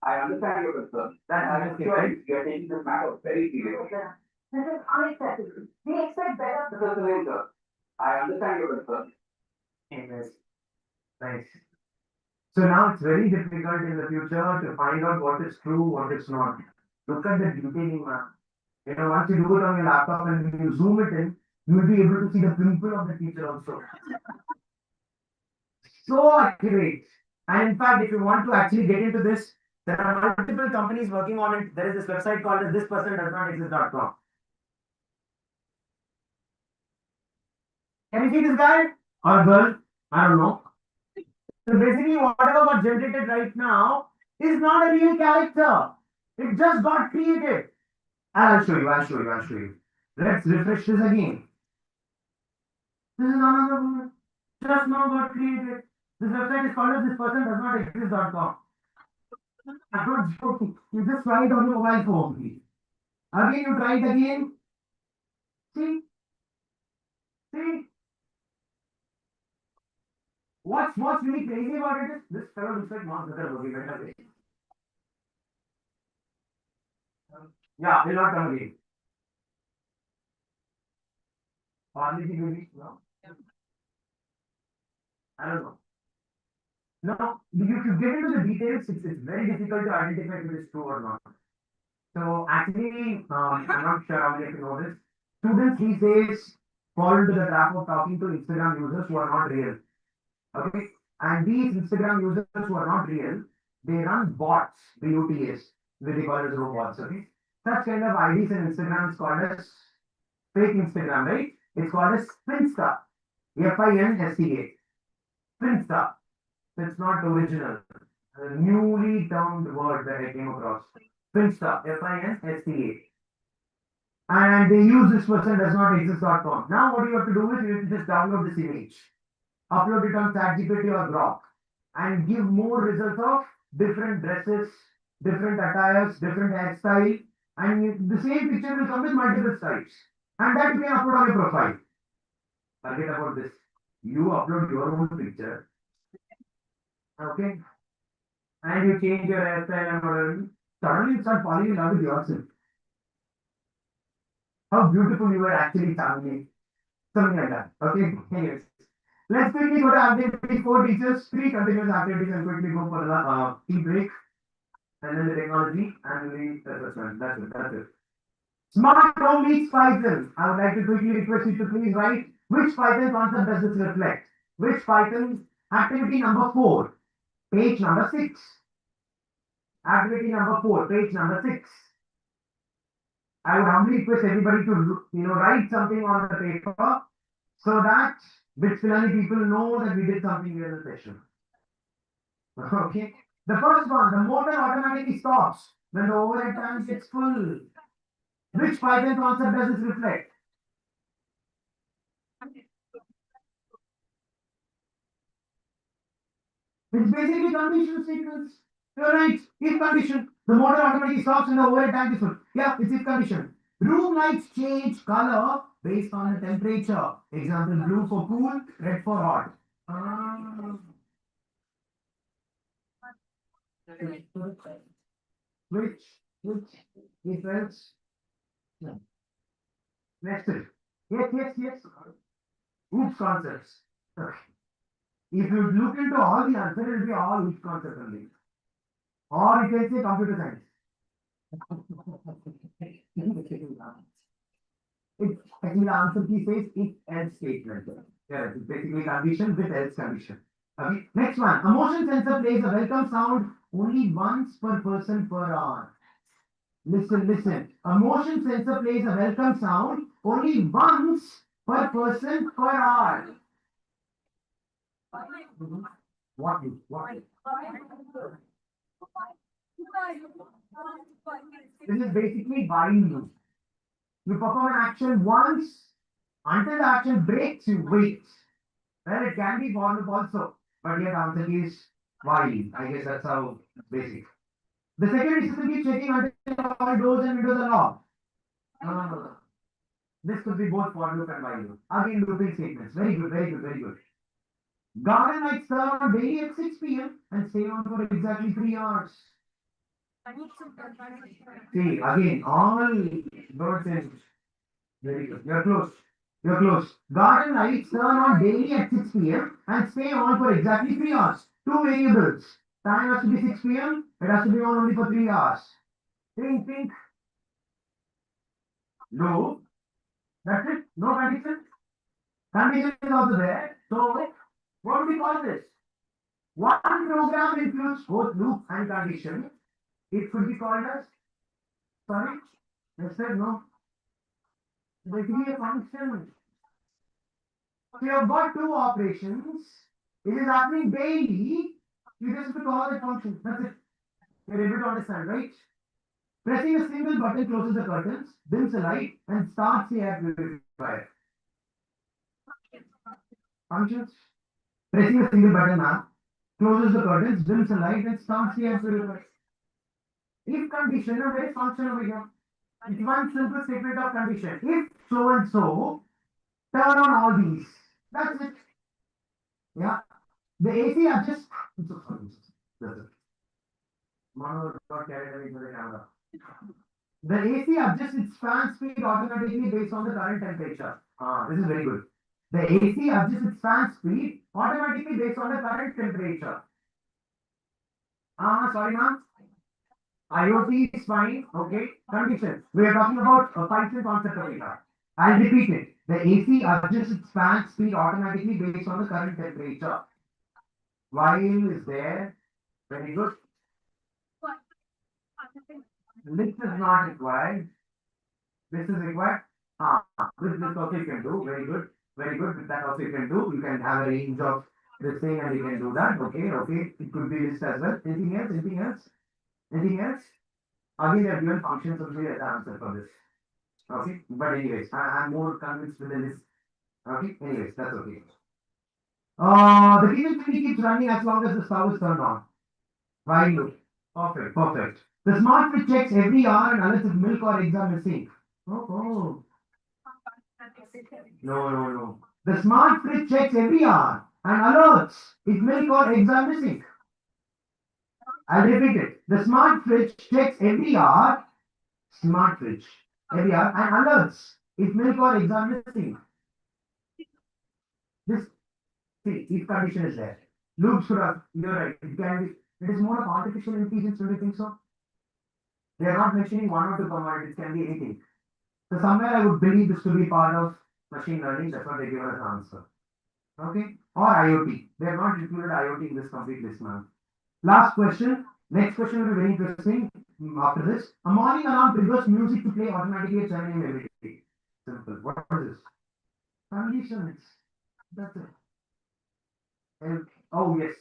I understand your concern, and I assure you, we are taking this matter very seriously. This is unacceptable. We expect better. I understand your concern. Anyways, nice. So now it's very difficult in the future to find out what is true, what is not. Look at the detailing, man. You know, once you do it on your laptop and you zoom it in, you will be able to see the pimple of the teacher also. So accurate. And in fact, if you want to actually get into this, there are multiple companies working on it. There is this website called as thispersondoesnotexist.com. Can you see this guy or girl? I don't know. So basically, whatever got generated right now is not a real character. It just got created. I'll show you. Let's refresh this again. This is another one. Just now got created. This website is called as thispersondoesnotexist.com. I'm not joking. You just try it on your mobile phone. Again, you try it again. See? What's really crazy about it is this fellow looks like Mark Zuckerberg. Yeah, will not come again. Parleji maybe, no? I don't know. No, if you get into the details, it's very difficult to identify if it is true or not. So actually, I'm not sure how many of you know this. Students these days fall into the trap of talking to Instagram users who are not real. Okay, and these Instagram users who are not real, they run bots, BOTS, they call as robots. Okay, such kind of IDs in Instagram is called as fake Instagram, right? It's called as Finsta, Finsta, Finsta. So it's not original. A newly termed word that I came across. Finsta, Finsta. And they use this person does not exist.com. Now what you have to do is you have to just download this image, upload it on ChatGPT or Grok, and give more results of different dresses, different attires, different hairstyle, and the same picture will come with multiple styles. And that you can upload on your profile. Forget about this. You upload your own picture, okay, and you change your hairstyle and whatever. Suddenly you start falling in love with yourself. How beautiful you were actually family. Something like that. Okay. Anyways, let's quickly go to activity 4 teachers, 3 continuous activities, and quickly go for the tea break, and then the technology and the assessment. That's it. That's it. Smart home meets Python. I would like to quickly request you to please write which Python concept does this reflect. Which Python activity number 4, page number 6. Activity number 4, page number 6. I would humbly request everybody to write something on the paper so that Bitfinani people know that we did something here in the session. Okay. The first one, the motor automatically stops when the overhead tank gets full. Which Python concept does this reflect? It's basically conditional statements. You're right. If condition, the motor automatically stops and the overhead tank is full. Yeah, it's if condition. Room lights change color based on the temperature. Example, blue for cool, red for hot. Which, if else? No. Next. Yes. Oops concepts. If you look into all the answers, it will be all oops concepts only. Or you can say computer science. It's actually the answer key says if else statement. Yeah, it's basically condition with else condition. Okay. Next one. A motion sensor plays a welcome sound only once per person per hour. Listen. A motion sensor plays a welcome sound only once per person per hour. What? This is basically while loop. You perform an action once until the action breaks, you wait. Well, it can be for loop also, but here the answer is while. I guess that's how basic. The second is simply checking until all doors and windows are locked. This could be both for loop and while loop. Again, looping statements. Very good. Garden lights turn on daily at 6 p.m. and stay on for exactly 3 hours. See, again, all birds and very good. You're close. Garden lights turn on daily at 6 p.m. and stay on for exactly 3 hours. 2 variables. Time has to be 6 p.m. It has to be on only for 3 hours. Think. No. That's it. No condition. Condition is also there. So, what do we call this? One program includes both loop and condition. It could be called as, sorry, I said no. Basically a function. So you have got 2 operations. It is happening daily. You just have to call it function. That's it. You're able to understand, right? Pressing a single button closes the curtains, dims the light, and starts the air purifier. Functions. Pressing a single button now closes the curtains, dims the light, and starts the air purifier. If condition, a very function over here. It's one simple statement of condition. If so and so, turn on all these. That's it. Yeah. The AC adjusts. I'm so sorry. That's it. Mano got carried away with the camera. The AC adjusts its fan speed automatically based on the current temperature. This is very good. The AC adjusts its fan speed automatically based on the current temperature. Sorry, ma'am. IoT is fine. Okay. Conditions. We are talking about a function concept of data. I'll repeat it. The AC adjusts its fan speed automatically based on the current temperature. While is there. Very good. Lift is not required. This is required. This also you can do. Very good. Very good. With that also you can do. You can have a range of this thing and you can do that. Okay. Okay. It could be list as well. Anything else? Anything else? Anything else? Again, there are given functions will be as answer for this. Okay. But anyways, I'm more convinced with the list. Okay. Anyways, that's okay. The kitchen chimney keeps running as long as the stove is turned on. While loop. Perfect. Perfect. The smart fridge checks every hour and unless if milk or eggs are missing. Oh. No. The smart fridge checks every hour and alerts if milk or eggs are missing. I'll repeat it. The smart fridge checks every hour, every hour and alerts if milk or eggs are missing. This, see, if condition is there. Loop should have, you're right. It is more of artificial intelligence, don't you think so? They are not mentioning one or two commodities, it can be anything. So somewhere I would believe this to be part of machine learning, that's what they give us an answer. Okay? Or IoT. They have not included IoT in this complete list now. Last question. Next question will be very interesting after this. A morning alarm triggers music to play automatically at 7 a.m. every day. Simple. What is this? Family summits. That's it. And, oh yes.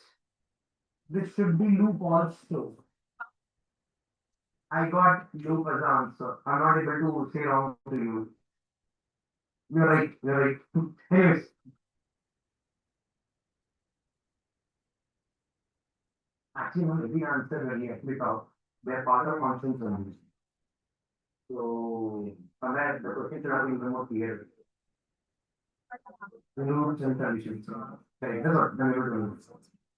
This should be loop also. I got loop as an answer. I'm not able to say wrong to you. You're right. Anyways. Actually, one every answer earlier because they're part of functions only. So somewhere the question should have been more clear. The roots and traditions. Correct. That's what the middle.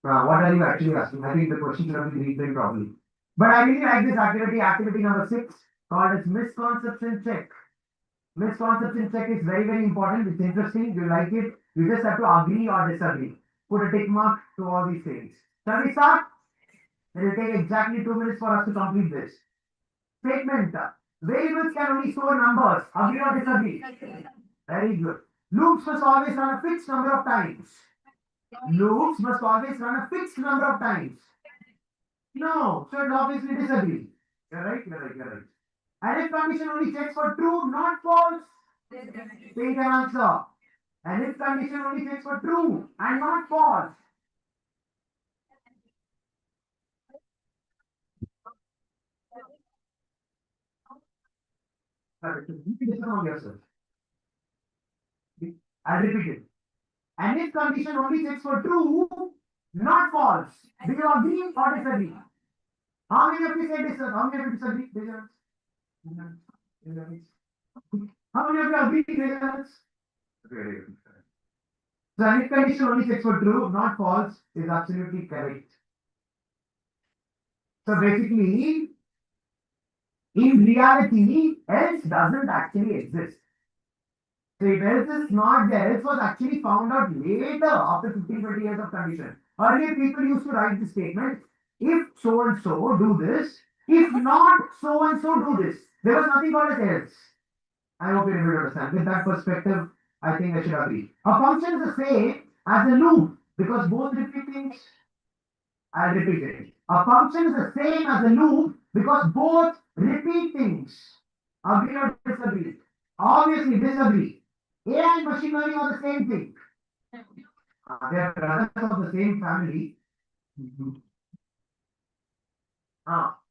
What are you actually asking? I think the question should have been rephrased properly. But I really like this activity. Activity number 6 called as misconception check. Misconception check is very, very important. It's interesting. You like it. You just have to agree or disagree. Put a tick mark to all these things. Shall we start? It will take exactly 2 minutes for us to complete this. Statement. Variables can only store numbers. Agree or disagree? Very good. Loops must always run a fixed number of times. Loops must always run a fixed number of times. No, so it obviously disagree. You're right. And if condition only checks for true, not false, take an answer. And if condition only checks for true and not false. Yourself. I'll repeat it. And if condition only checks for true, not false. Do you agree or disagree? How many of you say disagree? How many of you disagree? How many of you agree? Very good. So if condition only checks for true, not false, is absolutely correct. So basically, in reality, else doesn't actually exist. So if else is not there, else was actually found out later after 15-20 years of condition. Earlier people used to write the statement, if so and so do this, if not so and so do this. There was nothing called as else. I hope you're able to understand. With that perspective, I think I should agree. A function is the same as a loop because both repeat things. I'll repeat it. A function is the same as a loop because both repeat things. Agree or disagree? Obviously disagree. AI and machine learning are the same thing. They are brothers of the same family.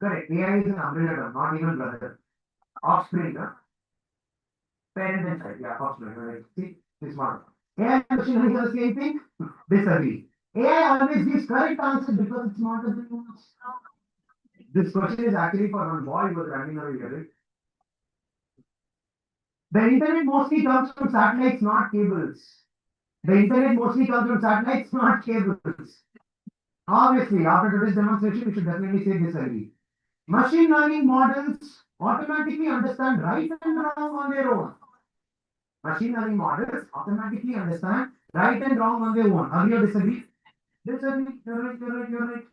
Correct. AI is an umbrella term, not even brother. Offspring, parent and child. Yeah, offspring. Right. See, this one. AI and machine learning are the same thing. Disagree. AI always gives correct answer because it's smarter than humans. This question is actually for one boy who was running away with it. The internet mostly comes from satellites, not cables. The internet mostly comes from satellites, not cables. Obviously, after today's demonstration, we should definitely say disagree. Machine learning models automatically understand right and wrong on their own. Machine learning models automatically understand right and wrong on their own. Agree or disagree? Disagree. You're right, you're right, you're right.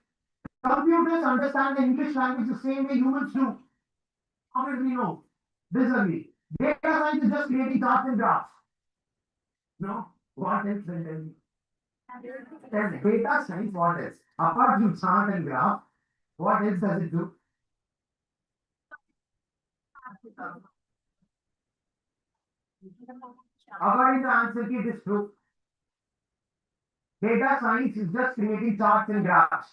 Computers understand the English language the same way humans do. How did we know? Disagree. Data science is just creating charts and graphs. No? What else then tell me? Tell me. Data science, what else? Apart from chart and graph, what else does it do? According to answer key, it is true. Data science is just creating charts and graphs.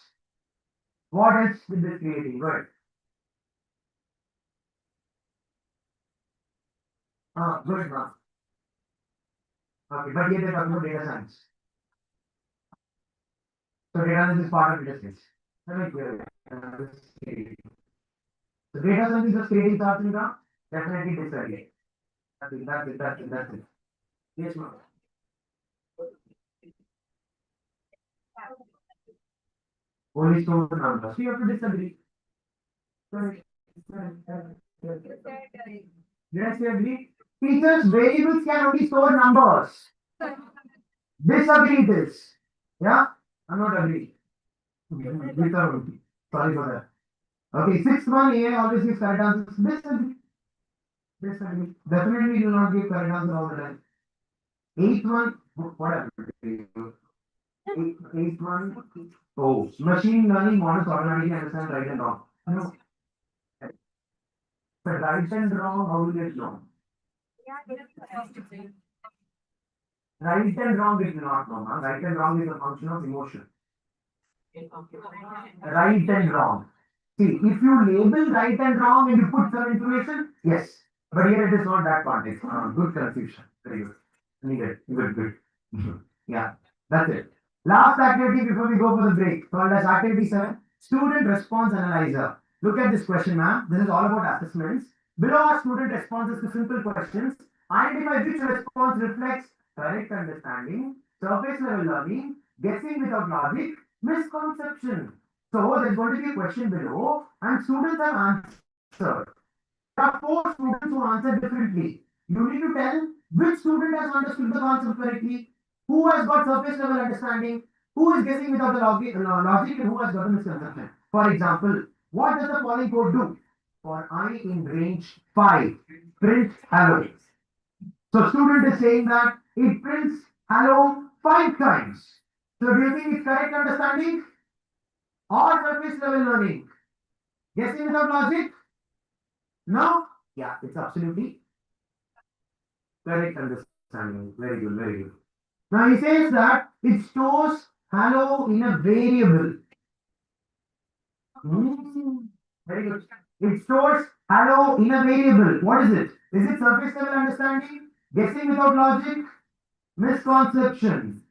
What else is this creating? Good. Good, ma. Okay, but here they're talking about data science. So data science is part of data science. Let me clear it. So data science is just creating charts and graphs? Definitely disagree. That's it. Yes, ma'am. Only store the numbers. So you have to disagree. Correct. Did I say agree? Teachers, variables can only store numbers. Disagree this. Yeah? I'm not agree. Sorry for that. Okay, sixth one, A always gives correct answers. Disagree. Disagree. Definitely do not give correct answer all the time. Eighth one, whatever. Eighth one, oh, machine learning models automatically understand right and wrong. No. But right and wrong, how will it know? Right and wrong is not wrong. Huh? Right and wrong is a function of emotion. Right and wrong. See, if you label right and wrong and you put some information, yes. But here it is not that context. Good confusion. Very good. Needed. Good. Yeah, that's it. Last activity before we go for the break. Called as activity 7. Student response analyzer. Look at this question, ma'am. This is all about assessments. Below are student responses to simple questions. Identify which response reflects correct understanding, surface level learning, guessing without logic, misconception. So there's going to be a question below, and students have answered. There are 4 students who answered differently. You need to tell which student has understood the concept correctly, who has got surface level understanding, who is guessing without the logic, and who has got the misconception. For example, what does the following code do? For I in range 5, print hello. So student is saying that it prints hello 5 times. So do you think it's correct understanding or surface level learning? Guessing without logic? No? Yeah, it's absolutely correct understanding. Very good, very good. Now he says that it stores hello in a variable. Very good. It stores hello in a variable. What is it? Is it surface level understanding? Guessing without logic? Misconception.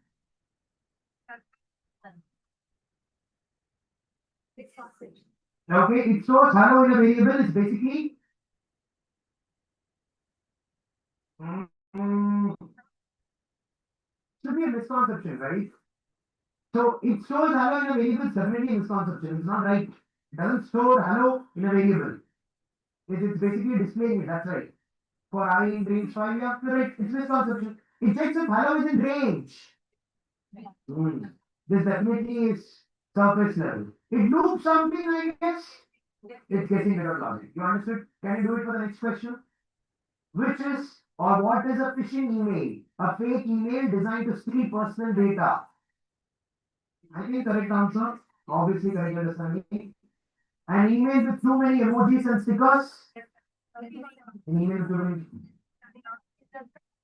Okay, it stores hello in a variable is basically should be a misconception, right? So it stores hello in a variable is definitely a misconception. It's not right. It doesn't store hello in a variable. It's basically displaying it. That's right. For I in range 5, you have to write it's misconception. It checks if hello is in range. This definitely is surface level. It loops something, I guess. It's getting rid of logic. You understood? Can you do it for the next question? Which is or what is a phishing email? A fake email designed to steal personal data. I think correct answer. Obviously correct understanding. An email with too many emojis and stickers. An email with too many.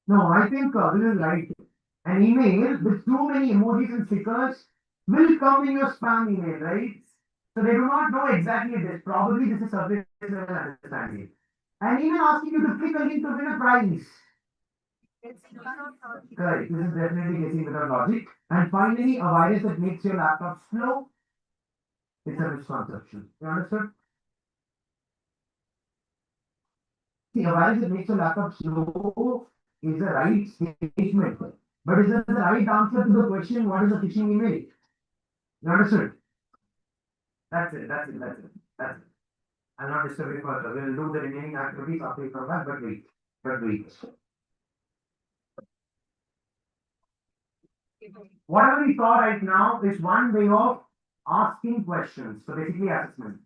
No, I think this is right. An email with too many emojis and stickers will come in your spam email, right? So they do not know exactly this. Probably this is surface level understanding. An email asking you to click a link to win a prize. Correct. This is definitely guessing without logic. And finally, a virus that makes your laptop slow. It's a misconception. You understood? See, a virus that makes your laptop slow is the right statement. But is it the right answer to the question, what is a phishing email? You understood? That's it. I'll not disturb you further. We'll do the remaining activities after you come back, but wait. Whatever we saw right now is one way of asking questions. So basically assessment.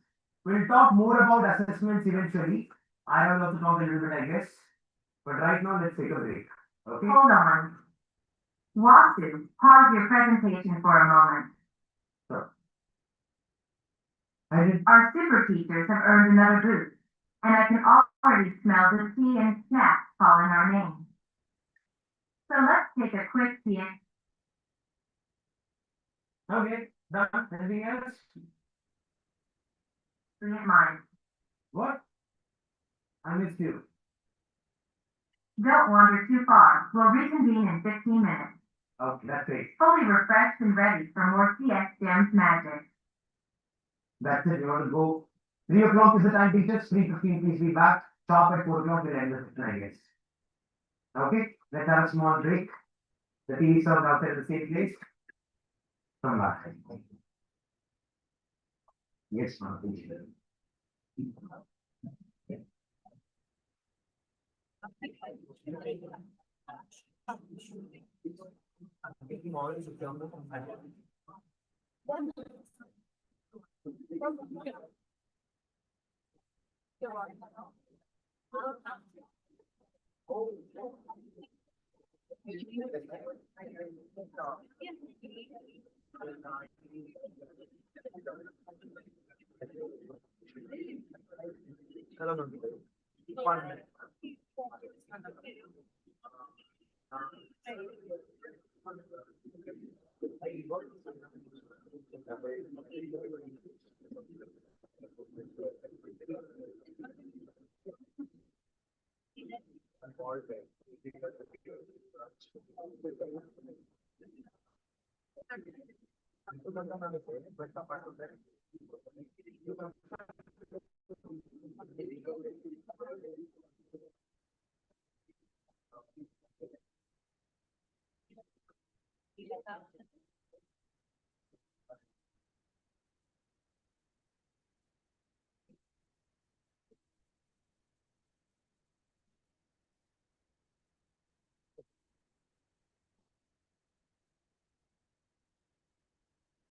We'll talk more about assessments eventually. I have also talked a little bit, I guess. But right now, let's take a break. Okay? Hold on. Wasu, pause your presentation for a moment. Sure. I did. Our super teachers have earned another boost, and I can already smell the tea and snacks calling our name. So let's take a quick peek. Okay, done. Anything else? Brilliant minds. What? I missed you. Don't wander too far. We'll reconvene in 15 minutes. Okay, that's great. Fully refreshed and ready for more CESS Gems magic. That's it. You want to go. 3 o'clock is the time, teachers. 3:15, please be back. Stop at 4 o'clock. We'll end the session, I guess. Okay, let's have a small break. The TV served outside the same place. Come back. Yes, ma'am. Teacher.